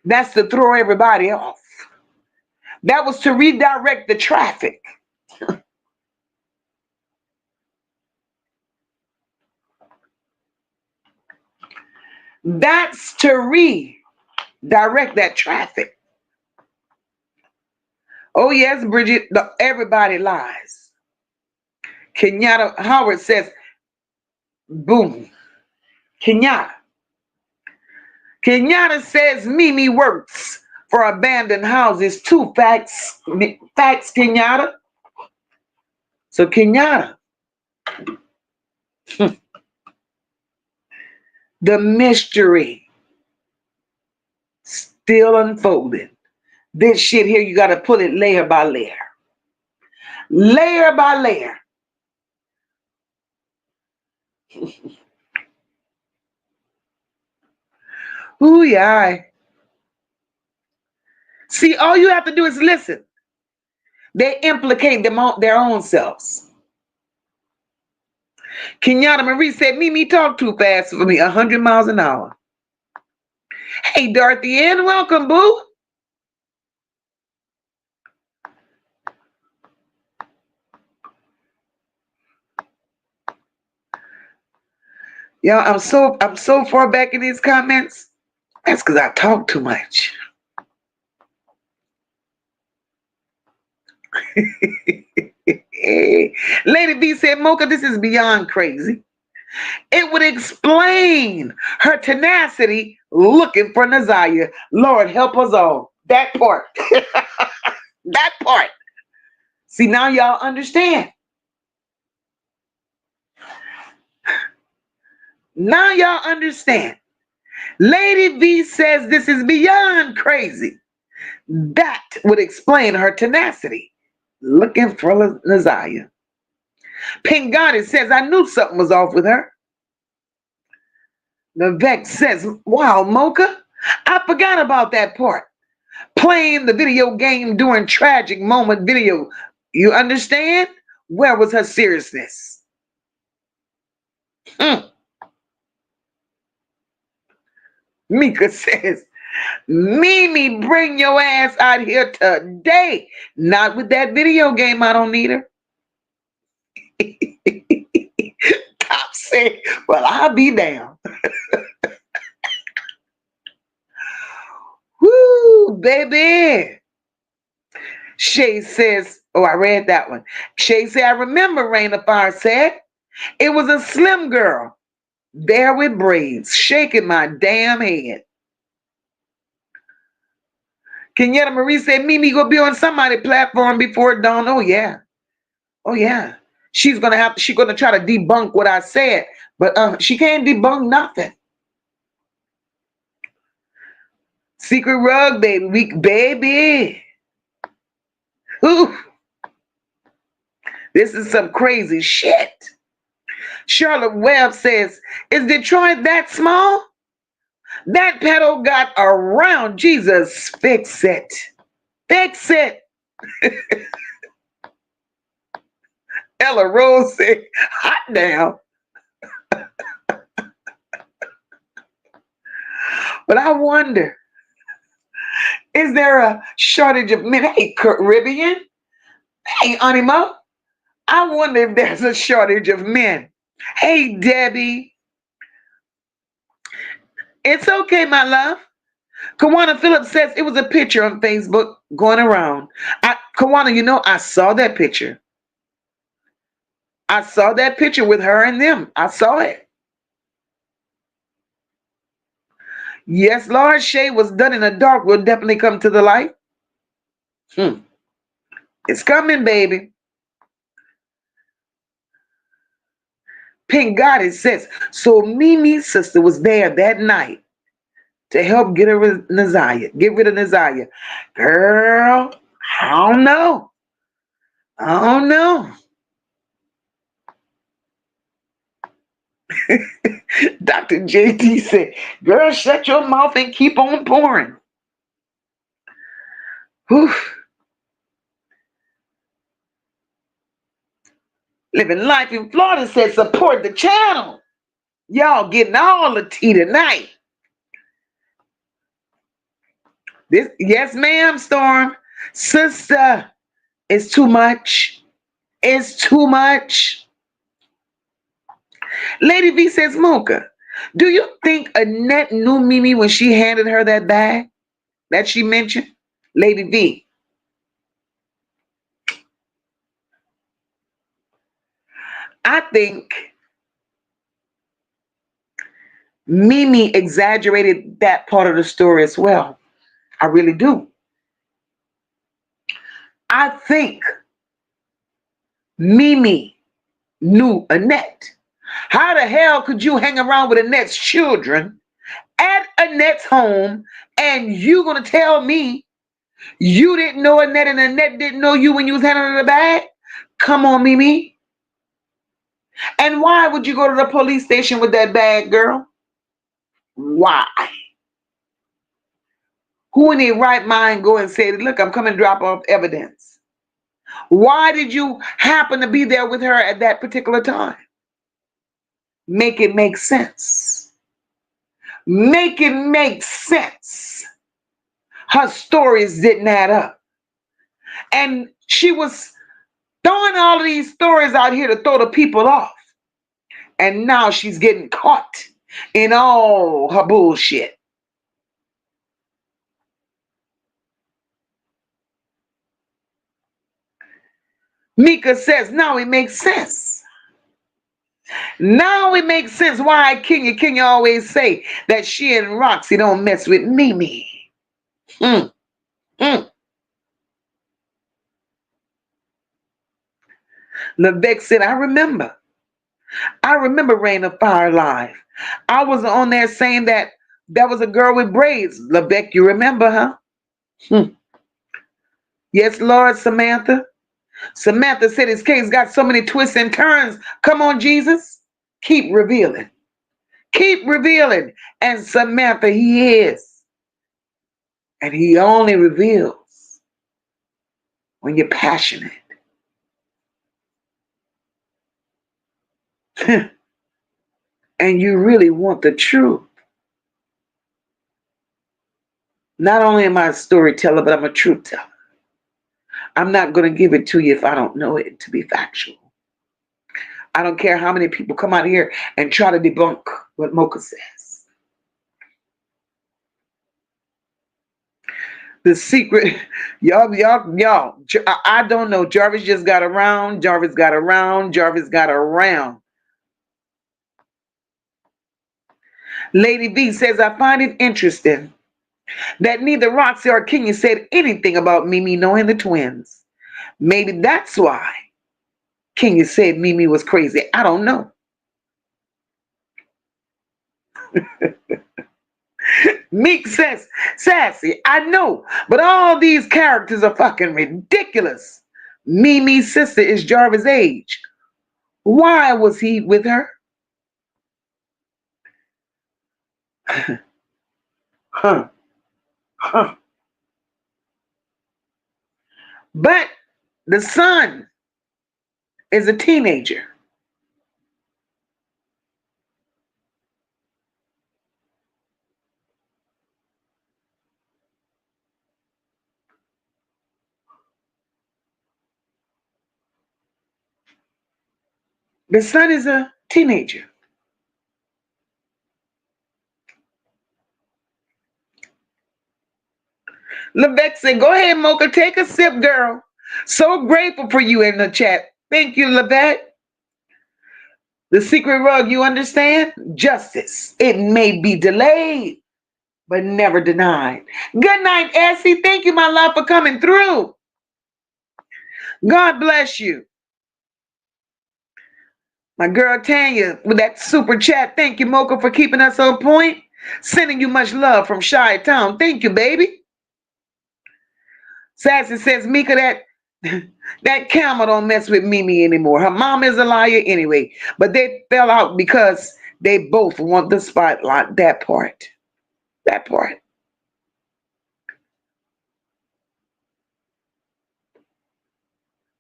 That's to throw everybody off. That was to redirect the traffic. That's to redirect that traffic. Oh, yes, Bridget, everybody lies. Kenyatta Howard says, boom. Kenyatta says Mimi works for abandoned houses too. Facts, Kenyatta. So, Kenyatta, the mystery still unfolding. This shit here, you got to pull it layer by layer. Layer by layer. Ooh, yeah. See, all you have to do is listen. They implicate their own selves. Kenyatta Marie said, Mimi talk too fast for me, 100 miles an hour. Hey, Dorothy Ann, welcome, boo. Y'all, I'm so far back in these comments. That's because I talk too much. Lady B said, MOCA, this is beyond crazy. It would explain her tenacity looking for Naziah. Lord, help us all. That part. That part. See, now y'all understand. Now y'all understand. Lady V says this is beyond crazy. That would explain her tenacity looking for Naziah. Pink Goddess says, I knew something was off with her. The Vex says, wow, MOCA, I forgot about that part. Playing the video game during tragic moment video. You understand? Where was her seriousness? Mika says, Mimi, bring your ass out here today. Not with that video game. I don't need her. say, well, I'll be down. Woo, baby. Shay says, oh, I read that one. Shay said, I remember Rain of Fire said, it was a slim girl there with braids, shaking my damn head. Kenyatta Marie said, Mimi gonna be on somebody's platform before dawn. Oh, yeah. Oh, yeah. She's gonna try to debunk what I said, but she can't debunk nothing. Secret rug, baby. Baby. Ooh. This is some crazy shit. Charlotte Webb says, is Detroit that small? That pedal got around. Jesus, fix it. Fix it. Ella Rose said, hot damn. But I wonder, is there a shortage of men? Hey, Caribbean. Hey, Anima. I wonder if there's a shortage of men. Hey, Debbie. It's okay, my love. Kawana Phillips says it was a picture on Facebook going around. Kawana, I saw that picture. I saw that picture with her and them. I saw it. Yes, Lord, Shay was done in the dark. Will definitely come to the light. It's coming, baby. Pink Goddess says, so Mimi's sister was there that night to help get rid of Naziah. Girl, I don't know. Dr. JT said, girl, shut your mouth and keep on pouring. Whew. Living Life in Florida said, support the channel. Y'all getting all the tea tonight. Yes, ma'am, Storm. Sister, it's too much. It's too much. Lady V says, MOCA, do you think Annette knew Mimi when she handed her that bag that she mentioned? Lady V. I think Mimi exaggerated that part of the story as well. I really do. I think Mimi knew Annette. How the hell could you hang around with Annette's children at Annette's home and you gonna tell me you didn't know Annette and Annette didn't know you when you was handing her the bag? Come on, Mimi. And why would you go to the police station with that bag, girl? Why? Who in their right mind go and say, look, I'm coming to drop off evidence? Why did you happen to be there with her at that particular time? Make it make sense. Make it make sense. Her stories didn't add up. And she was throwing all of these stories out here to throw the people off. And now she's getting caught in all her bullshit. Mika says, now it makes sense. Now it makes sense why Kenya always say that she and Roxy don't mess with Mimi. Levesque said, I remember Rain of Fire Live. I was on there saying that was a girl with braids. Levesque, you remember, huh? Yes, Lord, Samantha. Samantha said his case got so many twists and turns. Come on, Jesus. Keep revealing. Keep revealing. And Samantha, he is. And he only reveals when you're passionate. And you really want the truth. Not only am I a storyteller, but I'm a truth teller. I'm not going to give it to you if I don't know it to be factual. I don't care how many people come out here and try to debunk what MOCA says. The secret, y'all, I don't know. Jarvis just got around. Jarvis got around. Jarvis got around. Lady V says, I find it interesting that neither Roxy or Kenya said anything about Mimi knowing the twins. Maybe that's why Kenya said Mimi was crazy. I don't know. Meek says, Sassy, I know, but all these characters are fucking ridiculous. Mimi's sister is Jarvis' age. Why was he with her? Huh. But the son is a teenager. The son is a teenager. Levesque said, go ahead, MOCA, take a sip, girl. So grateful for you in the chat. Thank you, Levesque. The secret rug, you understand? Justice. It may be delayed, but never denied. Good night, Essie. Thank you, my love, for coming through. God bless you. My girl Tanya with that super chat. Thank you, MOCA, for keeping us on point. Sending you much love from Chi-Town. Thank you, baby. Sassy says, Mika, that camel don't mess with Mimi anymore. Her mom is a liar anyway. But they fell out because they both want the spotlight. That part. That part.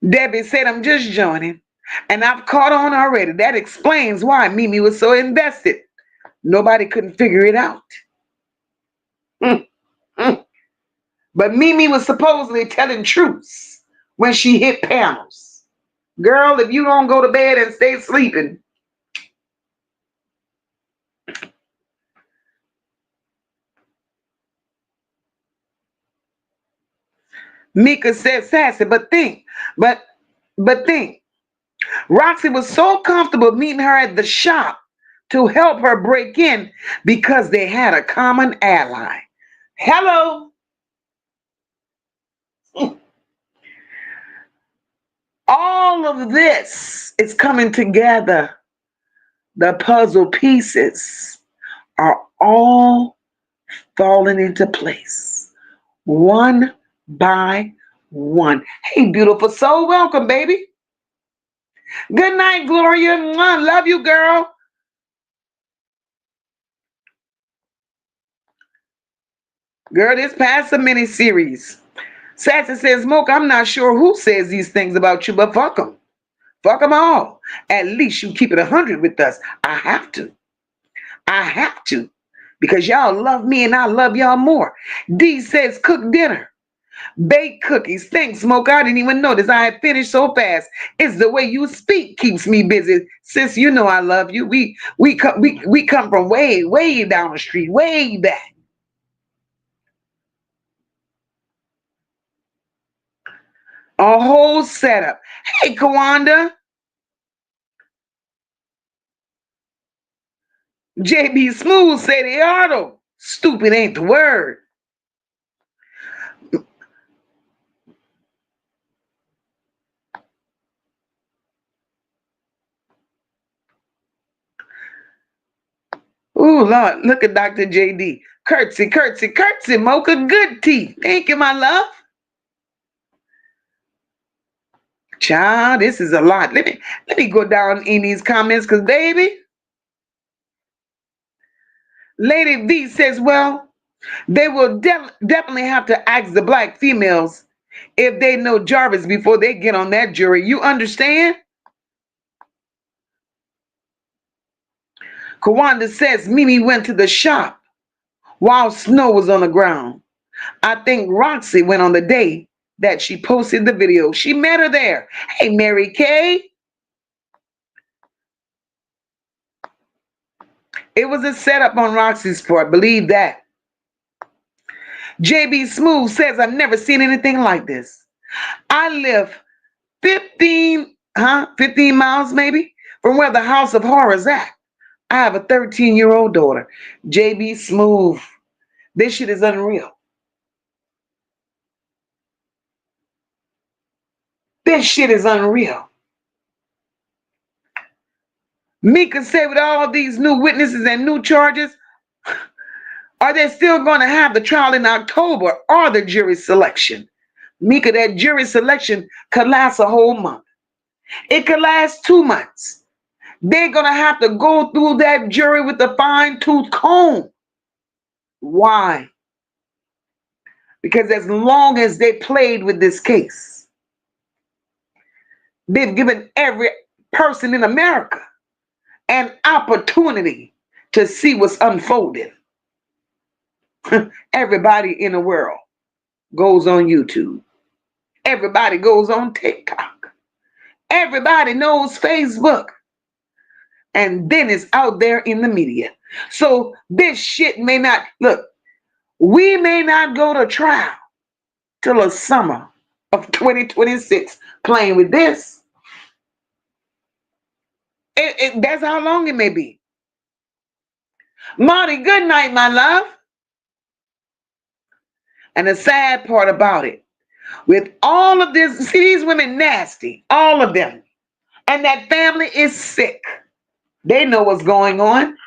Debbie said, I'm just joining. And I've caught on already. That explains why Mimi was so invested. Nobody couldn't figure it out. But Mimi was supposedly telling truths when she hit panels. Girl, if you don't go to bed and stay sleeping. Mika said, Sassy, but think. Roxy was so comfortable meeting her at the shop to help her break in because they had a common ally. Hello. All of this is coming together. The puzzle pieces are all falling into place, one by one. Hey, beautiful soul, welcome, baby. Good night, Gloria. Mwah, love you, girl. Girl, this past the mini-series. Sassy says, MOCA, I'm not sure who says these things about you, but fuck them. Fuck them all. At least you keep it 100 with us. I have to. I have to. Because y'all love me and I love y'all more. D says, cook dinner. Bake cookies. Thanks, MOCA. I didn't even notice I had finished so fast. It's the way you speak keeps me busy. Sis, you know I love you. We come from way down the street, way back. A whole setup. Hey, Kawanda. JB Smooth said the auto. Stupid ain't the word. Ooh, Lord, look at Dr. JD. Curtsy, MOCA, good tea. Thank you, my love. Child, this is a lot. Let me go down in these comments, because, baby, Lady V says, well, they will definitely have to ask the black females if they know Jarvis before they get on that jury. You understand? Kawanda says Mimi went to the shop while snow was on the ground. I think Roxy went on the day that she posted the video. She met her there. Hey, Mary Kay. It was a setup on Roxy's part. Believe that. JB Smooth says, I've never seen anything like this. I live 15 miles maybe from where the House of Horrors at. I have a 13-year-old daughter. JB Smooth. This shit is unreal. This shit is unreal. Mika said with all these new witnesses and new charges, are they still going to have the trial in October or the jury selection? Mika, that jury selection could last a whole month. It could last 2 months. They're going to have to go through that jury with a fine-tooth comb. Why? Because as long as they played with this case, they've given every person in America an opportunity to see what's unfolding. Everybody in the world goes on YouTube. Everybody goes on TikTok. Everybody knows Facebook. And then it's out there in the media. So this shit may not, look, we may not go to trial till the summer of 2026 playing with this. That's how long it may be. Marty, good night, my love. And the sad part about it, with all of this, see these women nasty, all of them. And that family is sick. They know what's going on.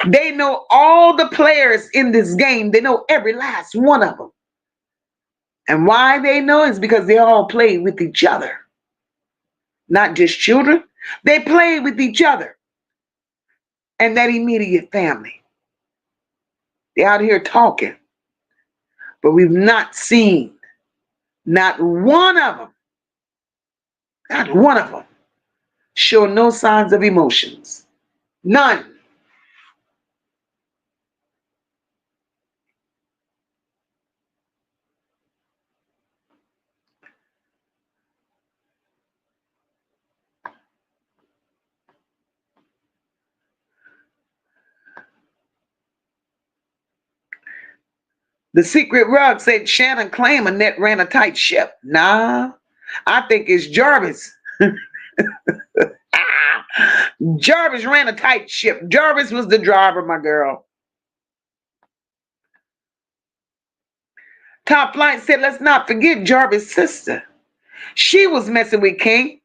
They know all the players in this game. They know every last one of them. And why they know is because they all play with each other. Not just children. They play with each other. And that immediate family. They're out here talking. But we've not seen not one of them show no signs of emotions. None. The Secret Rug said Shannon claimed Annette ran a tight ship. Nah, I think it's Jarvis. Jarvis ran a tight ship. Jarvis was the driver, my girl. Top Flight said, let's not forget Jarvis' sister. She was messing with King.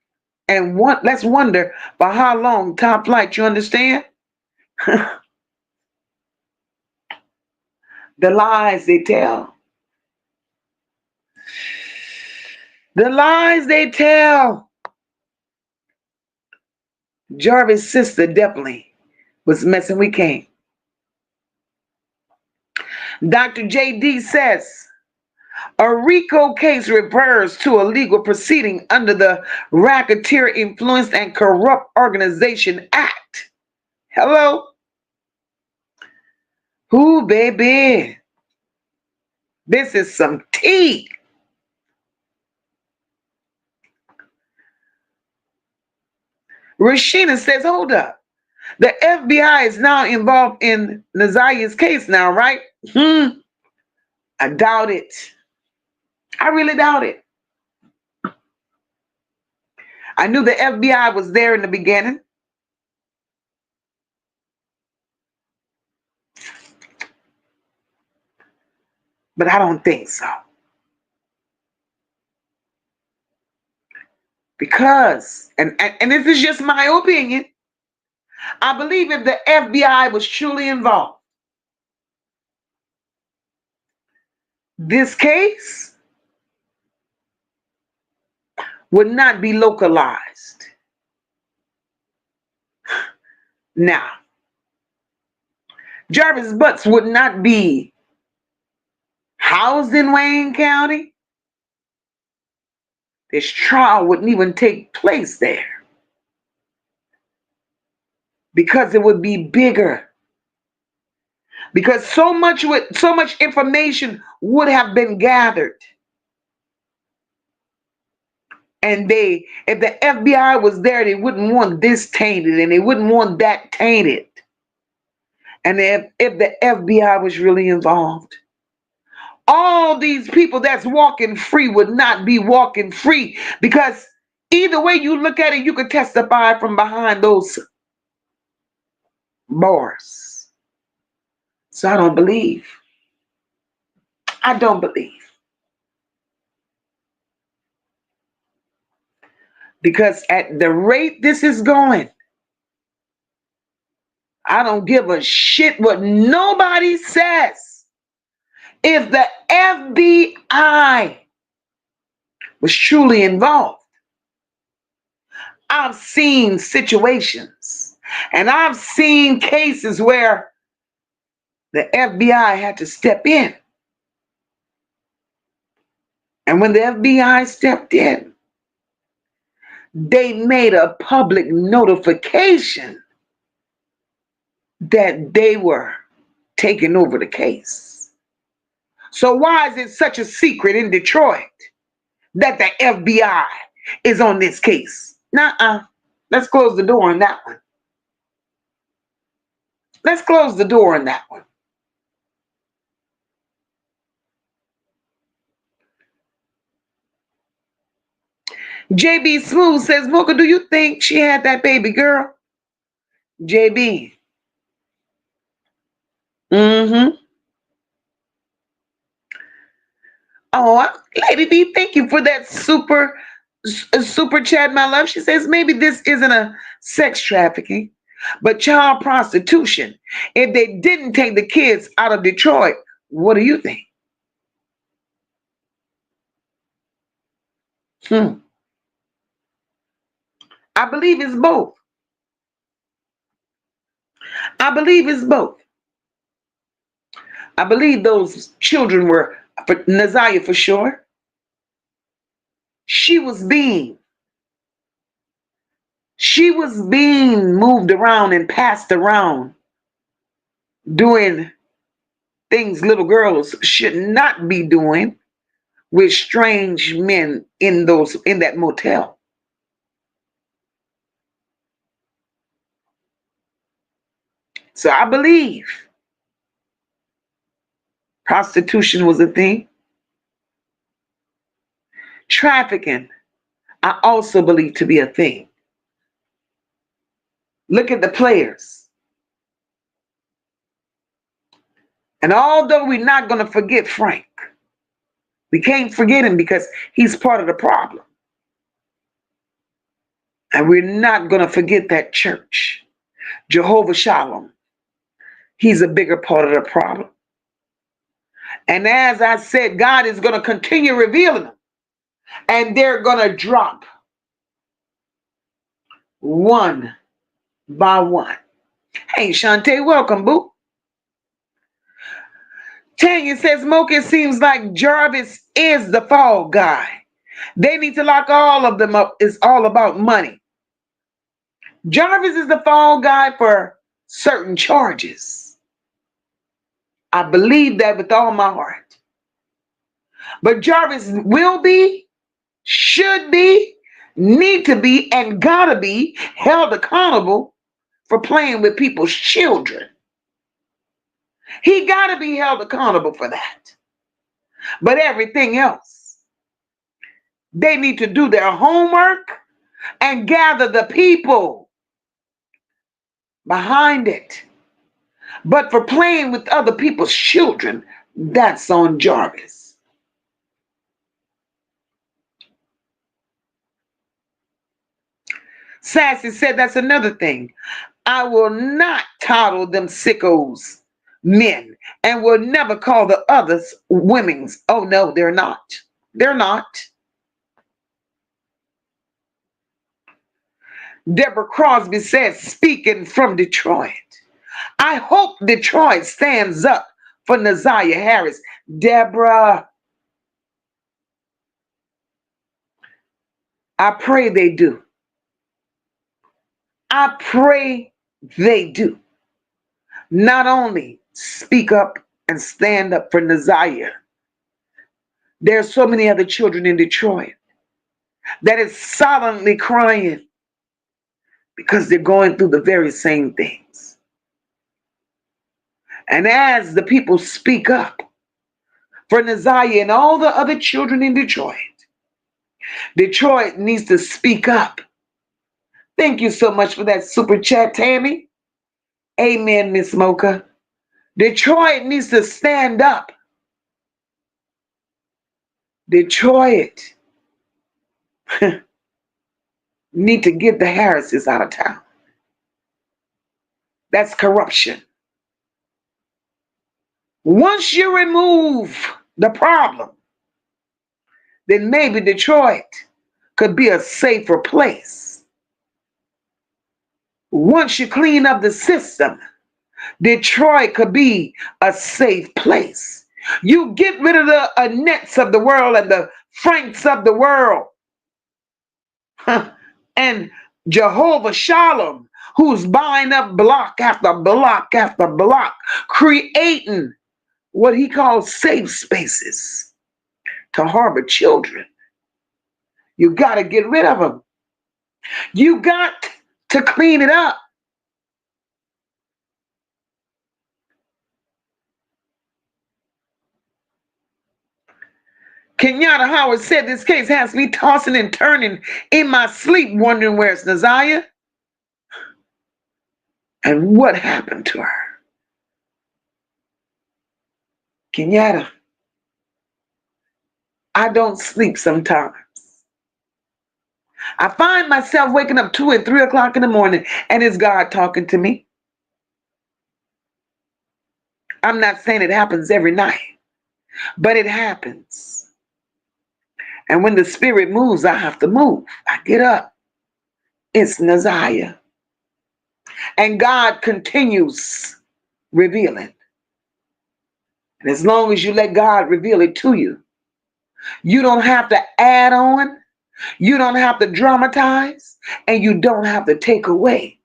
And let's wonder for how long. Top Flight, you understand? The lies they tell. The lies they tell. Jarvis' sister definitely was messing with King. Dr. JD says, a RICO case refers to a legal proceeding under the Racketeer Influenced and Corrupt Organization Act. Hello? Ooh, baby. This is some tea. Rashina says, hold up. The FBI is now involved in Naziyah's case now, right? I doubt it. I really doubt it. I knew the FBI was there in the beginning. But I don't think so. Because, and this is just my opinion, I believe if the FBI was truly involved, this case would not be localized. Now, Jarvis Butts would not be housed in Wayne County. This trial wouldn't even take place there because it would be bigger. Because so much information would have been gathered. And if the FBI was there, they wouldn't want this tainted and they wouldn't want that tainted. And if the FBI was really involved, all these people that's walking free would not be walking free, because either way you look at it, you could testify from behind those bars. So I don't believe. I don't believe. Because at the rate this is going, I don't give a shit what nobody says. If the FBI was truly involved, I've seen situations and I've seen cases where the FBI had to step in. And when the FBI stepped in, they made a public notification that they were taking over the case. So why is it such a secret in Detroit that the FBI is on this case? Nuh-uh. Let's close the door on that one. Let's close the door on that one. JB Smooth says, Mocha, do you think she had that baby girl? JB. Oh, Lady B, thank you for that super chat, my love. She says, maybe this isn't a sex trafficking, but child prostitution. If they didn't take the kids out of Detroit, what do you think? I believe it's both. I believe it's both. I believe those children were for Naziah for sure. She was being moved around and passed around, doing things little girls should not be doing with strange men in that motel. So I believe prostitution was a thing. Trafficking, I also believe to be a thing. Look at the players. And although we're not going to forget Frank, we can't forget him because he's part of the problem. And we're not going to forget that church, Jehovah Shalom. He's a bigger part of the problem. And as I said, God is going to continue revealing them. And they're going to drop one by one. Hey, Shantae, welcome, boo. Tanya says, Mocha, it seems like Jarvis is the fall guy. They need to lock all of them up. It's all about money. Jarvis is the fall guy for certain charges. I believe that with all my heart. But Jarvis will be, should be, need to be, and gotta be held accountable for playing with people's children. He gotta be held accountable for that. But everything else, they need to do their homework and gather the people behind it. But for playing with other people's children, that's on Jarvis. Sassy said, that's another thing. I will not coddle them sickos men and will never call the others women's. Oh no, they're not. They're not. Deborah Crosby says, speaking from Detroit, I hope Detroit stands up for Naziah Harris. Deborah, I pray they do. I pray they do. Not only speak up and stand up for Naziah. There are so many other children in Detroit that is silently crying because they're going through the very same things. And as the people speak up for Naziah and all the other children in Detroit, Detroit needs to speak up. Thank you so much for that super chat, Tammy. Amen, Miss MOCA. Detroit needs to stand up. Detroit need to get the Harrises out of town. That's corruption. Once you remove the problem, then maybe Detroit could be a safer place. Once you clean up the system, Detroit could be a safe place. You get rid of the Annetts of the world and the Franks of the world. And Jehovah Shalom, who's buying up block after block after block, creating what he calls safe spaces to harbor children. You got to get rid of them. You got to clean it up. Kenyatta Howard said this case has me tossing and turning in my sleep, wondering where's Naziah and what happened to her. Kenyatta, I don't sleep sometimes. I find myself waking up 2 and 3 o'clock in the morning, and it's God talking to me. I'm not saying it happens every night, but it happens. And when the spirit moves, I have to move. I get up. It's Naziah. And God continues revealing. And as long as you let God reveal it to you, you don't have to add on, you don't have to dramatize, and you don't have to take away.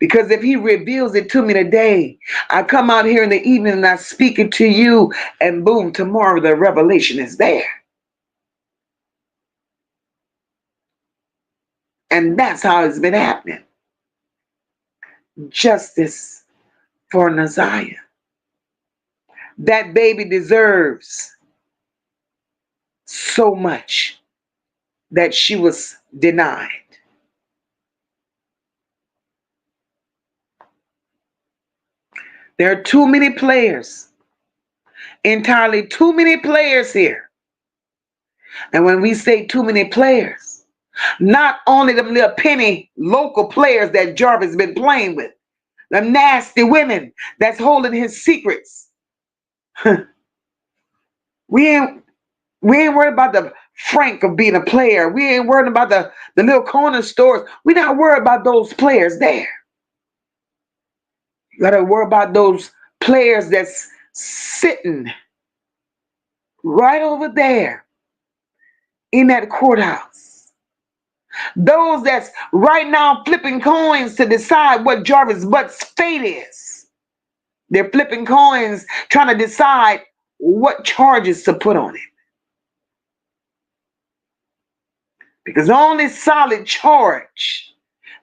Because if he reveals it to me today, I come out here in the evening and I speak it to you, and boom, tomorrow the revelation is there. And that's how it's been happening. Justice for Naziah. That baby deserves so much that she was denied. There are too many players, entirely too many players here. And when we say too many players, not only them little penny local players that Jarvis been playing with, the nasty women that's holding his secrets. We ain't worried about the Frank of being a player. We ain't worried about the little corner stores. We're not worried about those players there. You gotta worry about those players that's sitting right over there in that courthouse. Those that's right now flipping coins to decide what Jarvis Butt's fate is. They're flipping coins trying to decide what charges to put on him. Because the only solid charge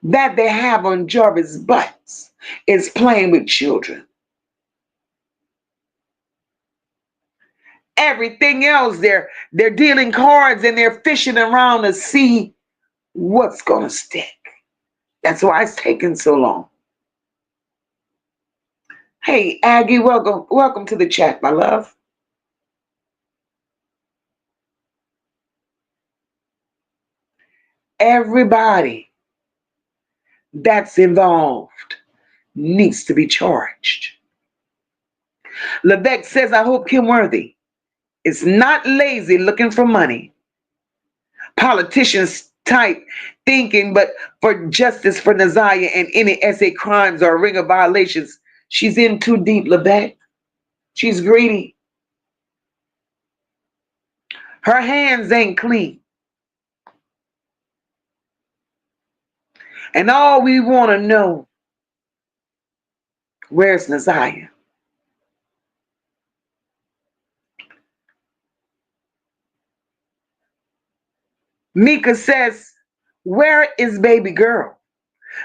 that they have on Jarvis Butts is playing with children. Everything else, they're dealing cards and they're fishing around to see what's going to stick. That's why it's taking so long. Hey, Aggie, welcome to the chat, my love. Everybody that's involved needs to be charged. Lebec says, I hope Kim Worthy is not lazy looking for money. Politicians type thinking, but for justice for Naziah and any essay crimes or ring of violations, she's in too deep, Lebec. She's greedy. Her hands ain't clean. And all we want to know, where's Naziah? Mika says, where is baby girl?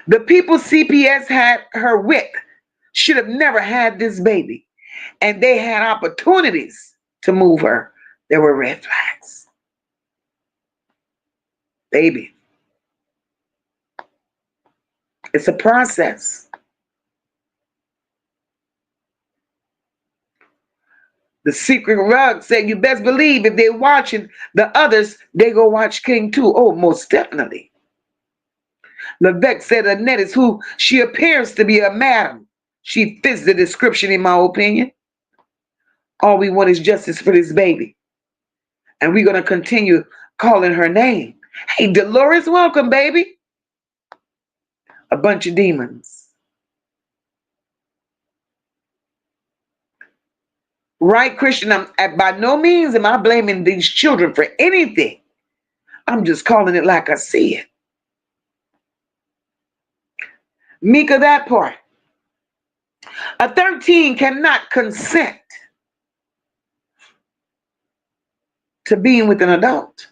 The people CPS had her with should have never had this baby. And they had opportunities to move her. There were red flags. Baby, it's a process. The secret rug said, you best believe if they're watching the others, they go watch King too. Oh, most definitely. Levesque said Annette is who she appears to be, a madam. She fits the description, in my opinion. All we want is justice for this baby. And we're going to continue calling her name. Hey, Dolores, welcome, baby. A bunch of demons. Right, Christian? By no means am I blaming these children for anything. I'm just calling it like I see it. Mika, that part. A 13 cannot consent to being with an adult.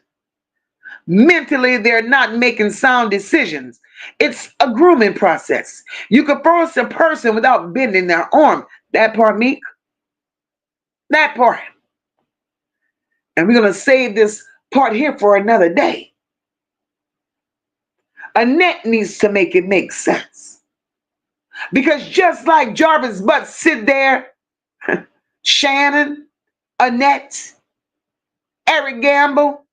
Mentally, they're not making sound decisions. It's a grooming process. You can force a person without bending their arm. That part, Meek. That part. And we're going to save this part here for another day. Annette needs to make it make sense. Because just like Jarvis' butt sit there, Shannon, Annette, Eric Gamble,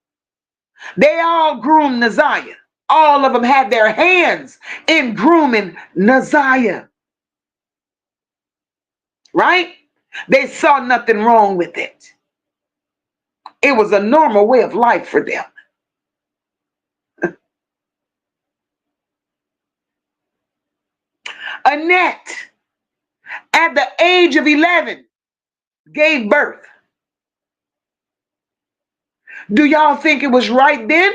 they all groomed Naziah. All of them had their hands in grooming Naziah. Right? They saw nothing wrong with it. It was a normal way of life for them. Annette, at the age of 11, gave birth. Do y'all think it was right then?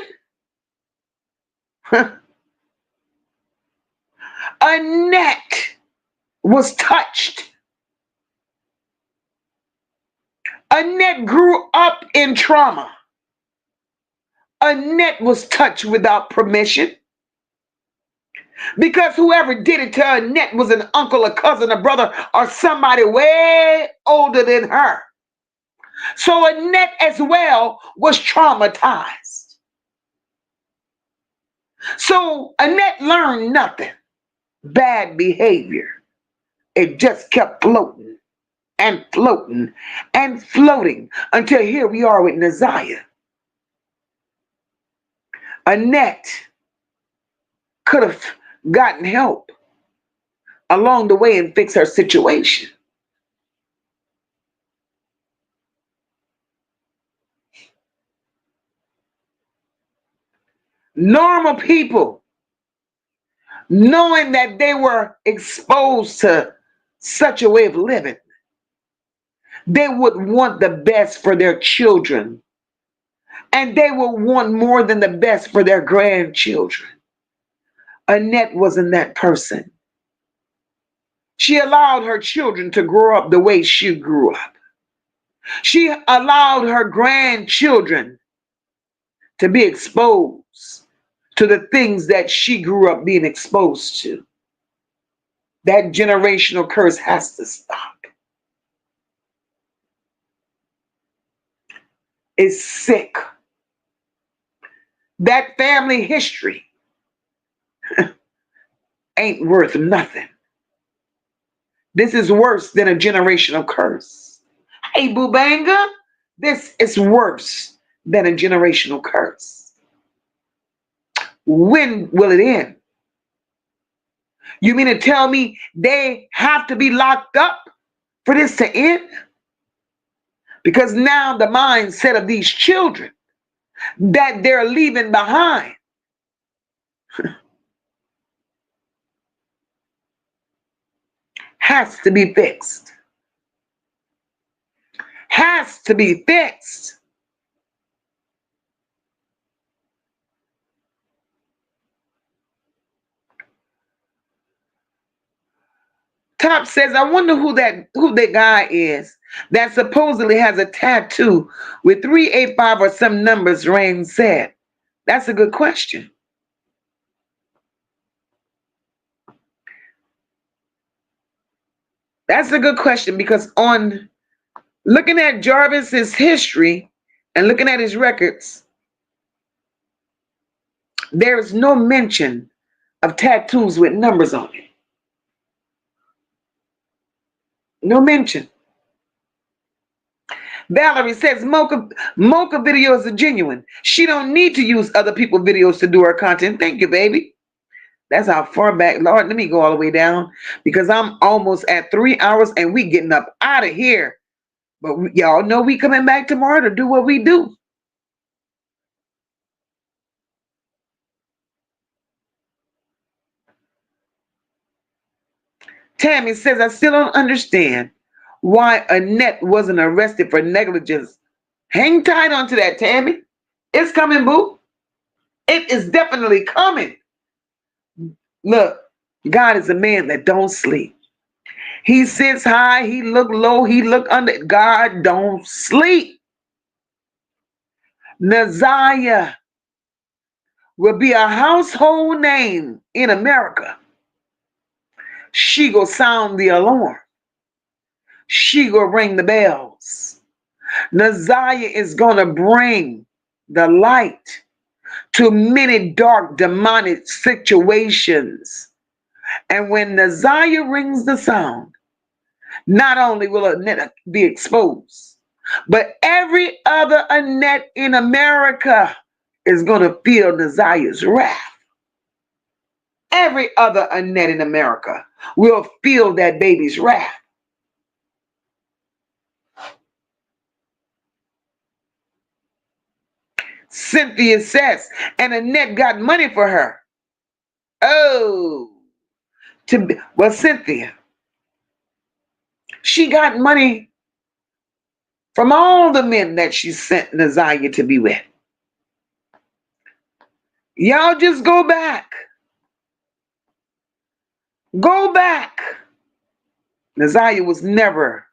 Annette was touched. Annette grew up in trauma. Annette was touched without permission. Because whoever did it to Annette was an uncle, a cousin, a brother, or somebody way older than her. So Annette as well was traumatized. So Annette learned nothing. Bad behavior. It just kept floating and floating and floating until here we are with Naziah. Annette could have gotten help along the way and fix her situation. Normal people, knowing that they were exposed to such a way of living, they would want the best for their children. And they would want more than the best for their grandchildren. Annette wasn't that person. She allowed her children to grow up the way she grew up. She allowed her grandchildren to be exposed to the things that she grew up being exposed to. That generational curse has to stop. It's sick. That family history ain't worth nothing. This is worse than a generational curse. Hey, Bubanga, this is worse than a generational curse. When will it end? You mean to tell me they have to be locked up for this to end? Because now the mindset of these children that they're leaving behind has to be fixed. Has to be fixed. Top says, I wonder who that guy is that supposedly has a tattoo with 385 or some numbers, Rain said. That's a good question. That's a good question, because on looking at Jarvis's history and looking at his records, there is no mention of tattoos with numbers on it. No mention. Valerie says MOCA videos are genuine. She don't need to use other people's videos to do her content. Thank you, baby. That's how far back. Lord, let me go all the way down, because I'm almost at 3 hours and we getting up out of here. But y'all know we coming back tomorrow to do what we do. Tammy says, I still don't understand why Annette wasn't arrested for negligence. Hang tight onto that, Tammy. It's coming, boo. It is definitely coming. Look, God is a man that don't sleep. He sits high, he look low, he look under. God don't sleep. Naziah will be a household name in America. She go sound the alarm. She go ring the bells. Naziah is gonna bring the light to many dark demonic situations. And when Naziah rings the sound, not only will Annette be exposed, but every other Annette in America is going to feel Naziah's wrath. Every other Annette in America will feel that baby's wrath. Cynthia says, and Annette got money for her. Oh, well, Cynthia, she got money from all the men that she sent Naziah to be with. Y'all just go back. Go back. Naziah was never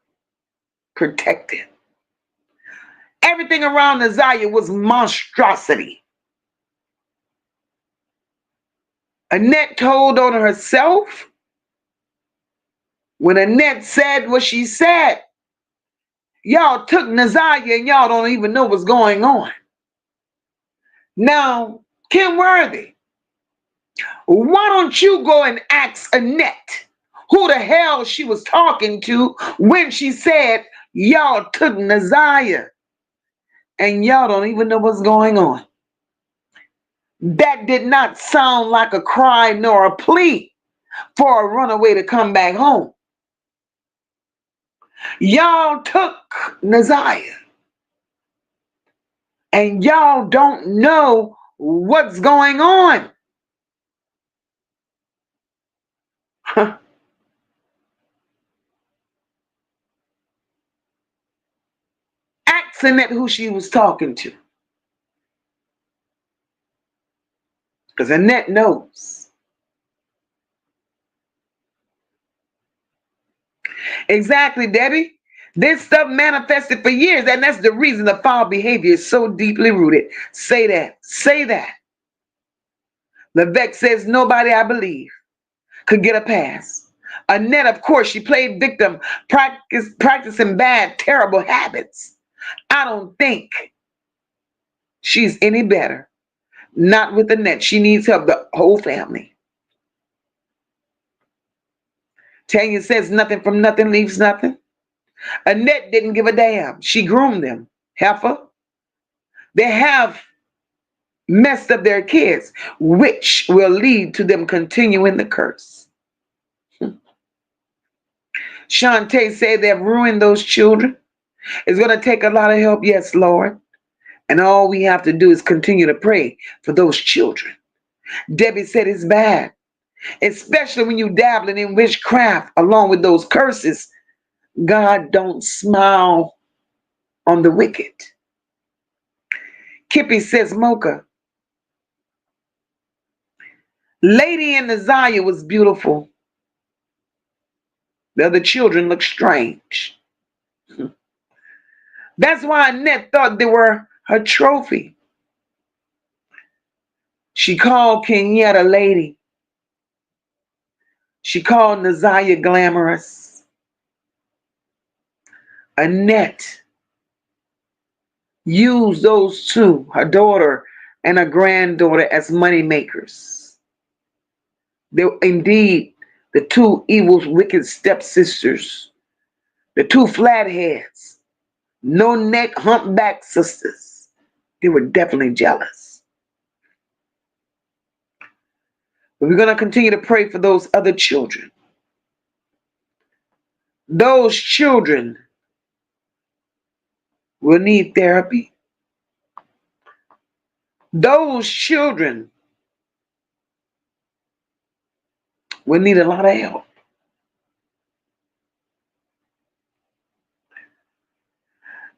protected. Everything around Naziah was monstrosity. Annette told on herself. When Annette said what she said, y'all took Naziah and y'all don't even know what's going on. Now, Kim Worthy, why don't you go and ask Annette who the hell she was talking to when she said y'all took Naziah and y'all don't even know what's going on? That did not sound like a cry nor a plea for a runaway to come back home. Y'all took Naziah and y'all don't know what's going on. Ask Annette who she was talking to, because Annette knows. Exactly, Debbie. This stuff manifested for years, and that's the reason the foul behavior is so deeply rooted. Say that. Say that. Levesque says nobody, I believe, could get a pass. Annette, of course, she played victim, practicing bad, terrible habits. I don't think she's any better. Not with Annette. She needs help, the whole family. Tanya says nothing from nothing leaves nothing. Annette didn't give a damn. She groomed them. Heifer. They have messed up their kids, which will lead to them continuing the curse. Shantae said they've ruined those children. It's going to take a lot of help. Yes, Lord. And all we have to do is continue to pray for those children. Debbie said it's bad, especially when you dabbling in witchcraft along with those curses. God don't smile on the wicked. Kippy says, MOCA, Lady in Naziah was beautiful. The other children looked strange. That's why Annette thought they were her trophy. She called Kenyatta lady. She called Naziah glamorous. Annette used those two, her daughter and her granddaughter, as money makers. They were indeed the two evil, wicked stepsisters, the two flatheads, no neck, humpback sisters. They were definitely jealous. But we're going to continue to pray for those other children. Those children will need therapy. Those children will need a lot of help.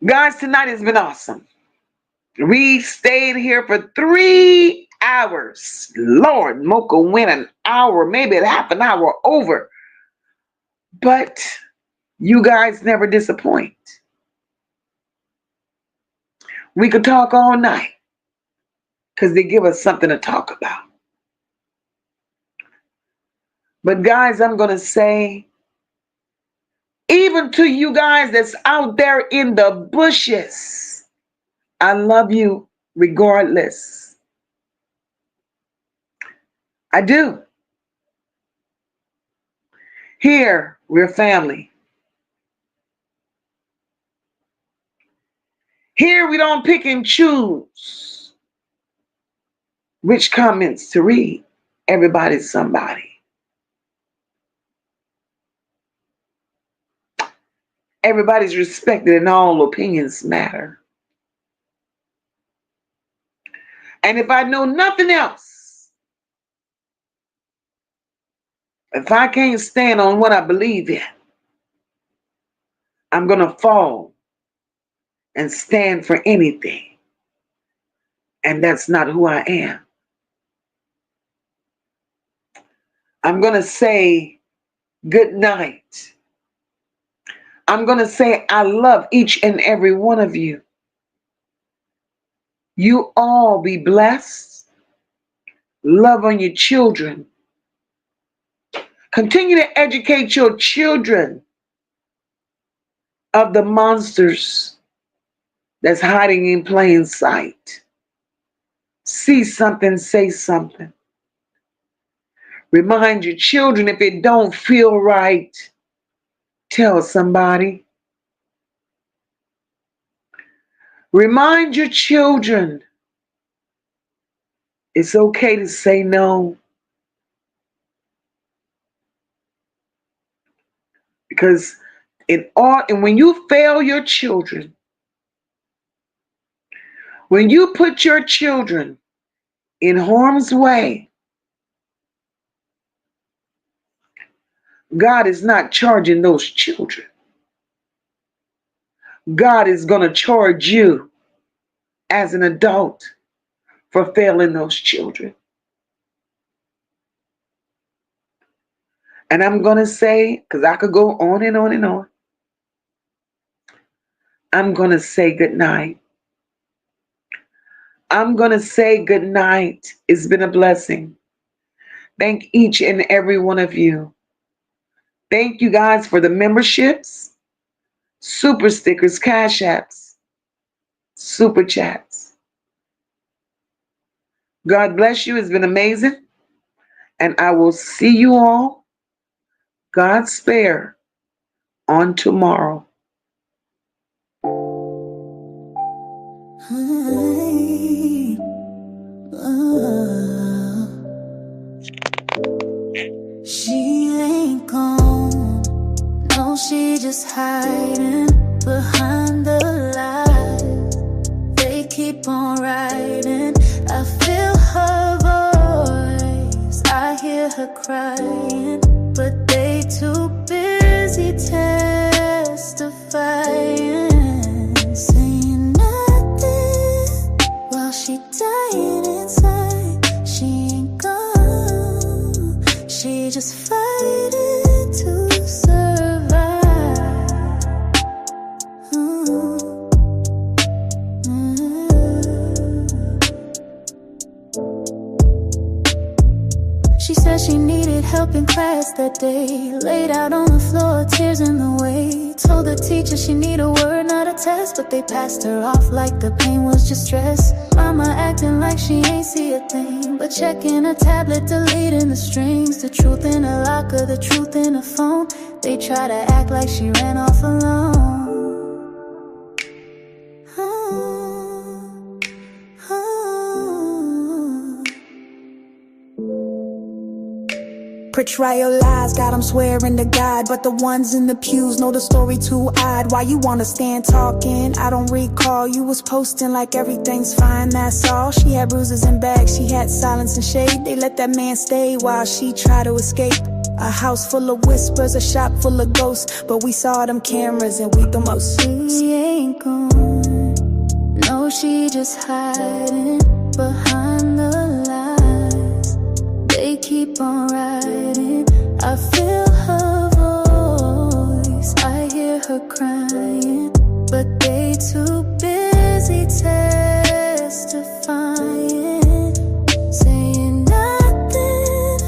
Guys, tonight has been awesome. We stayed here for 3 hours. Lord, MOCA went an hour, maybe a half an hour over. But you guys never disappoint. We could talk all night because they give us something to talk about. But guys, I'm going to say, even to you guys that's out there in the bushes, I love you regardless. I do. Here, we're family. Here, we don't pick and choose which comments to read. Everybody's somebody. Everybody's respected and all opinions matter. And if I know nothing else, if I can't stand on what I believe in, I'm going to fall and stand for anything. And that's not who I am. I'm going to say good night. I'm going to say I love each and every one of you. You all be blessed. Love on your children. Continue to educate your children of the monsters that's hiding in plain sight. See something, say something. Remind your children if it don't feel right, tell somebody. Remind your children it's okay to say no. Because and when you fail your children, when you put your children in harm's way, God is not charging those children. God is going to charge you as an adult for failing those children. And I'm going to say, because I could go on and on and on, I'm going to say good night. I'm going to say good night. It's been a blessing. Thank each and every one of you. Thank you guys for the memberships, super stickers, cash apps, super chats. God bless you. It's been amazing. And I will see you all, God spare, on tomorrow. She ain't gone, no, she just hiding behind the lies. They keep on writing. I feel her voice, I hear her crying, but they too busy testifying, saying nothing while she dying inside. She ain't gone, she just fighting to survive. She said she needed help in class that day, laid out on the floor, tears in the way. Told the teacher she need a word, not a test, but they passed her off like the pain was just stress. Mama acting like she ain't see a thing, but checking her tablet, deleting the strings. The truth in a locker, the truth in a phone. They try to act like she ran off alone. Portrayal lies, got 'em swearing to God, but the ones in the pews know the story too odd. Why you wanna stand talking? I don't recall. You was posting like everything's fine, that's all. She had bruises and bags, she had silence and shade. They let that man stay while she tried to escape. A house full of whispers, a shop full of ghosts, but we saw them cameras and we the most. She ain't gone, no, she just hiding behind the lies. They keep on riding, I feel her voice, I hear her crying, but they too busy testifying, saying nothing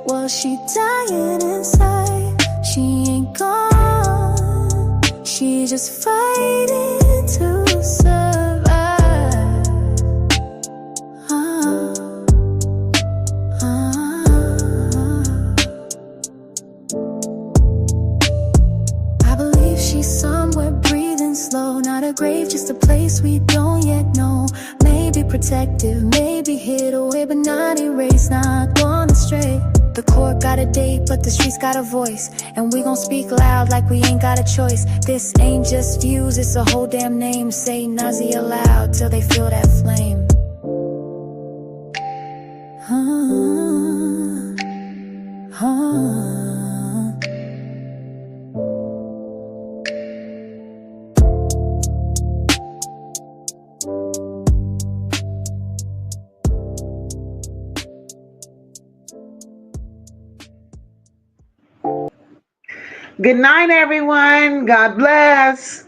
while she dying inside. She ain't gone, she just fighting to survive. I believe she's somewhere breathing slow, not a grave, just a place we don't yet know. Maybe protective, maybe hid away, but not erased, not gone astray. The court got a date, but the streets got a voice, and we gon' speak loud like we ain't got a choice. This ain't just views, it's a whole damn name. Say Naziah loud till they feel that flame. Good night, everyone. God bless.